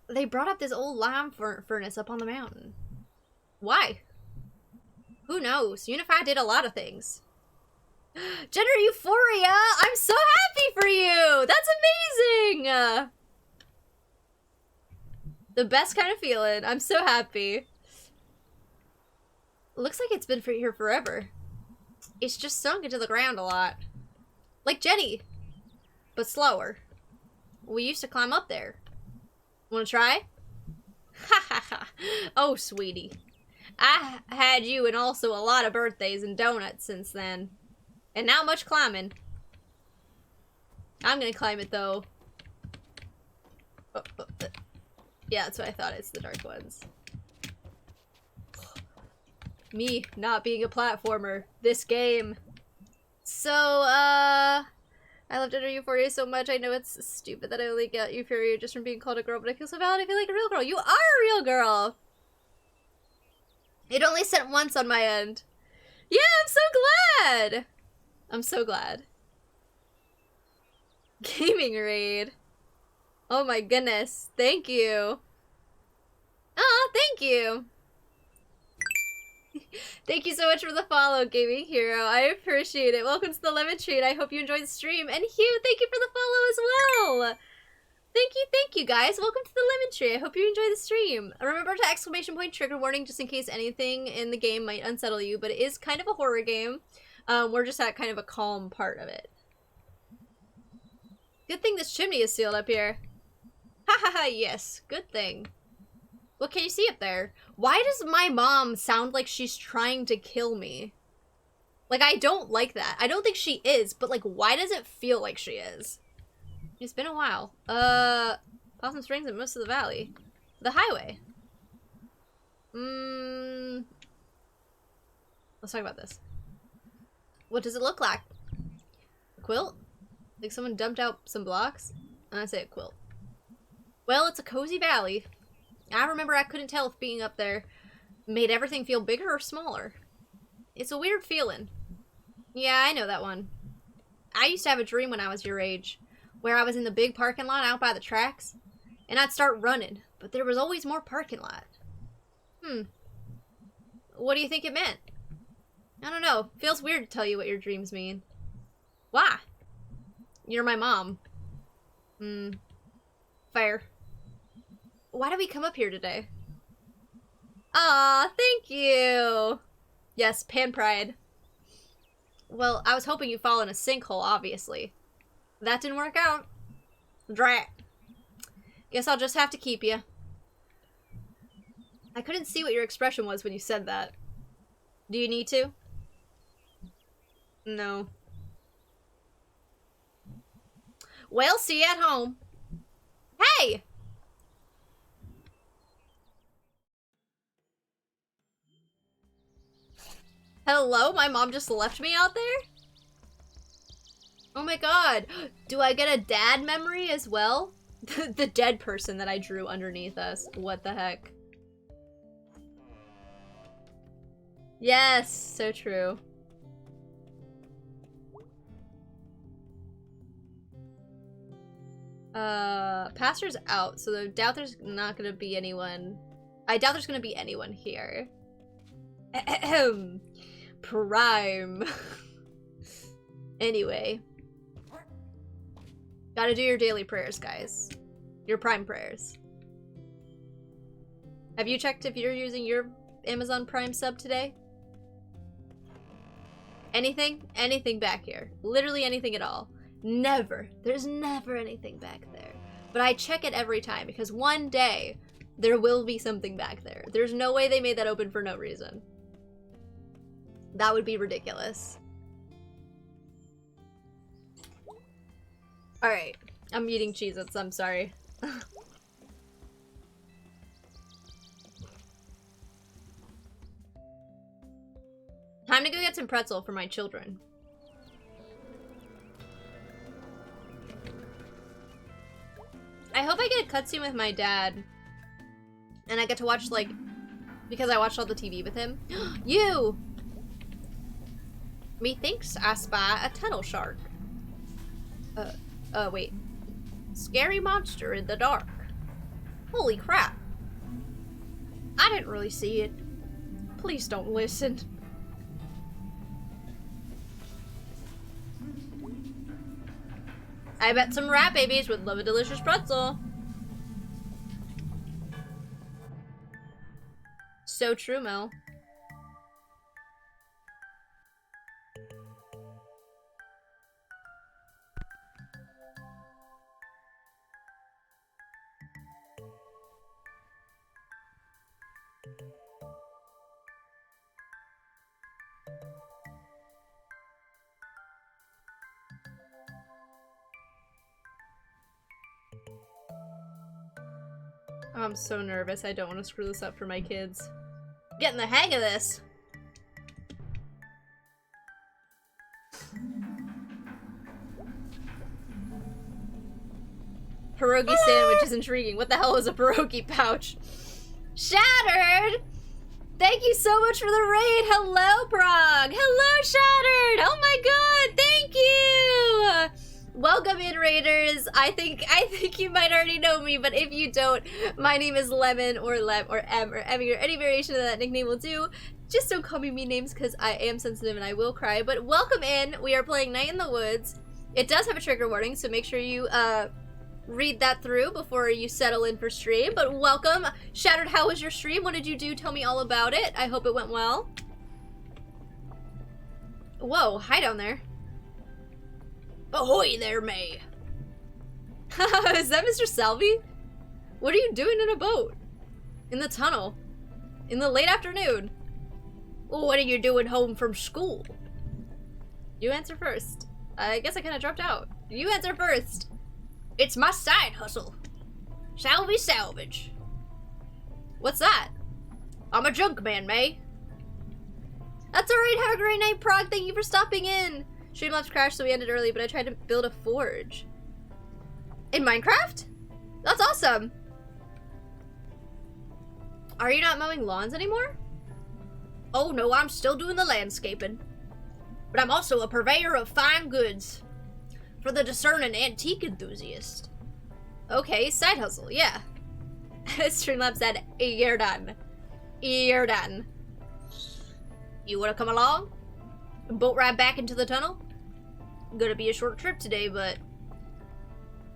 They brought up this old lime furnace up on the mountain. Why? Who knows? Unified did a lot of things. Gender euphoria! I'm so happy for you! That's amazing! The best kind of feeling. I'm so happy. Looks like it's been here forever. It's just sunk into the ground a lot. Like Jenny. But slower. We used to climb up there. Wanna try? Ha ha ha. Oh, sweetie. I had you and also a lot of birthdays and donuts since then. And not much climbing. I'm gonna climb it though. Yeah, that's what I thought. It's the dark ones. Me not being a platformer. This game. So, I love Gender Euphoria so much. I know it's stupid that I only get Euphoria just from being called a girl, but I feel so valid. I feel like a real girl. You are a real girl! It only sent once on my end. Yeah, I'm so glad! I'm so glad. Gaming raid. Oh my goodness. Thank you. Oh, thank you. Thank you so much for the follow, Gaming Hero. I appreciate it. Welcome to the Lemon Tree, and I hope you enjoyed the stream. And Hugh, thank you for the follow as well. Thank you, guys. Welcome to the Lemon Tree. I hope you enjoy the stream. Remember to exclamation point trigger warning just in case anything in the game might unsettle you, but it is kind of a horror game. We're just at kind of a calm part of it. Good thing this chimney is sealed up here. Ha ha ha, yes. Good thing. What can you see up there? Why does my mom sound like she's trying to kill me? Like, I don't like that. I don't think she is, but, like, why does it feel like she is? It's been a while. Possum Springs and most of the valley. The highway. Let's talk about this. What does it look like? A quilt? Like someone dumped out some blocks? And I say a quilt. Well, it's a cozy valley. I remember I couldn't tell if being up there made everything feel bigger or smaller. It's a weird feeling. Yeah, I know that one. I used to have a dream when I was your age, where I was in the big parking lot out by the tracks, and I'd start running, but there was always more parking lot. What do you think it meant? I don't know. Feels weird to tell you what your dreams mean. Why? You're my mom. Fair. Why did we come up here today? Aw, thank you! Yes, pan pride. Well, I was hoping you'd fall in a sinkhole, obviously. That didn't work out. Drat. Guess I'll just have to keep you. I couldn't see what your expression was when you said that. Do you need to? No. Well, see you at home. Hey! Hello? My mom just left me out there? Oh my god. Do I get a dad memory as well? The dead person that I drew underneath us. What the heck? Yes, so true. Pastor's out, so I doubt there's not gonna be anyone. I doubt there's gonna be anyone here. Ahem. Prime. Anyway. Gotta do your daily prayers, guys. Your Prime prayers. Have you checked if you're using your Amazon Prime sub today? Anything? Anything back here. Literally anything at all. Never. There's never anything back there. But I check it every time because one day there will be something back there. There's no way they made that open for no reason. That would be ridiculous. Alright. I'm eating Cheez-Its, I'm sorry. Time to go get some pretzel for my children. I hope I get a cutscene with my dad. And I get to watch, like, because I watched all the TV with him. You! Methinks I spy a tunnel shark. Wait. Scary monster in the dark. Holy crap. I didn't really see it. Please don't listen. I bet some rat babies would love a delicious pretzel. So true, Mel. I'm so nervous. I don't want to screw this up for my kids. Getting the hang of this. Pierogi sandwich is intriguing. What the hell is a pierogi pouch? Shattered! Thank you so much for the raid! Hello, Prague! Hello, Shattered! Oh my god, thank you! Welcome in, Raiders. I think you might already know me, but if you don't, my name is Lemon or Lem or M or Emmy or any variation of that nickname will do. Just don't call me mean names because I am sensitive and I will cry. But welcome in. We are playing Night in the Woods. It does have a trigger warning, so make sure you read that through before you settle in for stream. But welcome. Shattered, how was your stream? What did you do? Tell me all about it. I hope it went well. Whoa, hi down there. Ahoy there, May. Is that Mr. Salvi? What are you doing in a boat? In the tunnel? In the late afternoon? Well, what are you doing home from school? You answer first. I guess I kind of dropped out. You answer first. It's my side hustle. Salvy Salvage. What's that? I'm a junk man, May. That's alright, have a great night, Prague. Thank you for stopping in. Streamlabs crashed, so we ended early, but I tried to build a forge. In Minecraft? That's awesome. Are you not mowing lawns anymore? Oh no, I'm still doing the landscaping. But I'm also a purveyor of fine goods. For the discerning antique enthusiast. Okay, side hustle, yeah. Streamlabs said, you're done. You're done. You wanna come along? Boat ride back into the tunnel? Gonna be a short trip today, but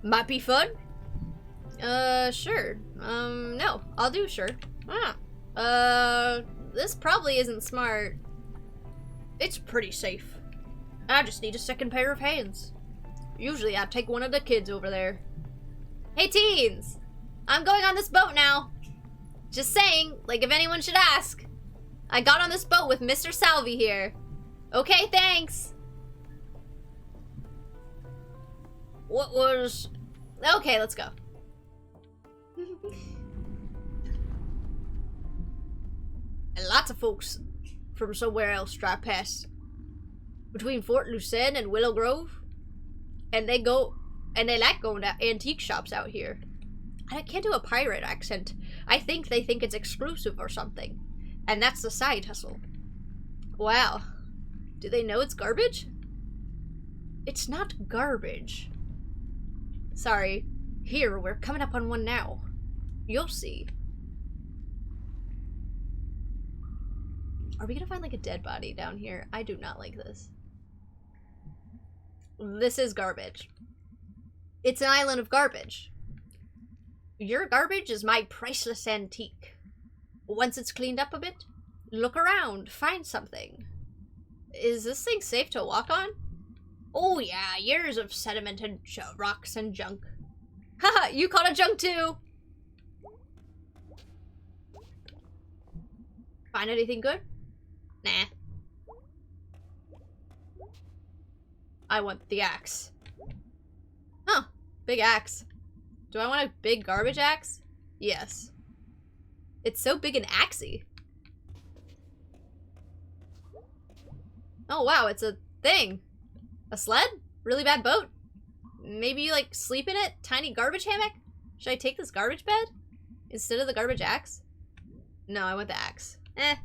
might be fun. Sure. No, I'll do sure. This probably isn't smart. It's pretty safe. I just need a second pair of hands. Usually I take one of the kids over there. Hey teens! I'm going on this boat now. Just saying, like if anyone should ask. I got on this boat with Mr. Salvi here. Okay, thanks. What was... Okay, let's go. And lots of folks from somewhere else drive past. Between Fort Lucerne and Willow Grove. And they like going to antique shops out here. I can't do a pirate accent. I think they think it's exclusive or something. And that's the side hustle. Wow. Do they know it's garbage? It's not garbage. Sorry. Here, we're coming up on one now. You'll see. Are we gonna find like a dead body down here? I do not like this. This is garbage. It's an island of garbage. Your garbage is my priceless antique. Once it's cleaned up a bit, look around, find something. Is this thing safe to walk on? Oh yeah, years of sediment and rocks and junk. Haha, you caught a junk too! Find anything good? Nah. I want the axe. Huh, big axe. Do I want a big garbage axe? Yes. It's so big and axey. Oh wow, it's a thing. A sled? Really bad boat? Maybe you like sleep in it? Tiny garbage hammock? Should I take this garbage bed? Instead of the garbage axe? No, I want the axe. Eh.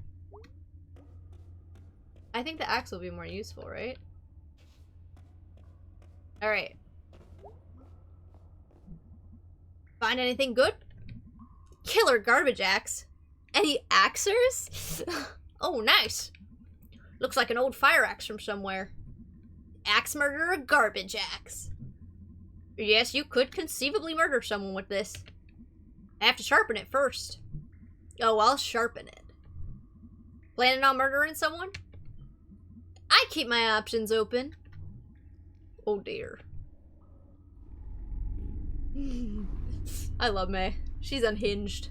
I think the axe will be more useful, right? Alright. Find anything good? Killer garbage axe. Any axers? Oh, nice. Looks like an old fire axe from somewhere. Axe murderer, garbage axe. Yes, you could conceivably murder someone with this. I have to sharpen it first. Oh, I'll sharpen it. Planning on murdering someone? I keep my options open. Oh dear. I love May. She's unhinged.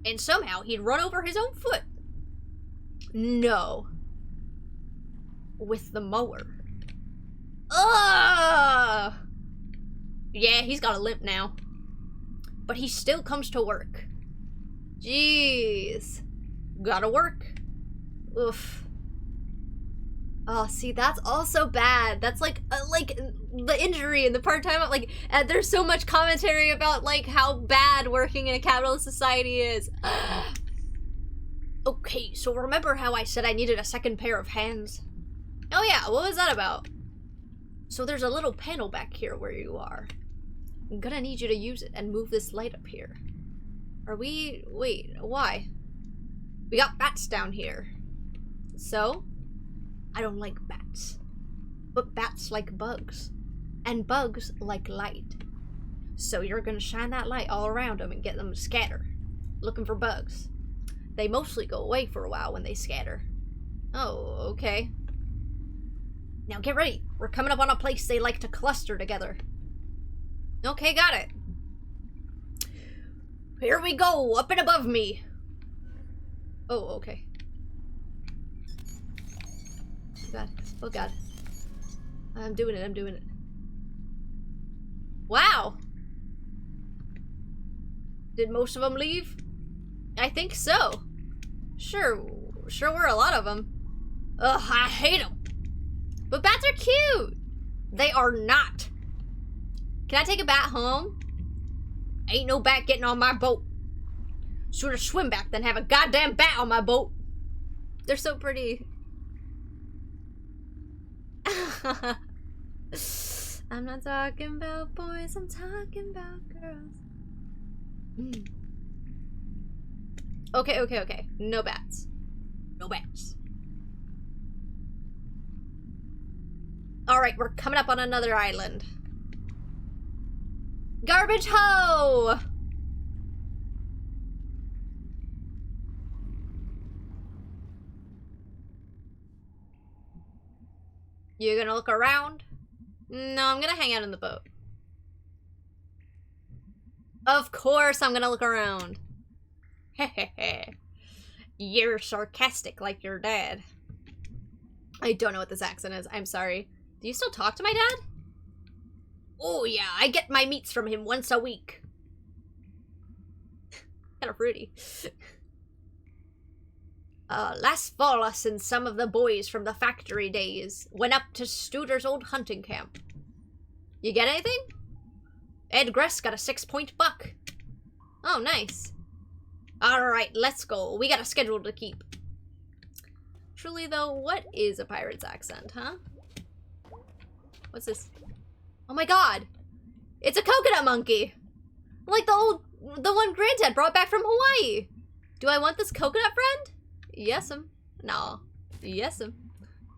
And somehow he'd run over his own foot. No. With the mower. Ugh! Yeah, he's got a limp now. But he still comes to work. Jeez. Gotta work. Oof. Oh, see, that's also bad. That's like the injury and the part-time, like, there's so much commentary about, like, how bad working in a capitalist society is. Okay, so remember how I said I needed a second pair of hands? Oh yeah, what was that about? So there's a little panel back here where you are. I'm gonna need you to use it and move this light up here. Wait, why? We got bats down here. So? I don't like bats. But bats like bugs. And bugs like light. So you're gonna shine that light all around them and get them to scatter. Looking for bugs. They mostly go away for a while when they scatter. Oh, okay. Now get ready. We're coming up on a place they like to cluster together. Okay, got it. Here we go, up and above me. Oh, okay. Oh god, oh god. I'm doing it, I'm doing it. Wow! Did most of them leave? I think so. Sure were a lot of them. Ugh, I hate them. But bats are cute! They are not. Can I take a bat home? Ain't no bat getting on my boat. Sooner swim back than have a goddamn bat on my boat. They're so pretty. I'm not talking about boys, I'm talking about girls. Okay. No bats. No bats. Alright, we're coming up on another island. Garbage hoe! You gonna look around? No, I'm gonna hang out in the boat. Of course I'm gonna look around. Hehehe. You're sarcastic like your dad. I don't know what this accent is. I'm sorry. Do you still talk to my dad? Oh yeah, I get my meats from him once a week. Kind of fruity. Last fall us and some of the boys from the factory days went up to Studer's old hunting camp. You get anything? Ed Gress got a 6-point buck. Oh, nice. Alright, let's go. We got a schedule to keep. Truly though, what is a pirate's accent, huh? What's this? Oh my god! It's a coconut monkey! Like the one Granddad brought back from Hawaii! Do I want this coconut friend? Yes'm. No. Yes'm.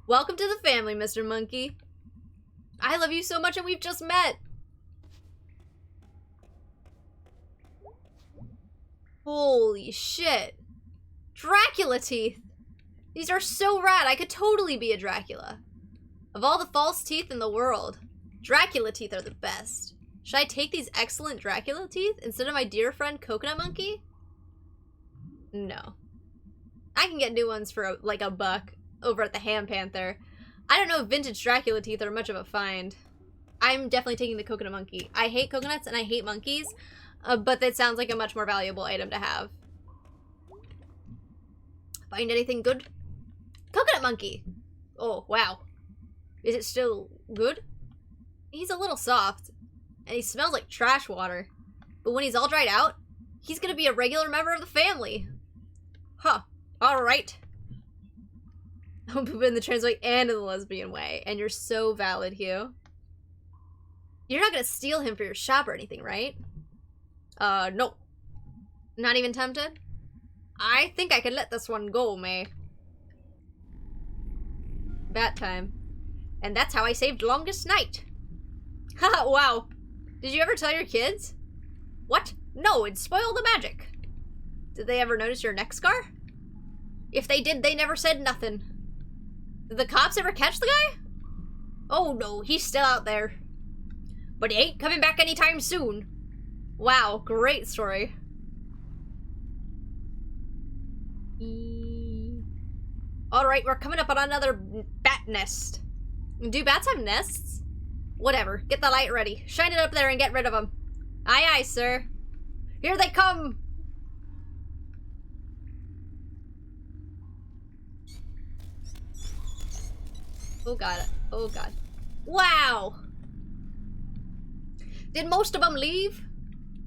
Welcome to the family, Mr. Monkey. I love you so much and we've just met! Holy shit. Dracula teeth! These are so rad, I could totally be a Dracula. Of all the false teeth in the world, Dracula teeth are the best. Should I take these excellent Dracula teeth instead of my dear friend Coconut Monkey? No. I can get new ones for like a buck over at the Ham Panther. I don't know if vintage Dracula teeth are much of a find. I'm definitely taking the Coconut Monkey. I hate coconuts and I hate monkeys, but that sounds like a much more valuable item to have. Find anything good? Coconut Monkey! Oh, wow. Is it still good? He's a little soft, and he smells like trash water. But when he's all dried out, he's gonna be a regular member of the family. Huh. Alright. I'm pooping in the trans way and in the lesbian way, and you're so valid, Hugh. You're not gonna steal him for your shop or anything, right? No. Not even tempted? I think I can let this one go, May. Bat time. And that's how I saved Longest Night. Haha, wow. Did you ever tell your kids? What? No, it'd spoil the magic. Did they ever notice your neck scar? If they did, they never said nothing. Did the cops ever catch the guy? Oh no, he's still out there. But he ain't coming back anytime soon. Wow, great story. Alright, we're coming up on another bat nest. Do bats have nests? Whatever, get the light ready. Shine it up there and get rid of them. Aye aye, sir. Here they come! Oh god, oh god. Wow! Did most of them leave?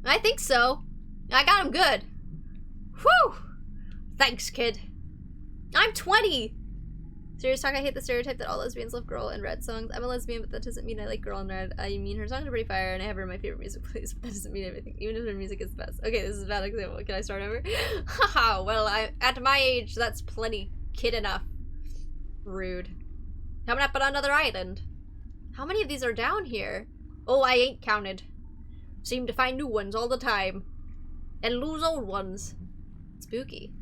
I think so. I got them good. Whew! Thanks, kid. I'm 20! Serious talk, I hate the stereotype that all lesbians love Girl in Red songs. I'm a lesbian, but that doesn't mean I like Girl in Red. I mean, her songs are pretty fire, and I have her in my favorite music playlist, but that doesn't mean everything, even if her music is the best. Okay, this is a bad example. Can I start over? Haha, well, at my age, that's plenty. Kid enough. Rude. Coming up on another island. How many of these are down here? Oh, I ain't counted. Seem to find new ones all the time. And lose old ones. Spooky.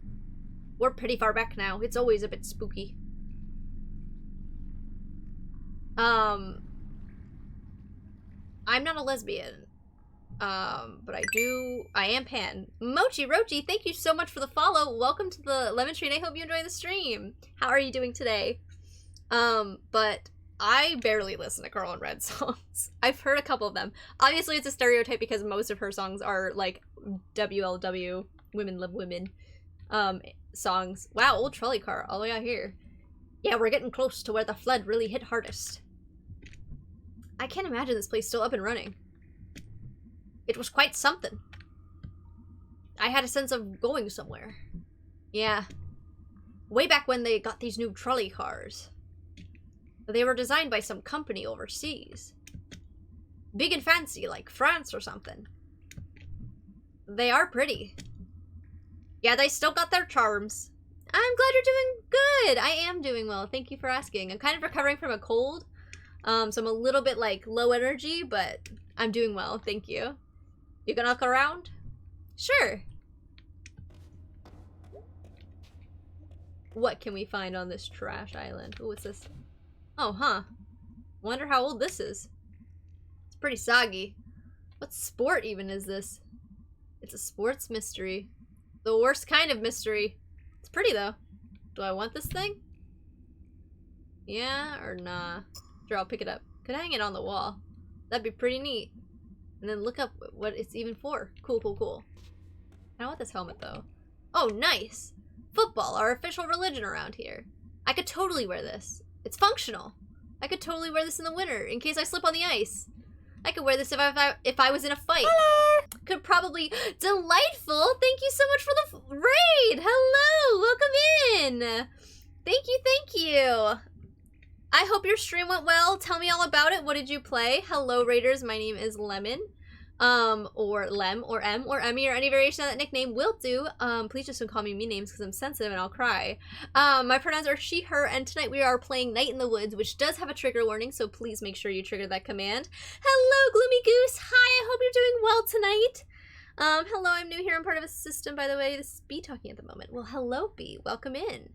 We're pretty far back now. It's always a bit spooky. I'm not a lesbian. But I am Pan. Mochi Rochi, thank you so much for the follow. Welcome to the Lemon Tree, and I hope you enjoy the stream. How are you doing today? But I barely listen to Girl in Red songs. I've heard a couple of them. Obviously, it's a stereotype because most of her songs are like WLW, Women Love Women, songs. Wow, old trolley car, all the way out here. Yeah, we're getting close to where the flood really hit hardest. I can't imagine this place still up and running. It was quite something. I had a sense of going somewhere. Yeah. Way back when they got these new trolley cars. They were designed by some company overseas. Big and fancy, like France or something. They are pretty. Yeah, they still got their charms. I'm glad you're doing good. I am doing well. Thank you for asking. I'm kind of recovering from a cold. So I'm a little bit like low energy, but I'm doing well. Thank you. You gonna look around? Sure. What can we find on this trash island? Oh, what's this? Oh, huh. Wonder how old this is. It's pretty soggy. What sport even is this? It's a sports mystery. The worst kind of mystery. It's pretty though. Do I want this thing? Yeah or nah? Sure, I'll pick it up. Could hang it on the wall. That'd be pretty neat. And then look up what it's even for. Cool, cool, cool. I don't want this helmet though. Oh, nice! Football, our official religion around here. I could totally wear this. It's functional. I could totally wear this in the winter in case I slip on the ice. I could wear this if I was in a fight. Hello! Could probably... Delightful! Thank you so much for the raid! Hello! Welcome in! Thank you, thank you! I hope your stream went well. Tell me all about it. What did you play? Hello, Raiders. My name is Lemon. Or Lem, or M, or Emmy, or any variation of that nickname will do. Please just don't call me mean names because I'm sensitive and I'll cry. My pronouns are she, her, and tonight we are playing Night in the Woods, which does have a trigger warning, so please make sure you trigger that command. Hello, Gloomy Goose. Hi, I hope you're doing well tonight. Hello, I'm new here. I'm part of a system, by the way. This is B talking at the moment. Well, hello, B. Welcome in.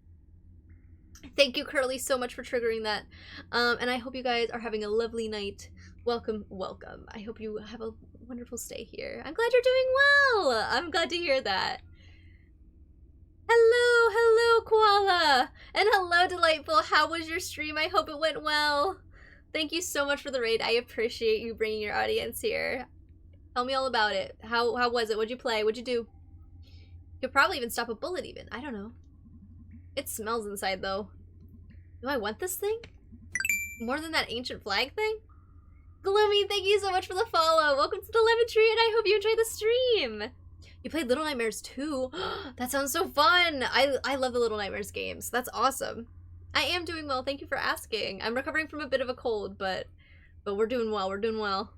Thank you, Curly, so much for triggering that. And I hope you guys are having a lovely night. Welcome, welcome. I hope you have a wonderful stay here. I'm glad you're doing well. I'm glad to hear that. Hello, hello, Koala. And hello, Delightful. How was your stream? I hope it went well. Thank you so much for the raid. I appreciate you bringing your audience here. Tell me all about it. How was it? What'd you play? What'd you do? You could probably even stop a bullet even. I don't know. It smells inside though. Do I want this thing? More than that ancient flag thing? Gloomy, thank you so much for the follow. Welcome to the Lemon Tree, and I hope you enjoyed the stream. You played Little Nightmares too? That sounds so fun. I love the Little Nightmares games. That's awesome. I am doing well. Thank you for asking. I'm recovering from a bit of a cold, but we're doing well. We're doing well.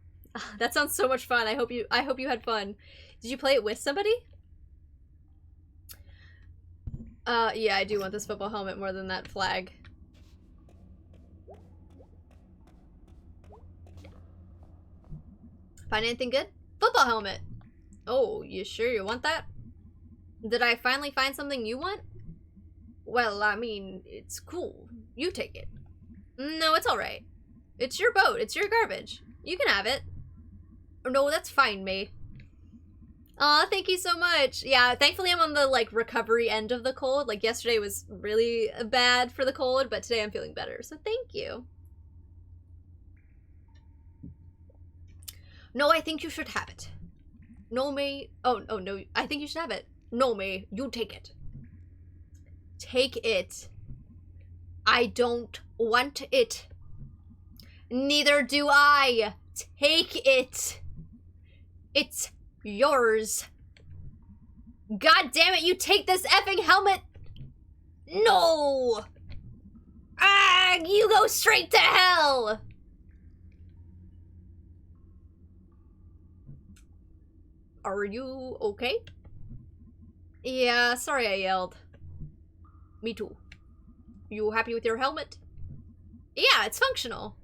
That sounds so much fun. I hope you had fun. Did you play it with somebody? Yeah, I do want this football helmet more than that flag. Find anything good? Football helmet! Oh, you sure you want that? Did I finally find something you want? Well, I mean, it's cool. You take it. No, it's alright. It's your boat. It's your garbage. You can have it. No, that's fine, May. Aw, thank you so much. Yeah, thankfully I'm on the, like, recovery end of the cold. Like, yesterday was really bad for the cold, but today I'm feeling better, so thank you. No, I think you should have it. No, May. Oh, no, I think you should have it. No, May, you take it. Take it. I don't want it. Neither do I. Take it. It's yours. God damn it, you take this effing helmet. No. Ah, you go straight to hell. Are you okay? Yeah, sorry I yelled. Me too. You happy with your helmet? Yeah, it's functional.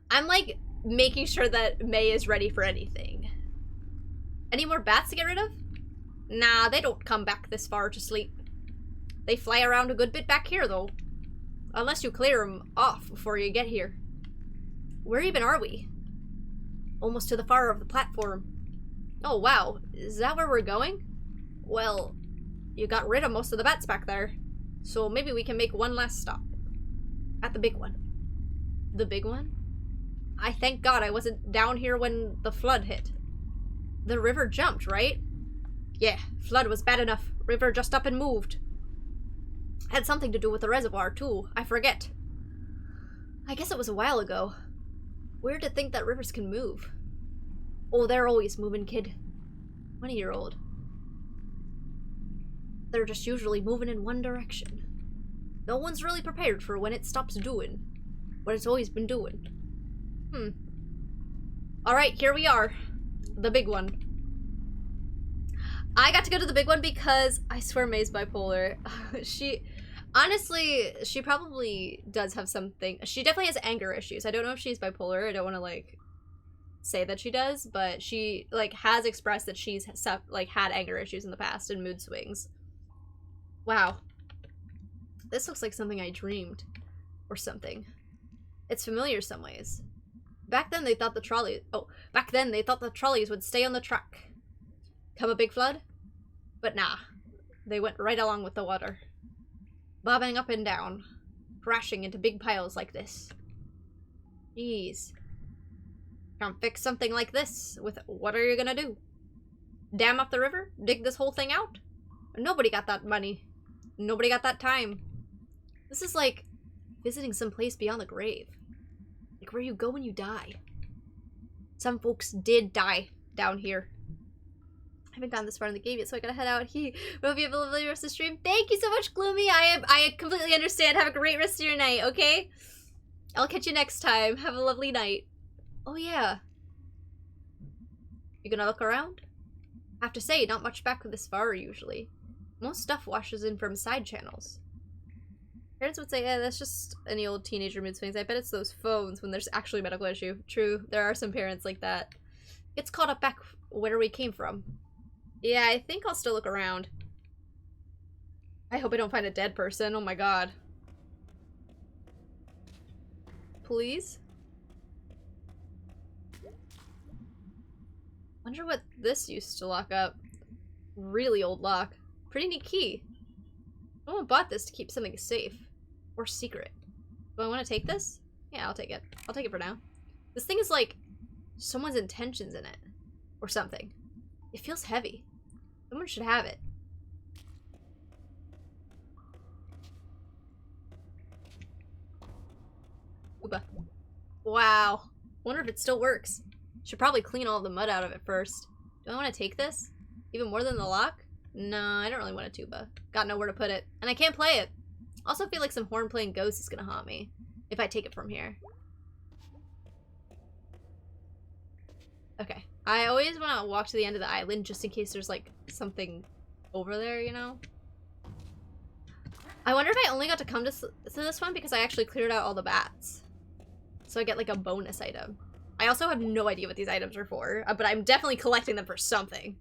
I'm like making sure that May is ready for anything. Any more bats to get rid of? Nah, they don't come back this far to sleep. They fly around a good bit back here though. Unless you clear them off before you get here. Where even are we? Almost to the far of the platform. Oh, wow. Is that where we're going? Well, you got rid of most of the bats back there. So maybe we can make one last stop. At the big one. The big one? I thank God I wasn't down here when the flood hit. The river jumped, right? Yeah, flood was bad enough. River just up and moved. Had something to do with the reservoir, too. I forget. I guess it was a while ago. Weird to think that rivers can move. Oh, they're always moving, kid. 20-year-old. They're just usually moving in one direction. No one's really prepared for when it stops doing what it's always been doing. Alright, here we are. The big one. I got to go to the big one because I swear May's bipolar. Honestly, she probably does have something. She definitely has anger issues. I don't know if she's bipolar. I don't want to, like, say that she does, but she, like, has expressed that she's, like, had anger issues in the past and mood swings. Wow. This looks like something I dreamed. Or something. It's familiar some ways. Back then they thought the trolleys would stay on the track. Come a big flood? But nah. They went right along with the water. Bobbing up and down. Crashing into big piles like this. Jeez. Can't fix something like this. What are you gonna do? Dam up the river? Dig this whole thing out? Nobody got that money. Nobody got that time. This is like visiting some place beyond the grave. Like where you go when you die. Some folks did die down here. I haven't gone this far in the game yet, so I gotta head out. Hope you have a lovely rest of the stream. Thank you so much, Gloomy. I completely understand. Have a great rest of your night, okay? I'll catch you next time. Have a lovely night. Oh yeah. You gonna look around? I have to say, not much back this far usually. Most stuff washes in from side channels. Parents would say, yeah, that's just any old teenager mood swings. I bet it's those phones when there's actually a medical issue. True, there are some parents like that. Gets caught up back where we came from. Yeah, I think I'll still look around. I hope I don't find a dead person. Oh my god. Please? Wonder what this used to lock up. Really old lock. Pretty neat key. No one bought this to keep something safe. Or secret. Do I want to take this? Yeah, I'll take it. I'll take it for now. This thing is like someone's intentions in it. Or something. It feels heavy. Someone should have it. Ooba. Wow. Wonder if it still works. Should probably clean all the mud out of it first. Do I want to take this? Even more than the lock? No, I don't really want a tuba. Got nowhere to put it. And I can't play it. Also feel like some horn playing ghost is gonna haunt me. If I take it from here. Okay. I always want to walk to the end of the island just in case there's like something over there, you know? I wonder if I only got to come to this one because I actually cleared out all the bats. So I get like a bonus item. I also have no idea what these items are for, but I'm definitely collecting them for something.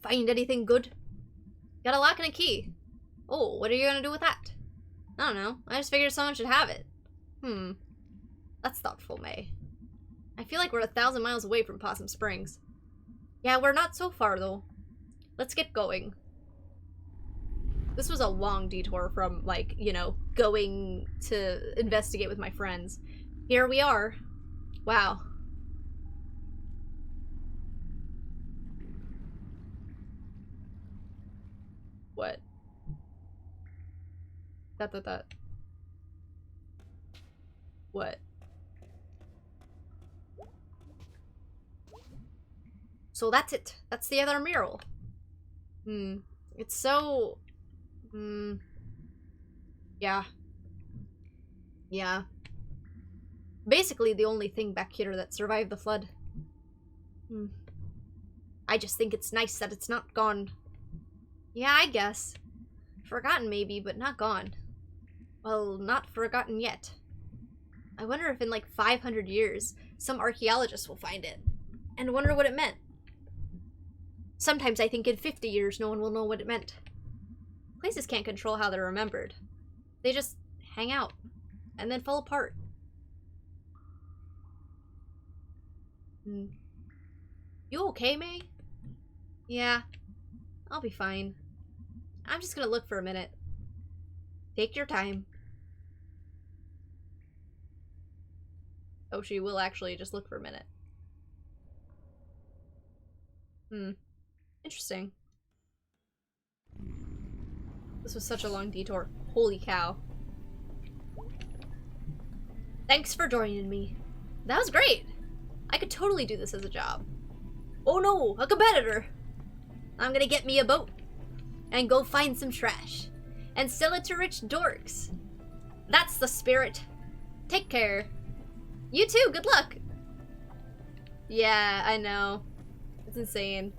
Find anything good? Got a lock and a key. Oh, what are you gonna do with that? I don't know. I just figured someone should have it. That's thoughtful, May. I feel like we're 1,000 miles away from Possum Springs. Yeah, we're not so far, though. Let's get going. This was a long detour from, like, you know, going to investigate with my friends. Here we are. Wow. What? That. What? So that's it. That's the other mural. It's so... Yeah. Yeah. Basically the only thing back here that survived the flood. I just think it's nice that it's not gone. Yeah, I guess. Forgotten maybe, but not gone. Well, not forgotten yet. I wonder if in like 500 years, some archaeologist will find it. And wonder what it meant. Sometimes I think in 50 years, no one will know what it meant. Places can't control how they're remembered. They just hang out. And then fall apart. You okay, May? Yeah, I'll be fine. I'm just gonna look for a minute. Take your time. Oh, she will actually just look for a minute. Interesting. This was such a long detour. Holy cow. Thanks for joining me. That was great. I could totally do this as a job. Oh no, a competitor. I'm gonna get me a boat and go find some trash and sell it to rich dorks. That's the spirit. Take care. You too, good luck. Yeah, I know. It's insane.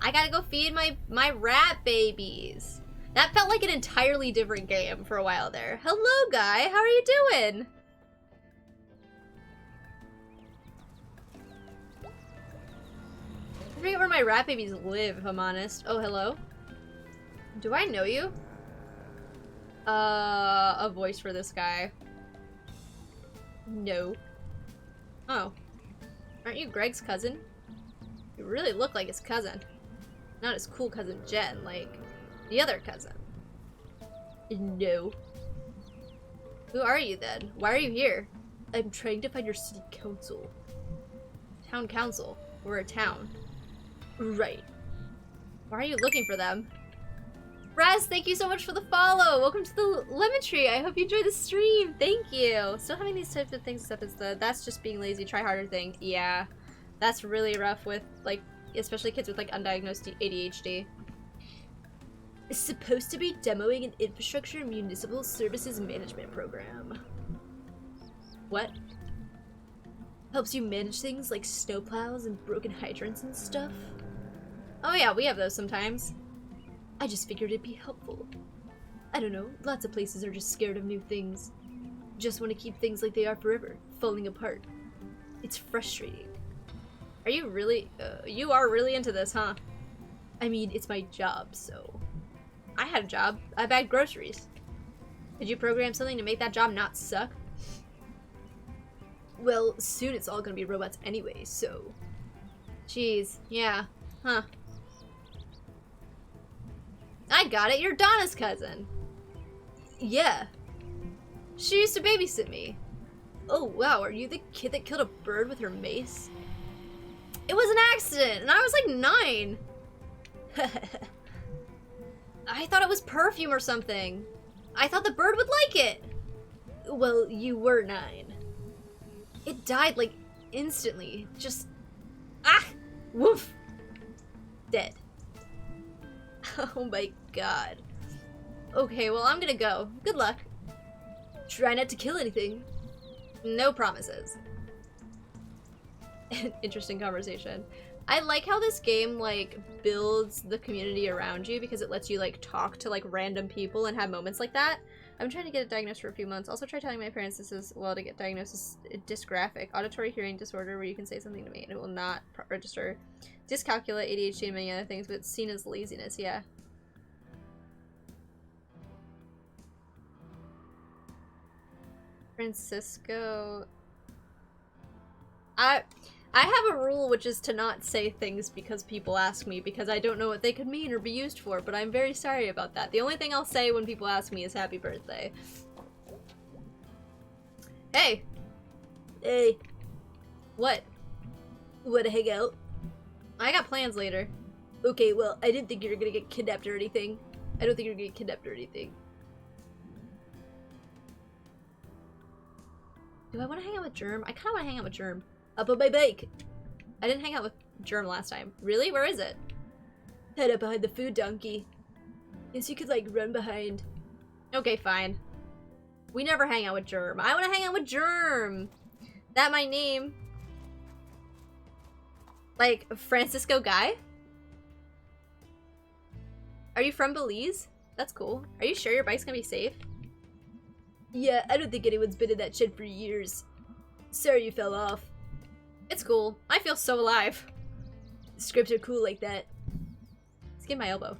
I gotta go feed my rat babies. That felt like an entirely different game for a while there. Hello, guy. How are you doing? I forget where my rat babies live, if I'm honest. Oh, hello. Do I know you? A voice for this guy. No. Oh. Aren't you Greg's cousin? You really look like his cousin. Not his cool cousin Jen, like the other cousin. No. Who are you then? Why are you here? I'm trying to find your city council. Town council. We're a town. Right. Why are you looking for them? Raz, thank you so much for the follow. Welcome to the lemon tree. I hope you enjoyed the stream. Thank you. Still having these types of things except it's the that's just being lazy, try harder thing. Yeah. That's really rough with, like, especially kids with, like, undiagnosed ADHD. It's supposed to be demoing an infrastructure municipal services management program. What? Helps you manage things like snowplows and broken hydrants and stuff? Oh yeah, we have those sometimes. I just figured it'd be helpful. I don't know, lots of places are just scared of new things. Just want to keep things like they are forever, falling apart. It's frustrating. Are you really, you are really into this, huh? I mean, it's my job, so. I had a job. I bagged groceries. Did you program something to make that job not suck? Well, soon it's all gonna be robots anyway, so. Jeez, yeah, huh. I got it, you're Donna's cousin. Yeah. She used to babysit me. Oh wow, are you the kid that killed a bird with her mace? It was an accident, and I was like 9. I thought it was perfume or something. I thought the bird would like it. Well, you were 9. It died like instantly. Just, woof. Dead. Oh my god. Okay, well I'm gonna go. Good luck. Try not to kill anything. No promises. Interesting conversation. I like how this game, like, builds the community around you because it lets you, like, talk to, like, random people and have moments like that. I'm trying to get it diagnosed for a few months. Also try telling my parents this is, well, to get diagnosed as dysgraphic, auditory hearing disorder, where you can say something to me and it will not register. Dyscalculia, ADHD, and many other things, but it's seen as laziness, yeah. Francisco... I have a rule, which is to not say things because people ask me, because I don't know what they could mean or be used for, but I'm very sorry about that. The only thing I'll say when people ask me is happy birthday. Hey! Hey. What? Wanna hang out? I got plans later. Okay, well, I didn't think you were gonna get kidnapped or anything. I don't think you're gonna get kidnapped or anything. Do I want to hang out with Germ? I kind of want to hang out with Germ. Up on my bike. I didn't hang out with Germ last time. Really? Where is it? Head up behind the food donkey. Guess you could, like, run behind. Okay, fine. We never hang out with Germ. I want to hang out with Germ. That my name. Like, Francisco Guy? Are you from Belize? That's cool. Are you sure your bike's gonna be safe? Yeah, I don't think anyone's been in that shed for years. Sorry you fell off. It's cool. I feel so alive. Scripts are cool like that. Let's get my elbow.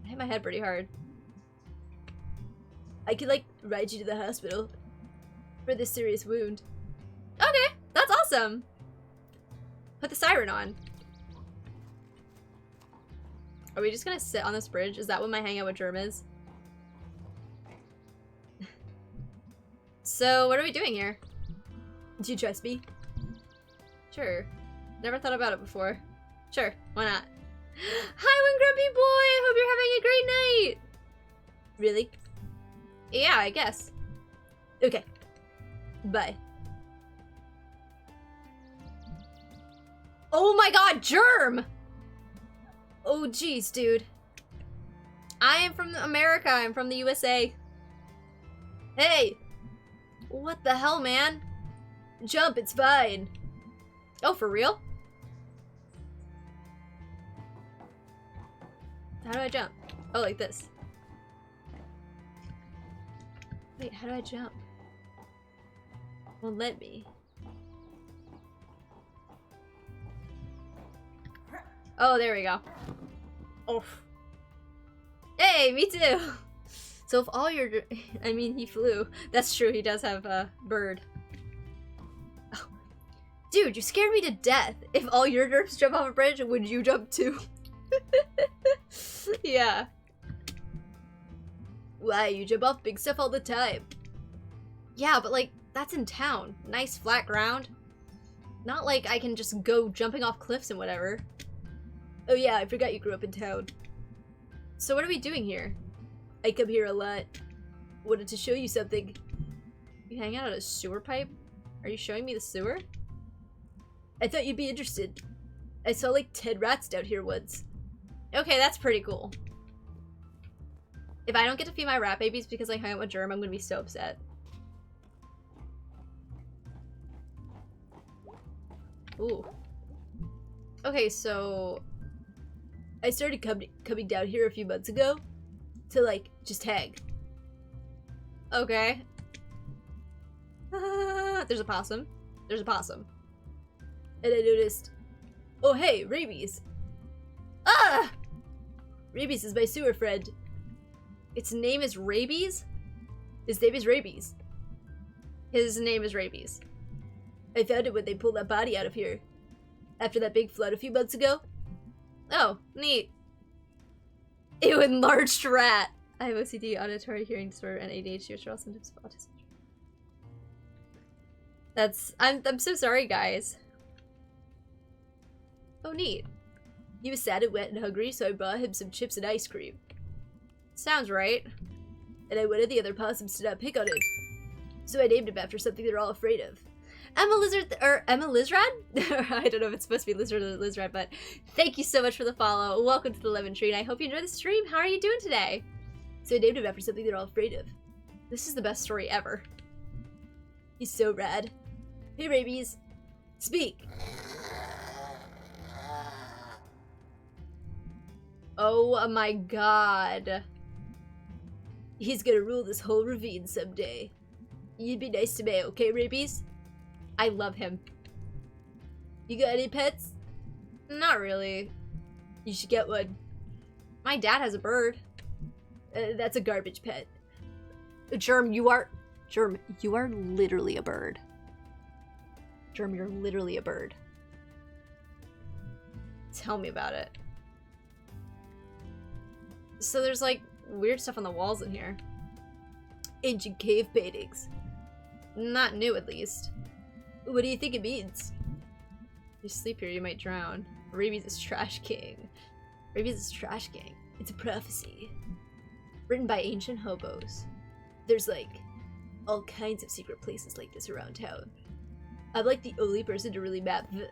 I hit my head pretty hard. I could, like, ride you to the hospital for this serious wound. Okay, that's awesome. Put the siren on. Are we just gonna sit on this bridge? Is that what my hangout with Germ is? So, what are we doing here? Do you trust me? Sure. Never thought about it before. Sure, why not? Hi, One Grumpy Boy! I hope you're having a great night! Really? Yeah, I guess. Okay. Bye. Oh my god, Germ! Oh jeez, dude. I am from America. I'm from the USA. Hey! What the hell, man? Jump, it's fine. Oh, for real? How do I jump? Oh, like this. Wait, how do I jump? Won't let me. Oh, there we go. Oh. Hey, me too! So if all your... I mean, he flew. That's true, he does have a bird. Oh. Dude, you scared me to death. If all your derps jump off a bridge, would you jump too? Yeah. Why, you jump off big stuff all the time. Yeah, but like, that's in town. Nice flat ground. Not like I can just go jumping off cliffs and whatever. Oh yeah, I forgot you grew up in town. So what are we doing here? I come here a lot. Wanted to show you something. You hang out at a sewer pipe? Are you showing me the sewer? I thought you'd be interested. I saw like 10 rats down here once. Okay, that's pretty cool. If I don't get to feed my rat babies because I hung out with Germ, I'm gonna be so upset. Ooh. Okay, so... I started coming down here a few months ago to, like, just hang. Okay. There's a possum. There's a possum. And I noticed... Oh, hey, Rabies. Ah! Rabies is my sewer friend. Its name is Rabies? His name is Rabies. His name is Rabies. I found it when they pulled that body out of here. After that big flood a few months ago. Oh, neat. Ew, enlarged rat. I have OCD, auditory hearing disorder, and ADHD, which are all symptoms of autism. That's... I'm so sorry, guys. Oh, neat. He was sad and wet and hungry, so I brought him some chips and ice cream. Sounds right. And I wanted the other possums to not pick on him. So I named him after something they're all afraid of. Emma Lizard, or Emma Lizrad? I don't know if it's supposed to be Lizard or Lizrad, but thank you so much for the follow. Welcome to the Lemon Tree, and I hope you enjoy the stream. How are you doing today? So I named him after something they're all afraid of. This is the best story ever. He's so rad. Hey, Rabies. Speak. Oh my god. He's gonna rule this whole ravine someday. You'd be nice to me, okay, Rabies? I love him. You got any pets? Not really. You should get one. My dad has a bird. That's a garbage pet. Germ, you are literally a bird. Germ, you're literally a bird. Tell me about it. So there's like weird stuff on the walls in here. Ancient cave paintings. Not new, at least. What do you think it means? If you sleep here, you might drown. Rabies is Trash King. Rabies is Trash King. It's a prophecy. Written by ancient hobos. There's like all kinds of secret places like this around town. I'm like the only person to really map the...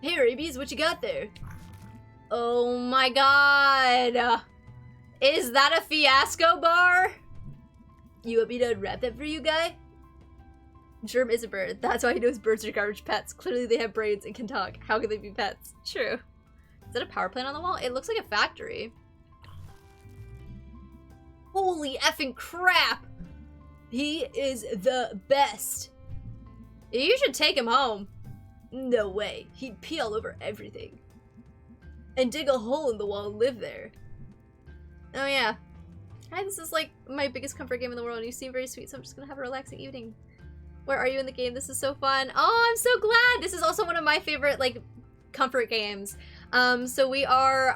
Hey Rabies, what you got there? Oh my god! Is that a fiasco bar? You want me to unwrap that for you, guy? Germ is a bird. That's why he knows birds are garbage pets. Clearly they have brains and can talk. How can they be pets? True. Is that a power plant on the wall? It looks like a factory. Holy effing crap! He is the best. You should take him home. No way. He'd pee all over everything. And dig a hole in the wall and live there. Oh yeah. Hi, this is like my biggest comfort game in the world and you seem very sweet, so I'm just gonna have a relaxing evening. Where are you in the game? This is so fun. Oh, I'm so glad. This is also one of my favorite, like, comfort games. So we are,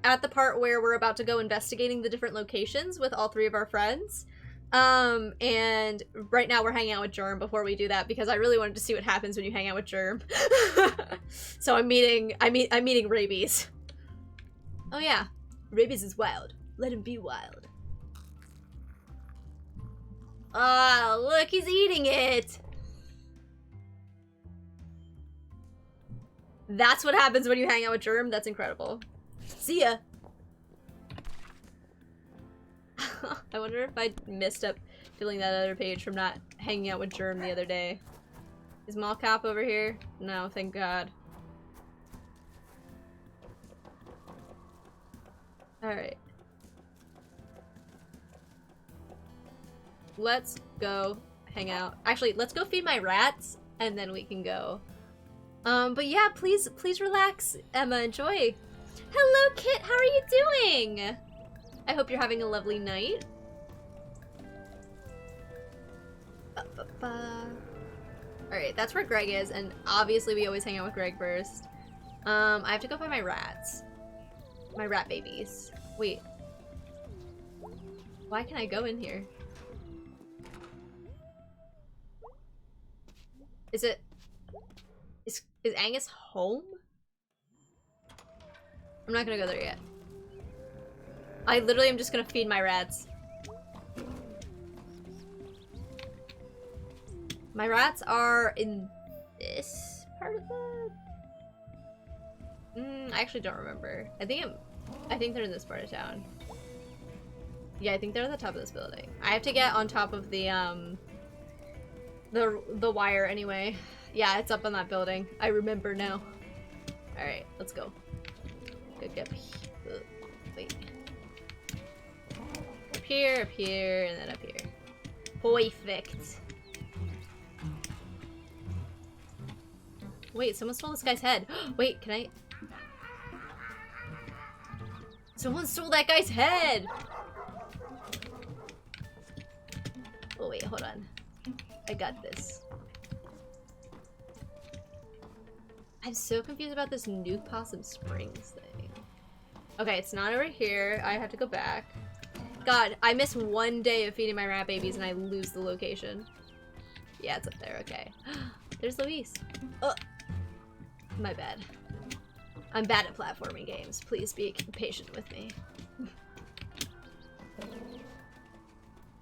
at the part where we're about to go investigating the different locations with all 3 of our friends. And right now we're hanging out with Germ before we do that because I really wanted to see what happens when you hang out with Germ. So I'm meeting Rabies. Oh yeah, Rabies is wild. Let him be wild. Oh, look, he's eating it. That's what happens when you hang out with Germ. That's incredible. See ya. I wonder if I messed up filling that other page from not hanging out with Germ the other day. Is Mallcap over here? No, thank God. Alright. Let's go hang out. Actually, let's go feed my rats, and then we can go. But yeah, please relax, Emma. Enjoy. Hello, Kit. How are you doing? I hope you're having a lovely night. Alright, that's where Greg is, and obviously we always hang out with Greg first. I have to go find my rats. My rat babies. Wait. Why can I go in here? Is Angus home? I'm not gonna go there yet. I literally am just gonna feed my rats. My rats are in this part of the... I actually don't remember. I think they're in this part of town. Yeah, I think they're at the top of this building. I have to get on top of the wire anyway. Yeah, it's up on that building. I remember now. Alright, let's go. Go. Wait. Up here, and then up here. Perfect. Wait, someone stole this guy's head. Wait, can I... Someone stole that guy's head! Oh wait, hold on. I got this. I'm so confused about this New Possum Springs thing. Okay, it's not over here. I have to go back. God, I miss one day of feeding my rat babies and I lose the location. Yeah, it's up there, okay. There's Luis. Oh, my bad. I'm bad at platforming games. Please be patient with me.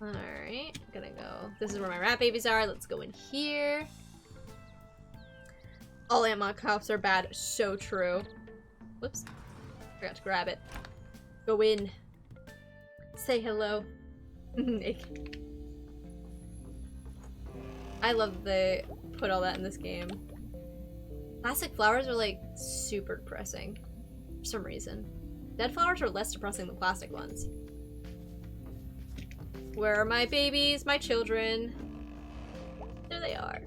Alright, gonna go. This is where my rat babies are. Let's go in here. All ant cops are bad. So true. Whoops. Forgot to grab it. Go in. Say hello. Nick. I love they put all that in this game. Plastic flowers are like super depressing for some reason. Dead flowers are less depressing than plastic ones. Where are my babies, my children? There they are.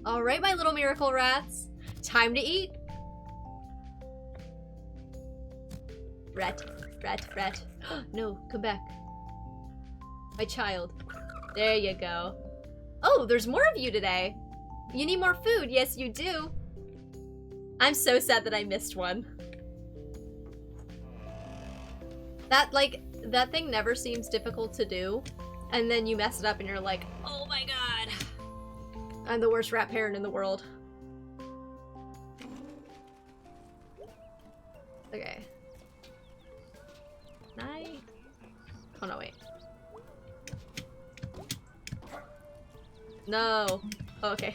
Alright, my little miracle rats. Time to eat. Rat. No, come back. My child. There you go. Oh, there's more of you today. You need more food. Yes, you do. I'm so sad that I missed one. That thing never seems difficult to do. And then you mess it up and you're like, oh my god. I'm the worst rat parent in the world. Okay. Can I? Oh no, wait. No. Oh, okay.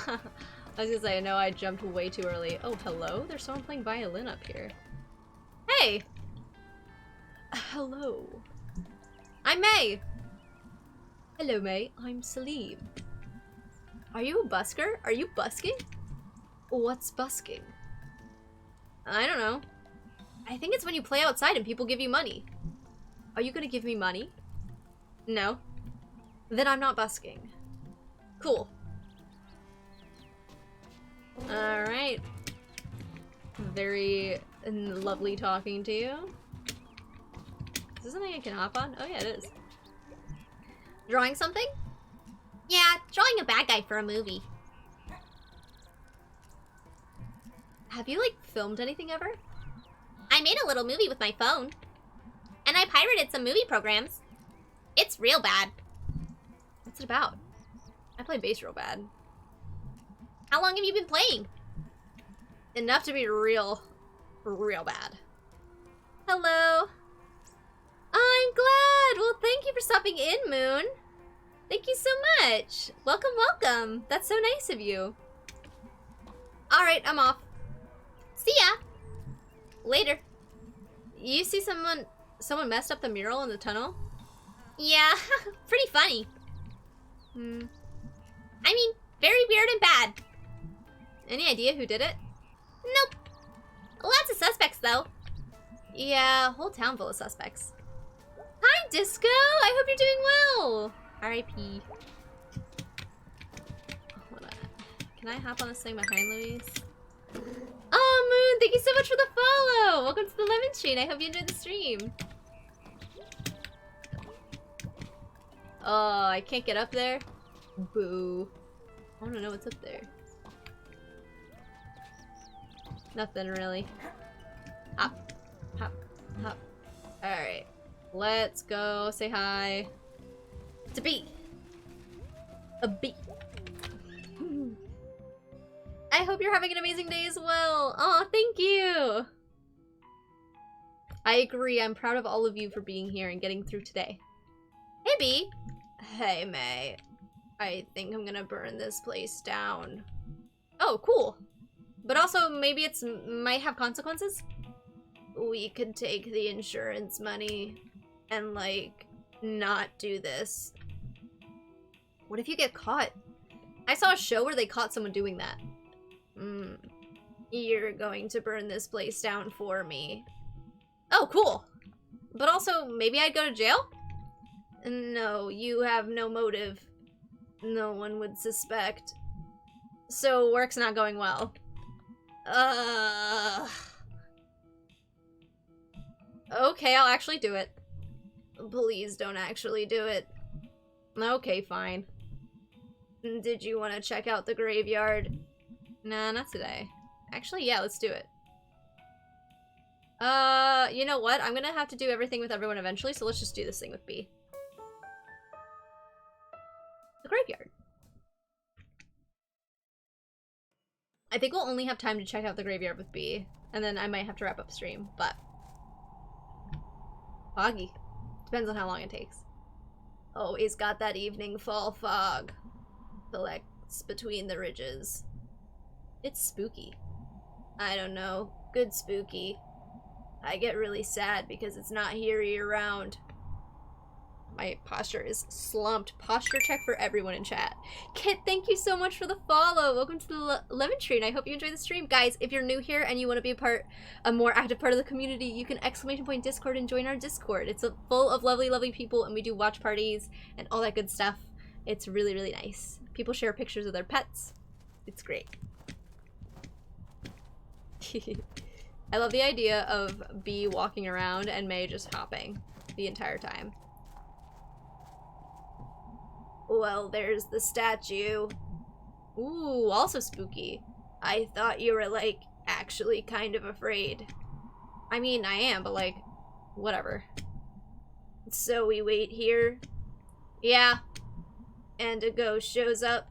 I was gonna say, no, I jumped way too early. Oh, hello? There's someone playing violin up here. Hey! Hello. I'm May! Hello, May. I'm Salim. Are you a busker? Are you busking? What's busking? I don't know. I think it's when you play outside and people give you money. Are you gonna give me money? No. Then I'm not busking. Cool. Alright. Very lovely talking to you. Is this something I can hop on? Oh yeah, it is. Drawing something? Yeah, drawing a bad guy for a movie. Have you, like, filmed anything ever? I made a little movie with my phone. And I pirated some movie programs. It's real bad. What's it about? I play bass real bad. How long have you been playing? Enough to be real bad. Hello. I'm glad. Well, thank you for stopping in, Moon. Thank you so much. Welcome, welcome. That's so nice of you. All right, I'm off. See ya. Later. You see someone messed up the mural in the tunnel? Yeah, pretty funny. I mean, very weird and bad. Any idea who did it? Nope. Lots of suspects, though. Yeah, whole town full of suspects. Hi, Disco! I hope you're doing well! R.I.P. Hold on. Can I hop on this thing behind Louise? Oh, Moon, thank you so much for the follow! Welcome to the Lemon Tree, and I hope you enjoyed the stream. Oh, I can't get up there? Boo. I wanna know what's up there. Nothing really. Hop. Hop. Hop. Alright. Let's go say hi to Bee. A bee. I hope you're having an amazing day as well. Oh, thank you. I agree. I'm proud of all of you for being here and getting through today. Hey, Bee. Hey, May. I think I'm gonna burn this place down. Oh, cool. But also, maybe it's might have consequences? We could take the insurance money and, like, not do this. What if you get caught? I saw a show where they caught someone doing that. You're going to burn this place down for me. Oh, cool. But also, maybe I'd go to jail? No, you have no motive. No one would suspect. So, work's not going well. Okay, I'll actually do it. Please don't actually do it. Okay, fine. Did you want to check out the graveyard? Nah, not today. Actually, yeah, let's do it. You know what? I'm gonna have to do everything with everyone eventually, so let's just do this thing with B. The graveyard. I think we'll only have time to check out the graveyard with B, and then I might have to wrap up stream, but... Foggy. Depends on how long it takes. Always got that evening fall fog. Collects between the ridges. It's spooky. I don't know. Good spooky. I get really sad because it's not here year-round. My posture is slumped. Posture check for everyone in chat. Kit, thank you so much for the follow. Welcome to the Lemon Tree, and I hope you enjoy the stream. Guys, if you're new here and you want to be a more active part of the community, you can ! Discord and join our Discord. It's full of lovely, lovely people, and we do watch parties and all that good stuff. It's really, really nice. People share pictures of their pets. It's great. I love the idea of Bee walking around and May just hopping the entire time. Well, there's the statue. Ooh, also spooky. I thought you were, like, actually kind of afraid. I mean, I am, but, like, whatever. So we wait here? Yeah. And a ghost shows up.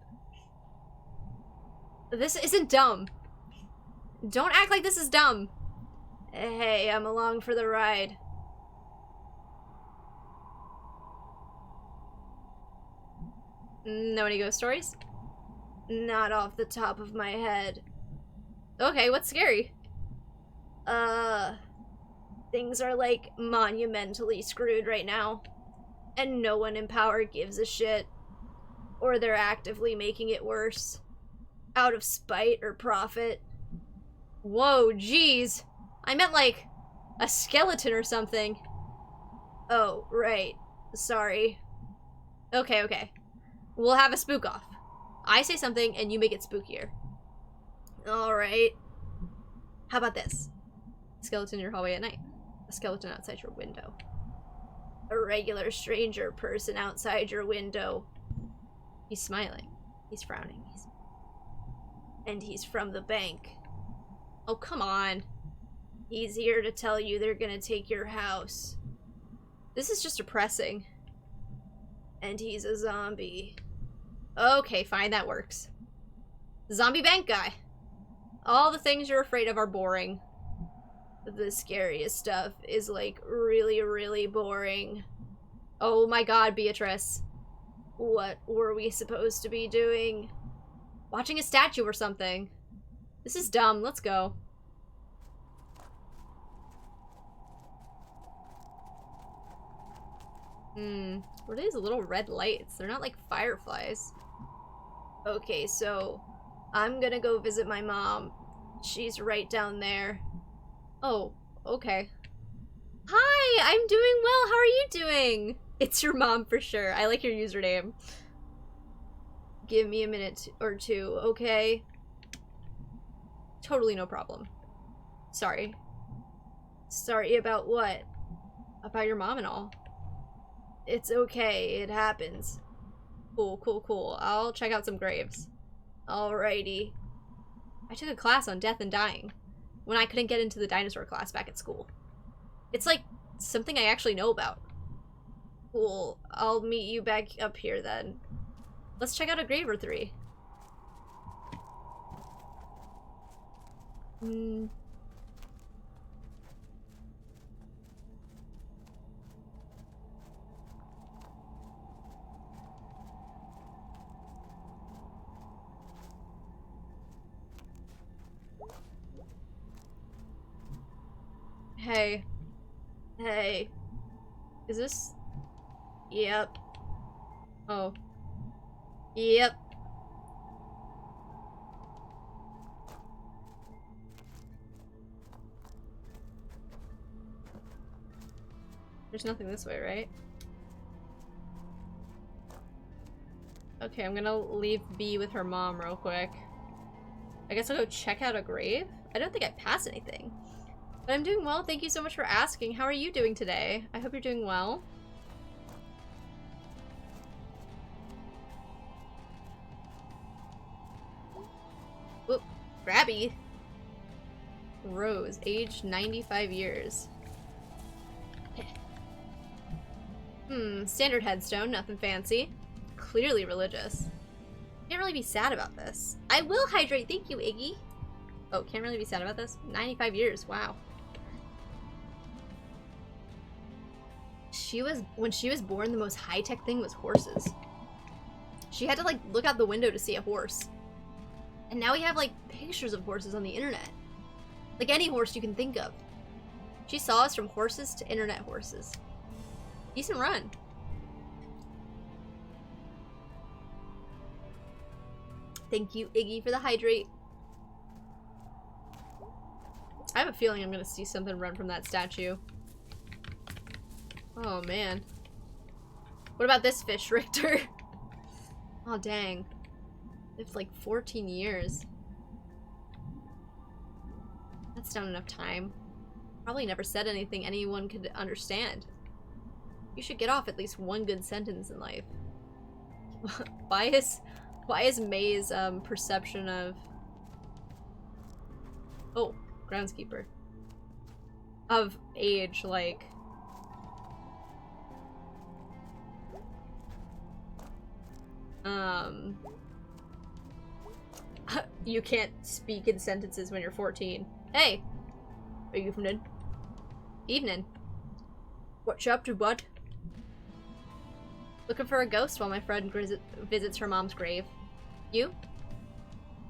This isn't dumb. Don't act like this is dumb. Hey, I'm along for the ride. Know any ghost stories? Not off the top of my head. Okay, what's scary? Things are, like, monumentally screwed right now. And no one in power gives a shit. Or they're actively making it worse. Out of spite or profit. Whoa, jeez. I meant, like, a skeleton or something. Oh, right. Sorry. Okay, okay. We'll have a spook off. I say something and you make it spookier. Alright. How about this? Skeleton in your hallway at night. A skeleton outside your window. a regular stranger person outside your window. He's smiling. He's frowning. And he's from the bank. Oh, come on. He's here to tell you they're gonna take your house. This is just depressing. And he's a zombie. Okay, fine, that works. Zombie bank guy. All the things you're afraid of are boring. The scariest stuff is, like, really, really boring. Oh my god, Beatrice. What were we supposed to be doing? Watching a statue or something. This is dumb. Let's go. What are these little red lights? They're not like fireflies. Okay, so I'm gonna go visit my mom. She's right down there. Oh, okay. Hi, I'm doing well. How are you doing? It's your mom for sure. I like your username. Give me a minute or two, okay? Totally no problem. Sorry. Sorry about what? About your mom and all. It's okay, it happens. Cool, cool, cool. I'll check out some graves. Alrighty. I took a class on death and dying when I couldn't get into the dinosaur class back at school. It's like something I actually know about. Cool. I'll meet you back up here then. Let's check out a grave or three. Hey. Hey. Is this... Yep. Oh. Yep. There's nothing this way, right? Okay, I'm gonna leave B with her mom real quick. I guess I'll go check out a grave? I don't think I passed anything. But I'm doing well, thank you so much for asking. How are you doing today? I hope you're doing well. Oop, Grabby. Rose, age 95 years. Standard headstone, nothing fancy. Clearly religious. Can't really be sad about this. I will hydrate, thank you, Iggy. Oh, can't really be sad about this? 95 years, wow. When she was born, the most high-tech thing was horses. She had to, like, look out the window to see a horse. And now we have, like, pictures of horses on the internet. Like any horse you can think of. She saw us from horses to internet horses. Decent run. Thank you, Iggy, for the hydrate. I have a feeling I'm gonna see something run from that statue. Oh, man. What about this fish, Richter? Oh, dang. Lived like 14 years. That's not enough time. Probably never said anything anyone could understand. You should get off at least one good sentence in life. Why is May's perception of... Oh, groundskeeper. Of age, like... You can't speak in sentences when you're 14. Hey! Evening. Evening. What you up to, bud? Looking for a ghost while my friend visits her mom's grave. You?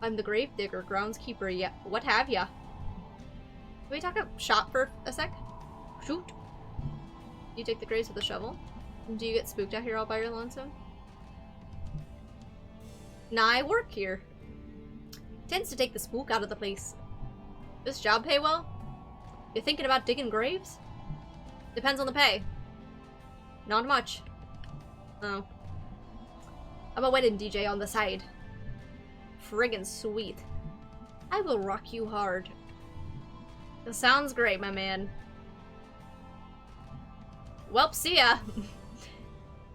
I'm the grave digger, groundskeeper, yeah. What have ya? Can we talk shop for a sec? Shoot. You take the graves with a shovel? Do you get spooked out here all by your lonesome? Nah, I work here. Tends to take the spook out of the place. This job pay well? You thinking about digging graves? Depends on the pay. Not much. Oh. I'm a wedding DJ on the side. Friggin' sweet. I will rock you hard. That sounds great, my man. Well, see ya.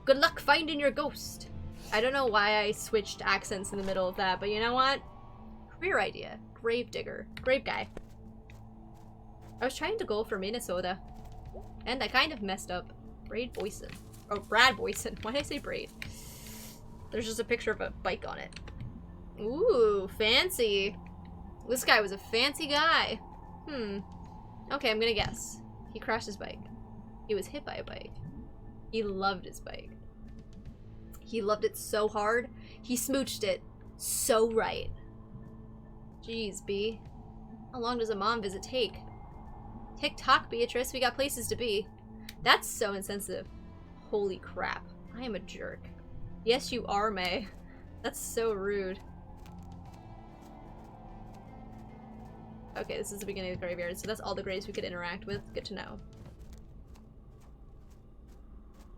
Good luck finding your ghost. I don't know why I switched accents in the middle of that, but you know what? Career idea. Grave digger. Grave guy. I was trying to go for Minnesota. And I kind of messed up. Braid Boyson. Oh, Brad Boyson. Why did I say Braid? There's just a picture of a bike on it. Ooh, fancy. This guy was a fancy guy. Okay, I'm gonna guess. He crashed his bike. He was hit by a bike. He loved his bike. He loved it so hard. He smooched it so right. Jeez, B. How long does a mom visit take? Tick-tock, Beatrice. We got places to be. That's so insensitive. Holy crap. I am a jerk. Yes, you are, May. That's so rude. Okay, this is the beginning of the graveyard, so that's all the graves we could interact with. Good to know.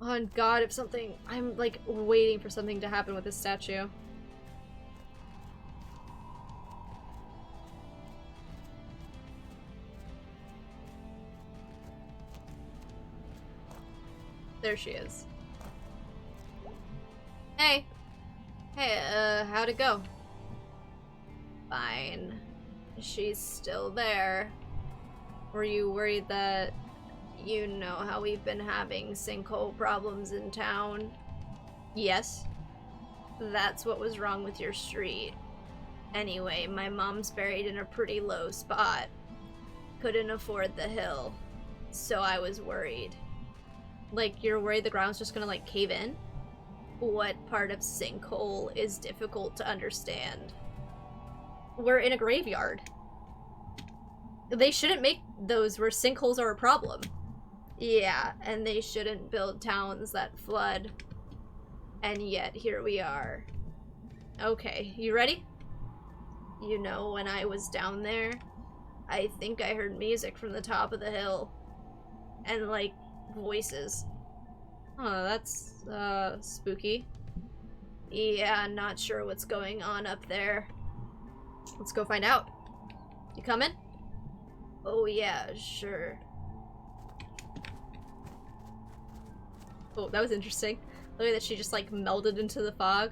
Oh, and God, if something... I'm, like, waiting for something to happen with this statue. There she is. Hey! Hey, how'd it go? Fine. She's still there. Were you worried that... You know how we've been having sinkhole problems in town? Yes. That's what was wrong with your street. Anyway, my mom's buried in a pretty low spot. Couldn't afford the hill. So I was worried. Like, you're worried the ground's just gonna, like, cave in? What part of sinkhole is difficult to understand? We're in a graveyard. They shouldn't make those where sinkholes are a problem. Yeah, and they shouldn't build towns that flood. And yet, here we are. Okay, you ready? You know, when I was down there, I think I heard music from the top of the hill. And, like, voices. Oh, that's, spooky. Yeah, not sure what's going on up there. Let's go find out. You coming? Oh, yeah, sure. Oh, that was interesting. The way that she just, like, melded into the fog.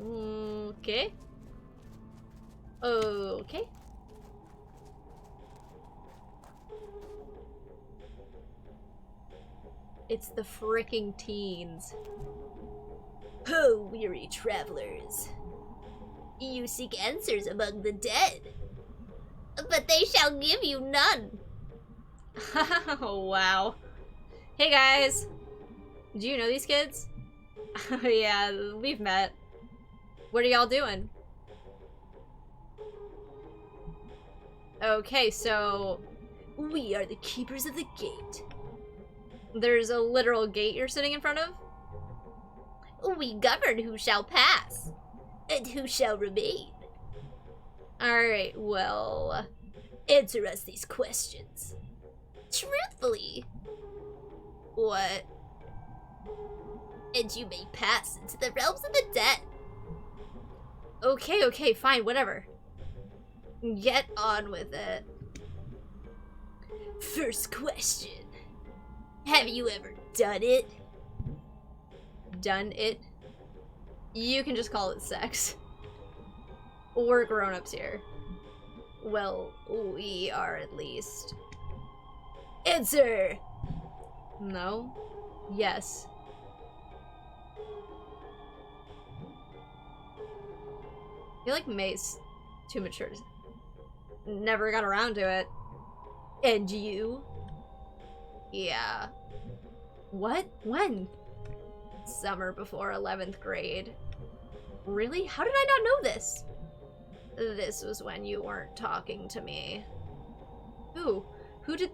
Okay. Okay. It's the fricking teens. Ho, weary travelers. You seek answers among the dead, but they shall give you none. Oh, wow. Hey, guys. Do you know these kids? Yeah, we've met. What are y'all doing? Okay, so... We are the keepers of the gate. There's a literal gate you're sitting in front of? We govern who shall pass, and who shall remain. Alright, well... Answer us these questions. Truthfully. What? And you may pass into the realms of the dead. Okay, fine, whatever. Get on with it. First question. Have you ever done it? Done it? You can just call it sex. We're grown-ups here. Well, we are at least. Answer! No. Yes. I feel like May's too mature. Never got around to it. And you? Yeah. What? When? Summer before 11th grade. Really? How did I not know this? This was when you weren't talking to me. Who? Who did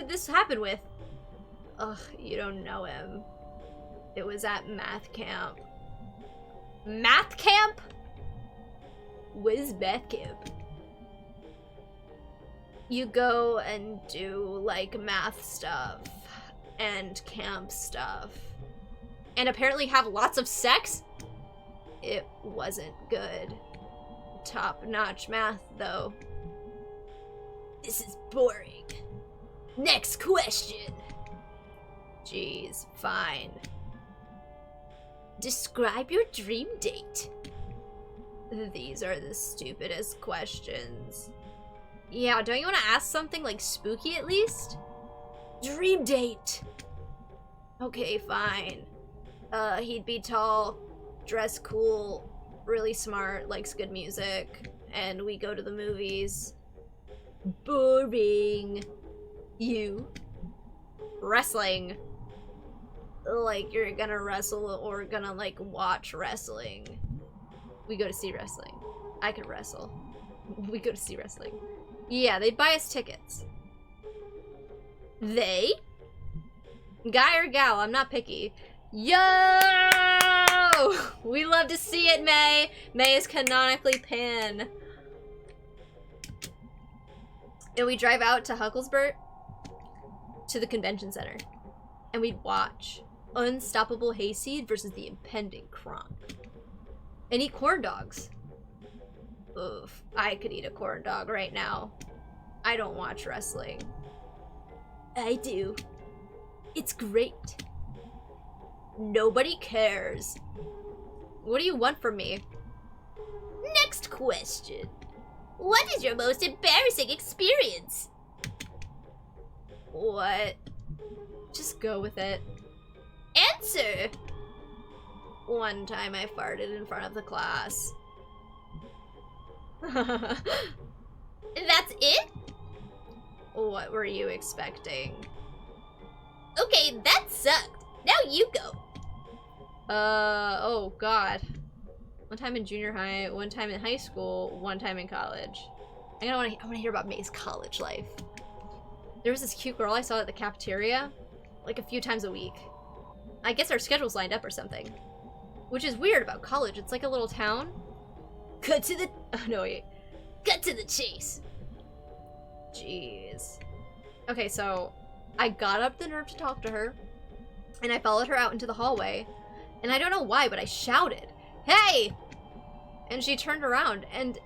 this happen with? Ugh, you don't know him. It was at math camp. Math camp? What is math camp? You go and do, like, math stuff. And camp stuff. And apparently have lots of sex? It wasn't good. Top-notch math, though. This is boring. Next question. Jeez, fine. Describe your dream date. These are the stupidest questions. Yeah, don't you want to ask something like spooky at least? Dream date. Okay, fine. He'd be tall, dress cool, really smart, likes good music, and we go to the movies. Boring. You? Wrestling. Like, you're gonna wrestle or gonna, like, watch wrestling. We go to see wrestling. I could wrestle. We go to see wrestling. Yeah, they'd buy us tickets. They? Guy or gal, I'm not picky. Yo! We love to see it, May. May is canonically Pan. And we drive out to Hucklesburg, to the convention center, and we'd watch Unstoppable Hayseed versus the Impending Crop. And eat corn dogs. Oof, I could eat a corn dog right now. I don't watch wrestling. I do. It's great. Nobody cares. What do you want from me? Next question. What is your most embarrassing experience? What? Just go with it. Answer. One time I farted in front of the class. That's it? What were you expecting? Okay, that sucked. Now you go. Oh god. One time in junior high, one time in high school, one time in college. I want to hear about May's college life. There was this cute girl I saw at the cafeteria, like a few times a week. I guess our schedules lined up or something. Which is weird about college. It's like a little town. Cut to the Oh, no, wait. cut to the chase. Jeez. Okay, so I got up the nerve to talk to her, and I followed her out into the hallway, and I don't know why, but I shouted, "Hey!" And she turned around, and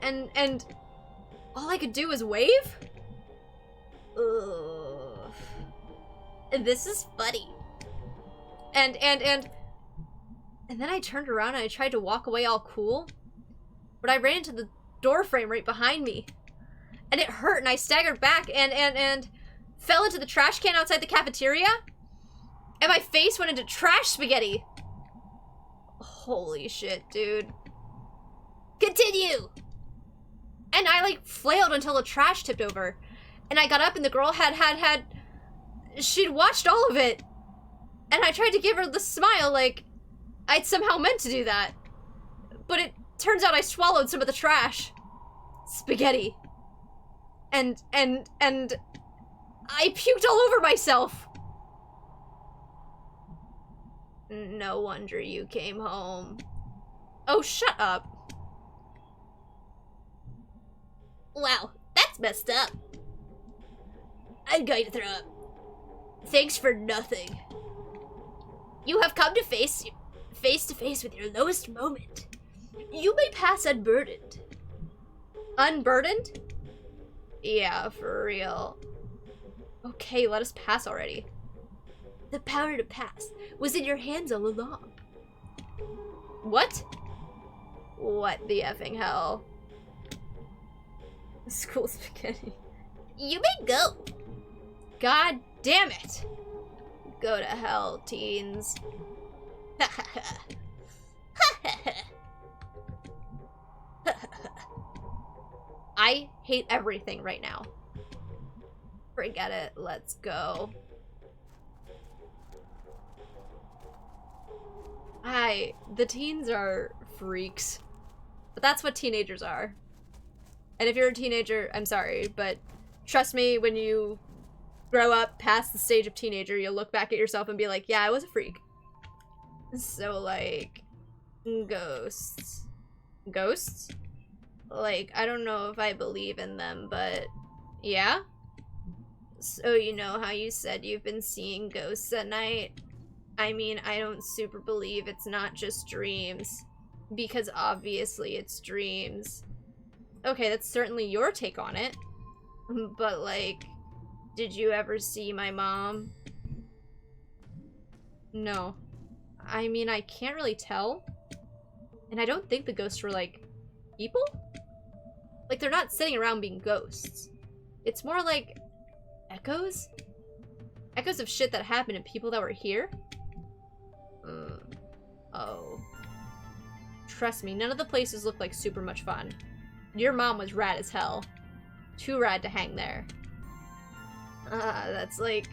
all I could do was wave? Ugh. This is funny. And then I turned around and I tried to walk away all cool, but I ran into the door frame right behind me. And it hurt, and I staggered back and fell into the trash can outside the cafeteria, and my face went into trash spaghetti. Holy shit, dude. Continue. And I, like, flailed until the trash tipped over. And I got up, and the girl she'd watched all of it. And I tried to give her the smile, like I'd somehow meant to do that. But it turns out I swallowed some of the trash. Spaghetti. And I puked all over myself. No wonder you came home. Oh, shut up. Wow, that's messed up. I'm going to throw up. Thanks for nothing. You have come to face to face with your lowest moment. You may pass unburdened. Unburdened? Yeah, for real. Okay, let us pass already. The power to pass was in your hands all along. What? What the effing hell? School spaghetti. You may go. God damn it. Go to hell, teens. I hate everything right now. Forget it. Let's go. The teens are freaks. But that's what teenagers are. And if you're a teenager, I'm sorry, but trust me, when you grow up past the stage of teenager, you'll look back at yourself and be like, yeah, I was a freak. So, like, ghosts. Ghosts? Like, I don't know if I believe in them, but yeah? So, you know how you said you've been seeing ghosts at night? I mean, I don't super believe it's not just dreams. Because obviously it's dreams. Okay, that's certainly your take on it. But, like, did you ever see my mom? No. I mean, I can't really tell. And I don't think the ghosts were, like, people? Like, they're not sitting around being ghosts. It's more like echoes? Echoes of shit that happened and people that were here? Oh. Trust me, none of the places look like super much fun. Your mom was rad as hell. Too rad to hang there. That's like...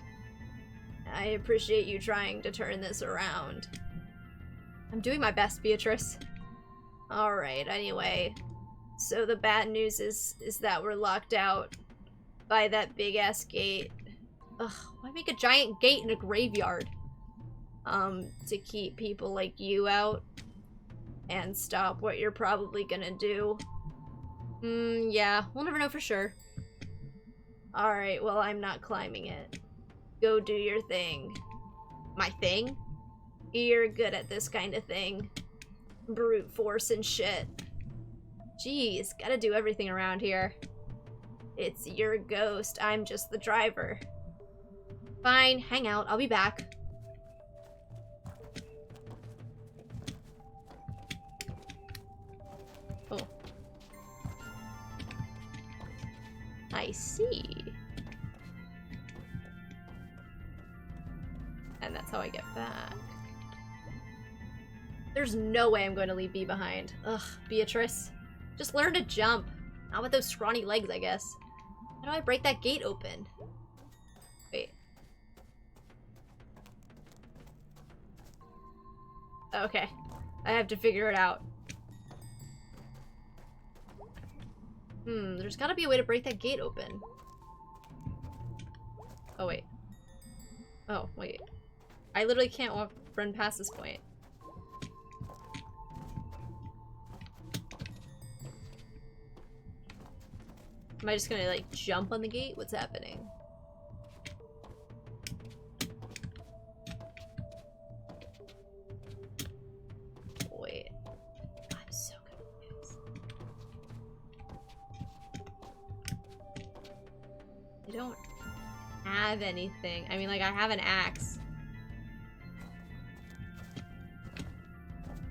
I appreciate you trying to turn this around. I'm doing my best, Beatrice. Alright, anyway. So the bad news is that we're locked out by that big-ass gate. Ugh, why make a giant gate in a graveyard? To keep people like you out and stop what you're probably gonna do. Yeah, we'll never know for sure. Alright, well, I'm not climbing it. Go do your thing. My thing? You're good at this kind of thing. Brute force and shit. Jeez, gotta do everything around here. It's your ghost, I'm just the driver. Fine, hang out, I'll be back. Oh. I see. And that's how I get back. There's no way I'm going to leave B behind. Ugh, Beatrice. Just learn to jump. Not with those scrawny legs, I guess. How do I break that gate open? Wait. Okay. I have to figure it out. There's gotta be a way to break that gate open. Oh, wait. Oh, wait. I literally can't run past this point. Am I just gonna, like, jump on the gate? What's happening? Wait. I'm so confused. I don't have anything. I mean, like, I have an axe.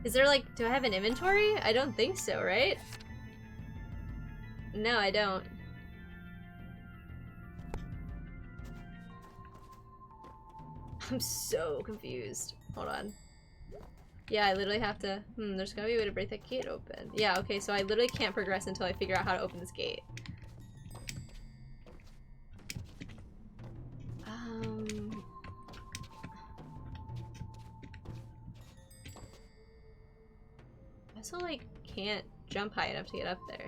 Is there, like, do I have an inventory? I don't think so, right? No, I don't. I'm so confused. Hold on. Yeah, I literally have to... there's gotta be a way to break that gate open. Yeah, okay, so I literally can't progress until I figure out how to open this gate. I also, like, can't jump high enough to get up there.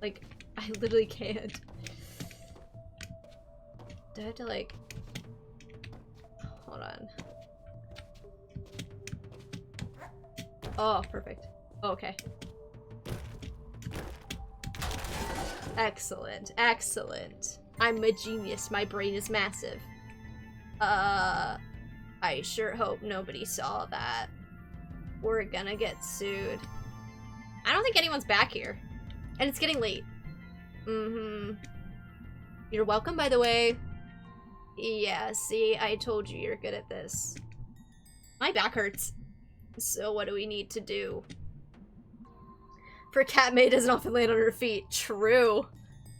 Like, I literally can't. Do I have to, like... Hold on. Oh, perfect. Oh, okay. Excellent. Excellent. I'm a genius. My brain is massive. I sure hope nobody saw that. We're gonna get sued. I don't think anyone's back here. And it's getting late. You're welcome, by the way. Yeah, see, I told you you're good at this. My back hurts. So what do we need to do? For a cat, May doesn't often land on her feet. True.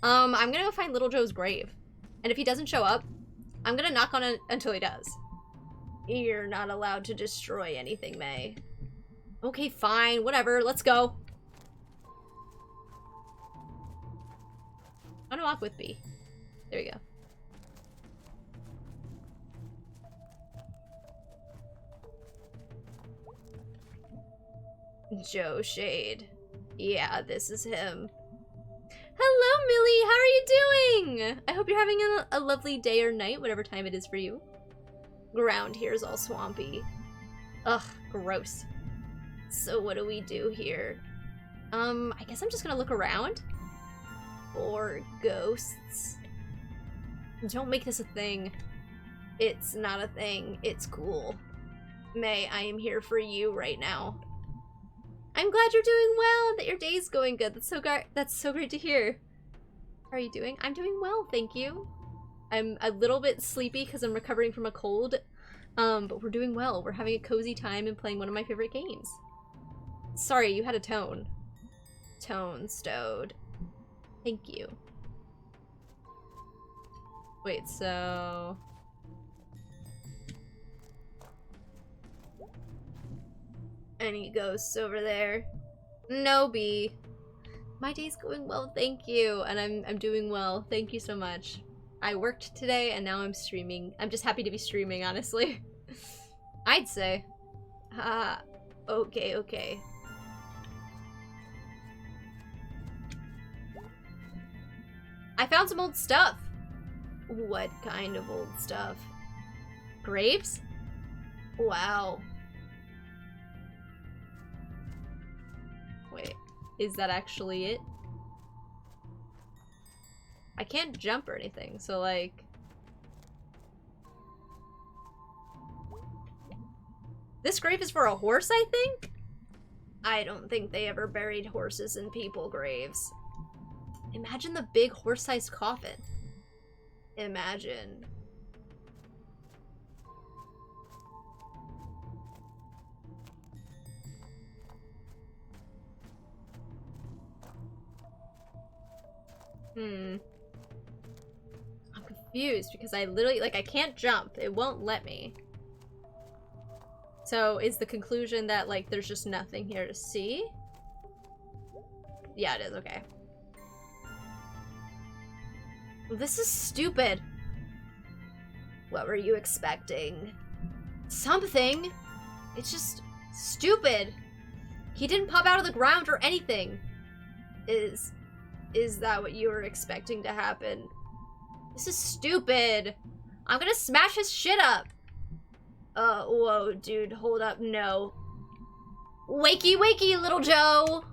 I'm gonna go find Little Joe's grave. And if he doesn't show up, I'm gonna knock on it until he does. You're not allowed to destroy anything, May. Okay, fine, whatever, let's go. I'm gonna walk with B. There we go. Joe Shade. Yeah, this is him. Hello, Millie! How are you doing? I hope you're having a lovely day or night, whatever time it is for you. Ground here's all swampy. Ugh, gross. So what do we do here? I guess I'm just gonna look around. Or ghosts. Don't make this a thing. It's not a thing. It's cool. May, I am here for you right now. I'm glad you're doing well, that your day's going good. That's so great to hear. How are you doing? I'm doing well, thank you. I'm a little bit sleepy because I'm recovering from a cold, but we're doing well. We're having a cozy time and playing one of my favorite games. Sorry, you had a tone. Tone stowed. Thank you. Wait, so... Any ghosts over there? No, B. My day's going well, thank you. And I'm doing well. Thank you so much. I worked today and now I'm streaming. I'm just happy to be streaming, honestly. I'd say. Okay, okay. I found some old stuff. What kind of old stuff? Graves? Wow. Wait, is that actually it? I can't jump or anything, so like... This grave is for a horse, I think? I don't think they ever buried horses in people graves. Imagine the big horse-sized coffin. Imagine. I'm confused because I literally, like, I can't jump. It won't let me. So is the conclusion that, like, there's just nothing here to see? Yeah, it is. Okay. This is stupid. What were you expecting? Something. It's just stupid. He didn't pop out of the ground or anything. Is that what you were expecting to happen? This is stupid. I'm gonna smash his shit up. Whoa, dude, hold up, no. Wakey, wakey, little Joe.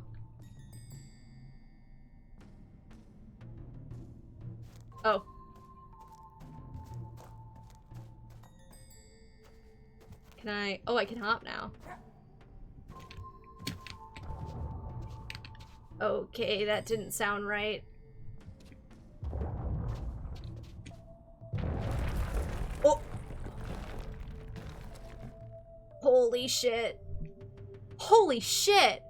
Oh. Can I? Oh, I can hop now. Okay, that didn't sound right. Oh! Holy shit. Holy shit!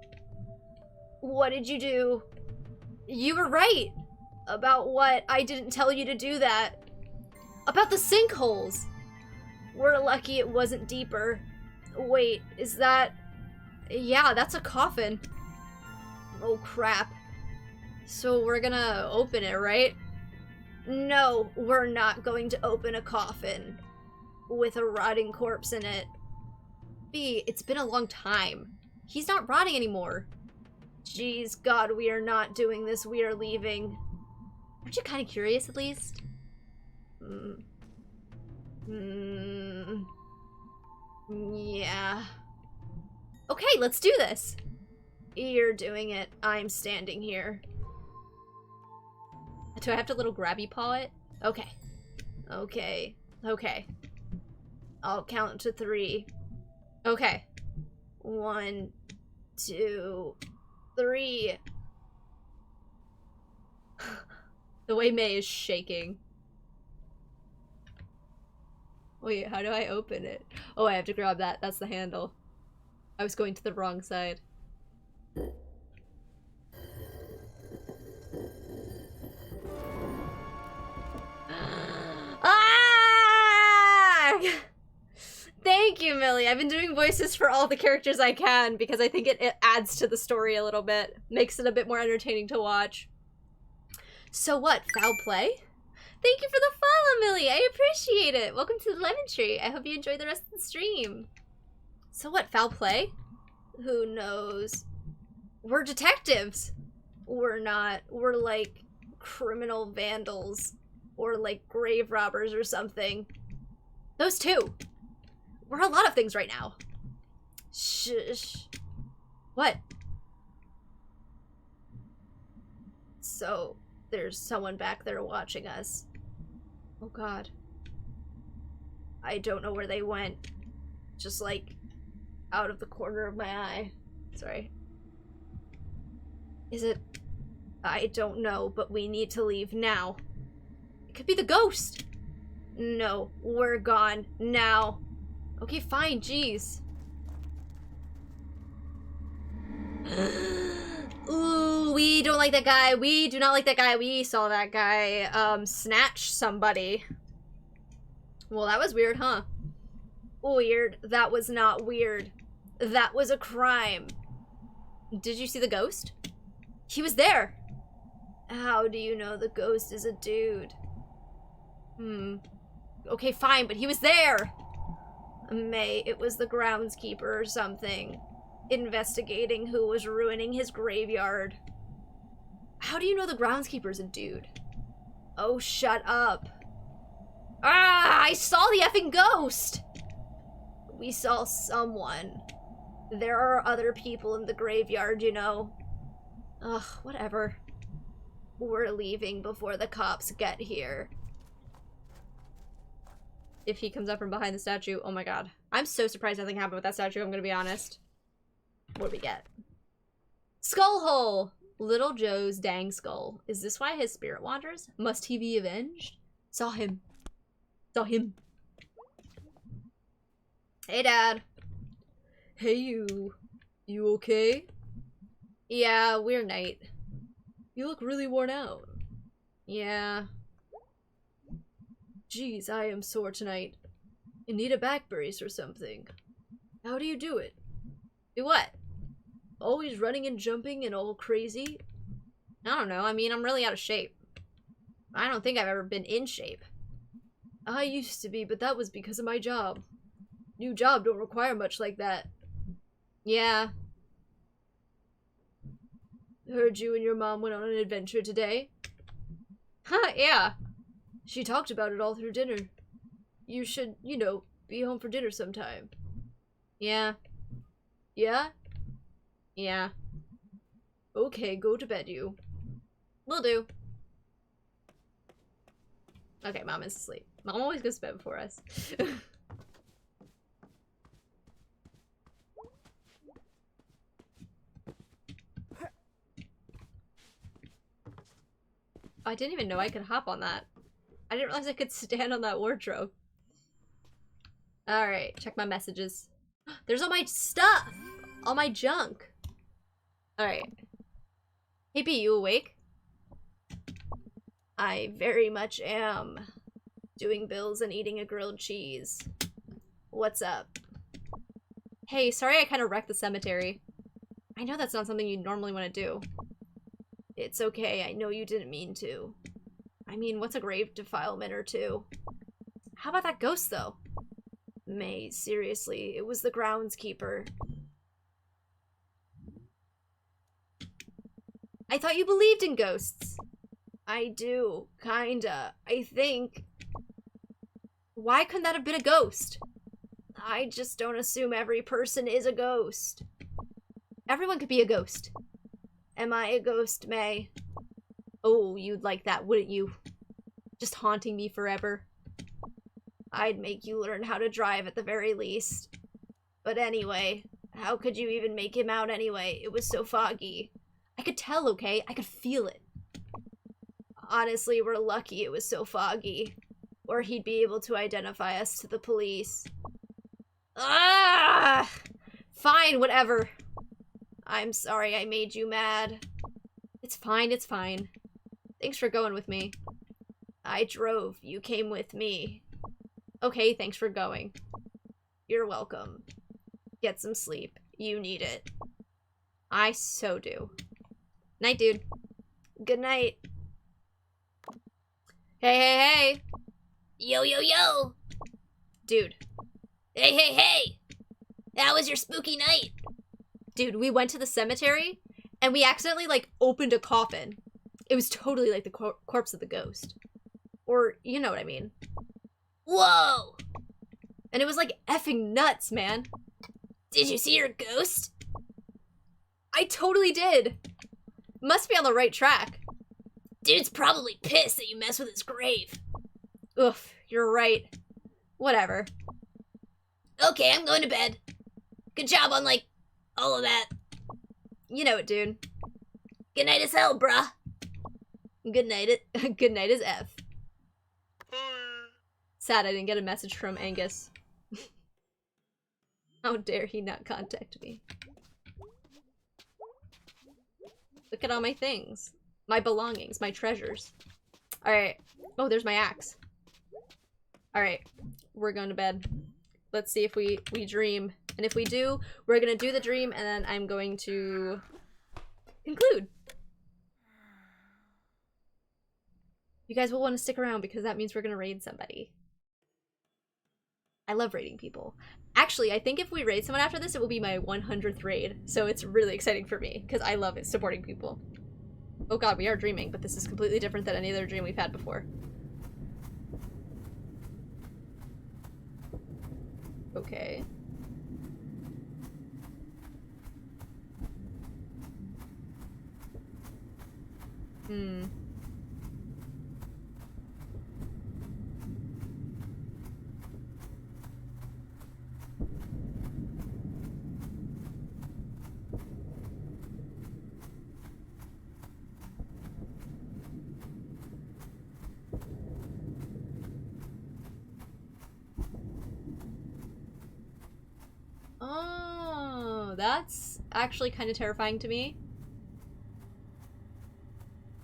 What did you do? You were right about what I didn't tell you to do that. About the sinkholes. We're lucky it wasn't deeper. Wait, is that... Yeah, that's a coffin. Oh crap. So we're gonna open it, right? No, we're not going to open a coffin with a rotting corpse in it. B, it's been a long time. He's not rotting anymore. Jeez, God, we are not doing this. We are leaving. Aren't you kind of curious, at least? Yeah. Okay, let's do this. You're doing it. I'm standing here. Do I have to little grabby paw it? Okay. Okay. Okay. I'll count to 3. Okay. 1, 2, 3. The way May is shaking. Wait, how do I open it? Oh, I have to grab that. That's the handle. I was going to the wrong side. Ah! Thank you, Millie. I've been doing voices for all the characters I can because I think it adds to the story a little bit. Makes it a bit more entertaining to watch. So what, foul play? Thank you for the follow, Millie. I appreciate it. Welcome to the Lemon Tree. I hope you enjoy the rest of the stream. So what, foul play? Who knows? We're detectives. We're not. We're like criminal vandals or like grave robbers or something. Those two. We're a lot of things right now. Shush. What? So there's someone back there watching us. Oh God. I don't know where they went. Just like out of the corner of my eye. Sorry. Is it? I don't know, but we need to leave now. It could be the ghost. No, we're gone now. Okay, fine, jeez. Ooh, we don't like that guy. We do not like that guy. We saw that guy, snatch somebody. Well, that was weird, huh? Weird. That was not weird. That was a crime. Did you see the ghost? He was there. How do you know the ghost is a dude? Okay, fine, but he was there. May, it was the groundskeeper or something. Investigating who was ruining his graveyard. How do you know the groundskeeper's a dude? Oh, shut up. Ah, I saw the effing ghost! We saw someone. There are other people in the graveyard, you know. Ugh, whatever. We're leaving before the cops get here. If he comes up from behind the statue, oh my god. I'm so surprised nothing happened with that statue, I'm gonna be honest. What do we get? Skull hole! Little Joe's dang skull. Is this why his spirit wanders? Must he be avenged? Saw him. Saw him. Hey, Dad. Hey, you. You okay? Yeah, we're night. You look really worn out. Yeah. Geez, I am sore tonight. You need a back brace or something. How do you do it? Do what? Always running and jumping and all crazy? I don't know, I mean, I'm really out of shape. I don't think I've ever been in shape. I used to be, but that was because of my job. New job don't require much like that. Yeah. Heard you and your mom went on an adventure today. Huh, yeah. She talked about it all through dinner. You should, you know, be home for dinner sometime. Yeah. Yeah? Yeah. Okay, go to bed, you. Will do. Okay, Mom is asleep. Mom always goes to bed before us. I didn't even know I could hop on that. I didn't realize I could stand on that wardrobe. Alright, check my messages. There's all my stuff! All my junk! Alright. Hey B, you awake? I very much am. Doing bills and eating a grilled cheese. What's up? Hey, sorry I kind of wrecked the cemetery. I know that's not something you'd normally want to do. It's okay, I know you didn't mean to. I mean, what's a grave defilement or two? How about that ghost, though? May, seriously, it was the groundskeeper. I thought you believed in ghosts. I do, kinda. I think. Why couldn't that have been a ghost? I just don't assume every person is a ghost. Everyone could be a ghost. Am I a ghost, May? Oh, you'd like that, wouldn't you? Just haunting me forever. I'd make you learn how to drive at the very least. But anyway, how could you even make him out anyway? It was so foggy. I could tell, okay? I could feel it. Honestly, we're lucky it was so foggy. Or he'd be able to identify us to the police. Ah! Fine, whatever. I'm sorry I made you mad. It's fine, it's fine. Thanks for going with me. I drove, you came with me. Okay, thanks for going. You're welcome. Get some sleep. You need it. I so do. Night, dude. Good night. Hey, hey, hey! Yo, yo, yo! Dude. Hey, hey, hey! How was your spooky night? Dude, we went to the cemetery, and we accidentally, like, opened a coffin. It was totally like the corpse of the ghost. Or, you know what I mean. Whoa! And it was, like, effing nuts, man. Did you see your ghost? I totally did. Must be on the right track. Dude's probably pissed that you messed with his grave. Oof, you're right. Whatever. Okay, I'm going to bed. Good job on, like, all of that. You know it, dude. Good night as hell, bruh. Good night. Good night is F. Sad I didn't get a message from Angus. How dare he not contact me? Look at all my things. My belongings, my treasures. Alright. Oh, there's my axe. Alright. We're going to bed. Let's see if we dream. And if we do, we're gonna do the dream and then I'm going to conclude. You guys will want to stick around because that means we're gonna raid somebody. I love raiding people. Actually, I think if we raid someone after this, it will be my 100th raid. So it's really exciting for me because I love it, supporting people. Oh god, we are dreaming, but this is completely different than any other dream we've had before. Okay. Oh, that's actually kind of terrifying to me.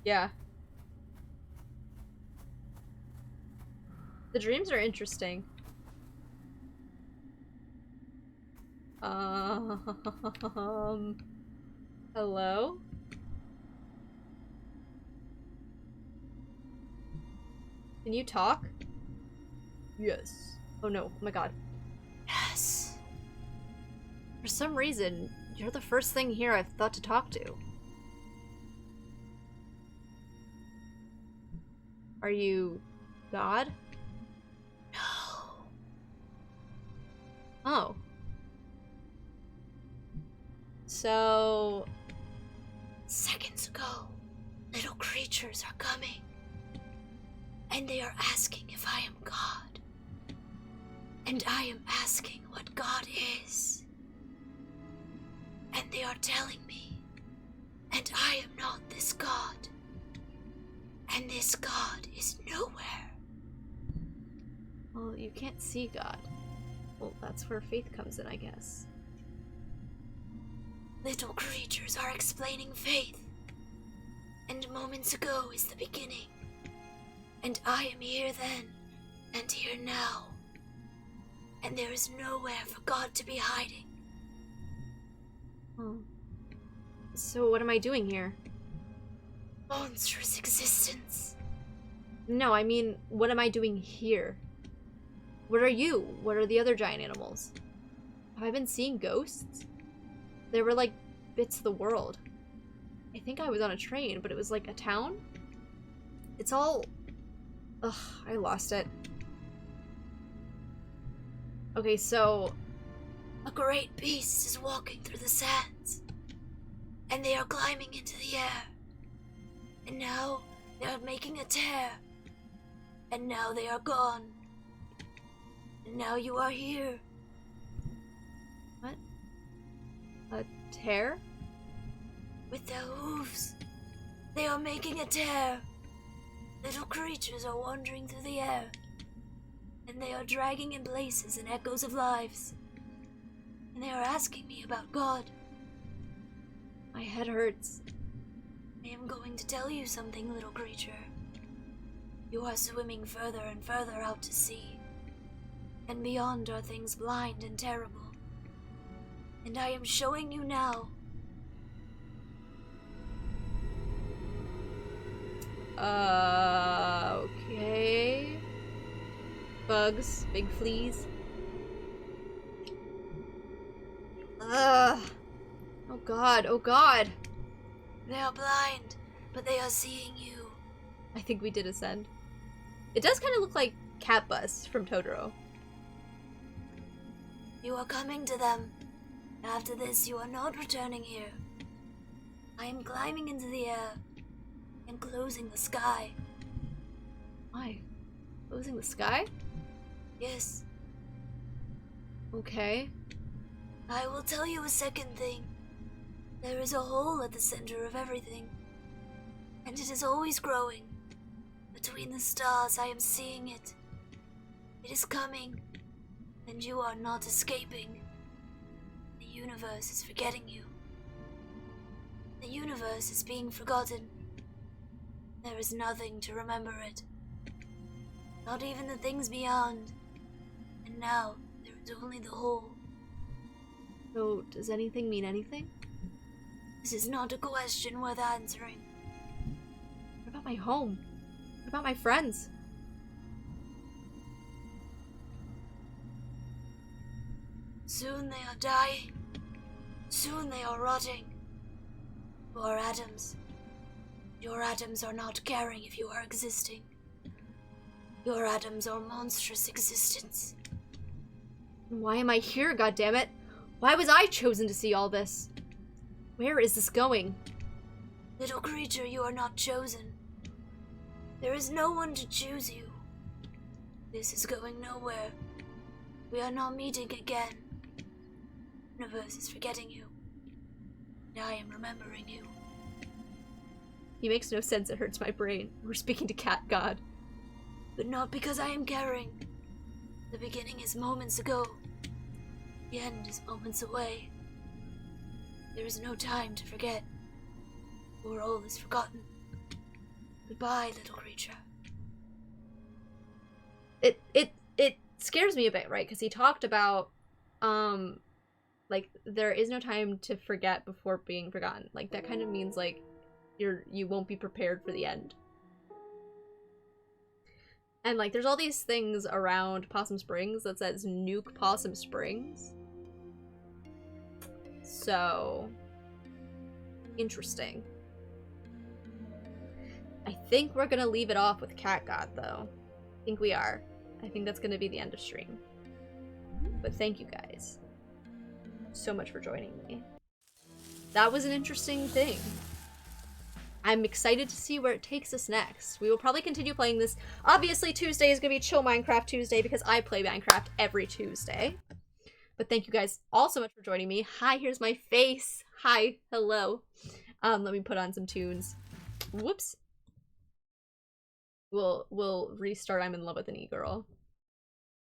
Yeah. The dreams are interesting. Hello? Can you talk? Yes. Oh no, oh my god. Yes. For some reason, you're the first thing here I've thought to talk to. Are you God? No. Oh. So... Seconds ago, little creatures are coming. And they are asking if I am God. And I am asking what God is. And they are telling me, and I am not this God. And this God is nowhere. Well, you can't see God. Well, that's where faith comes in, I guess. Little creatures are explaining faith. And moments ago is the beginning. And I am here then, and here now. And there is nowhere for God to be hiding. Oh. So what am I doing here? Monstrous existence. No, I mean, what am I doing here? What are you? What are the other giant animals? Have I been seeing ghosts? They were like bits of the world. I think I was on a train, but it was like a town? It's all... Ugh, I lost it. Okay, so... A great beast is walking through the sands. And they are climbing into the air. And now they are making a tear. And now they are gone. And now you are here. What? A tear? With their hooves. They are making a tear. Little creatures are wandering through the air. And they are dragging in places and echoes of lives. And they are asking me about God. My head hurts. I am going to tell you something, little creature. You are swimming further and further out to sea. And beyond are things blind and terrible. And I am showing you now. Okay. Bugs, big fleas. Ugh. Oh god, oh god. They are blind, but they are seeing you. I think we did ascend. It does kind of look like Cat Bus from Totoro. You are coming to them. After this, you are not returning here. I am climbing into the air and closing the sky. Why? Closing the sky? Yes, Okay. I will tell you a second thing. There is a hole at the center of everything, and it is always growing. Between the stars, I am seeing it. It is coming, and you are not escaping. The universe is forgetting you. The universe is being forgotten. There is nothing to remember it. Not even the things beyond. And now, there is only the hole. So, does anything mean anything? This is not a question worth answering. What about my home? What about my friends? Soon they are dying. Soon they are rotting. You are atoms. Your atoms are not caring if you are existing. Your atoms are monstrous existence. Why am I here, goddammit? Why was I chosen to see all this? Where is this going? Little creature, you are not chosen. There is no one to choose you. This is going nowhere. We are not meeting again. The universe is forgetting you. And I am remembering you. He makes no sense, it hurts my brain. We're speaking to Cat God. But not because I am caring. The beginning is moments ago. The end is moments away. There is no time to forget. For all is forgotten. Goodbye, little creature. It scares me a bit, right? Because he talked about, like, there is no time to forget before being forgotten. Like, that kind of means, like, you won't be prepared for the end. And, like, there's all these things around Possum Springs that says Nuke Possum Springs. So, interesting. I think we're gonna leave it off with Cat God, though. I think we are. I think that's gonna be the end of stream. But thank you guys so much for joining me. That was an interesting thing. I'm excited to see where it takes us next. We will probably continue playing this. Obviously, Tuesday is gonna be Chill Minecraft Tuesday because I play Minecraft every Tuesday. But thank you guys all so much for joining me. Hi, here's my face. Hi, hello. Let me put on some tunes. Whoops. We'll restart I'm in Love with an E-Girl.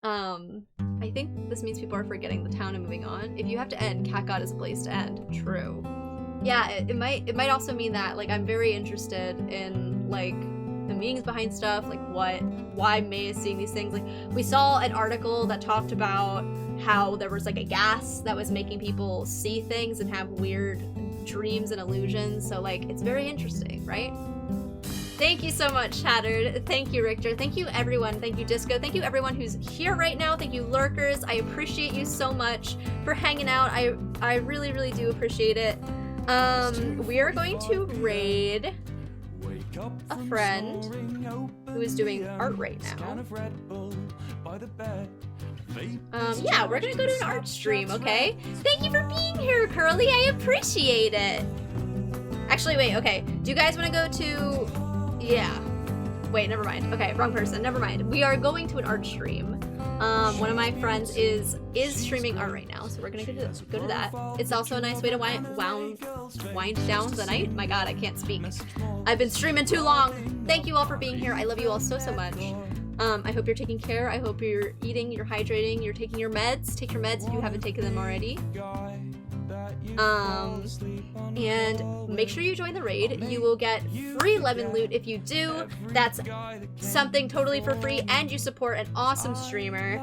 I think this means people are forgetting the town and moving on. If you have to end, Cat God is a place to end. True. Yeah, it might also mean that, like, I'm very interested in, like, the meanings behind stuff, like why May is seeing these things. Like, we saw an article that talked about how there was, like, a gas that was making people see things and have weird dreams and illusions. So, like, it's very interesting, right? Thank you so much, Shattered. Thank you, Richter. Thank you, everyone. Thank you, Disco. Thank you, everyone who's here right now. Thank you, lurkers. I appreciate you so much for hanging out. I really, really do appreciate it. We are going to raid a friend who is doing art right now. Yeah, we're gonna go to an art stream, okay? Thank you for being here, Curly. I appreciate it. Actually, wait, okay. Do you guys want to go to... Yeah. Wait, never mind. Okay, wrong person. Never mind. We are going to an art stream. One of my friends is streaming art right now, so we're gonna go to that. It's also a nice way to wind down the night. My god, I can't speak. I've been streaming too long. Thank you all for being here. I love you all so much. I hope you're taking care. I hope you're eating, you're hydrating, you're taking your meds. Take your meds if you haven't taken them already. And make sure you join the raid. You will get free lemon loot if you do. That's something totally for free, and you support an awesome streamer.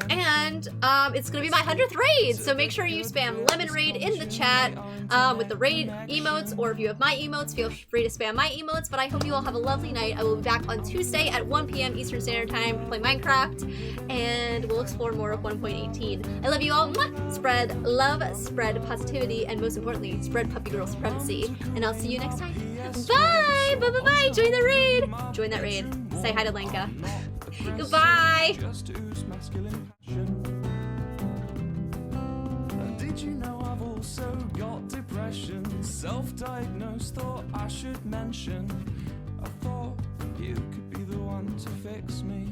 And it's gonna be my 100th raid, so make sure you spam lemon raid in the chat with the raid emotes, or if you have my emotes, feel free to spam my emotes. But I hope you all have a lovely night. I will be back on Tuesday at 1 p.m. Eastern Standard Time to play Minecraft, and we'll explore more of 1.18. I love you all. Mwah! Spread love, spread positivity, and most importantly, spread puppy girl supremacy. And I'll see you next time. Bye! Bye bye bye! Join the raid! Join that raid. Say hi to Lenka. Goodbye! Did you know I've also got depression? Self-diagnosed, thought I should mention. I thought you could be the one to fix me.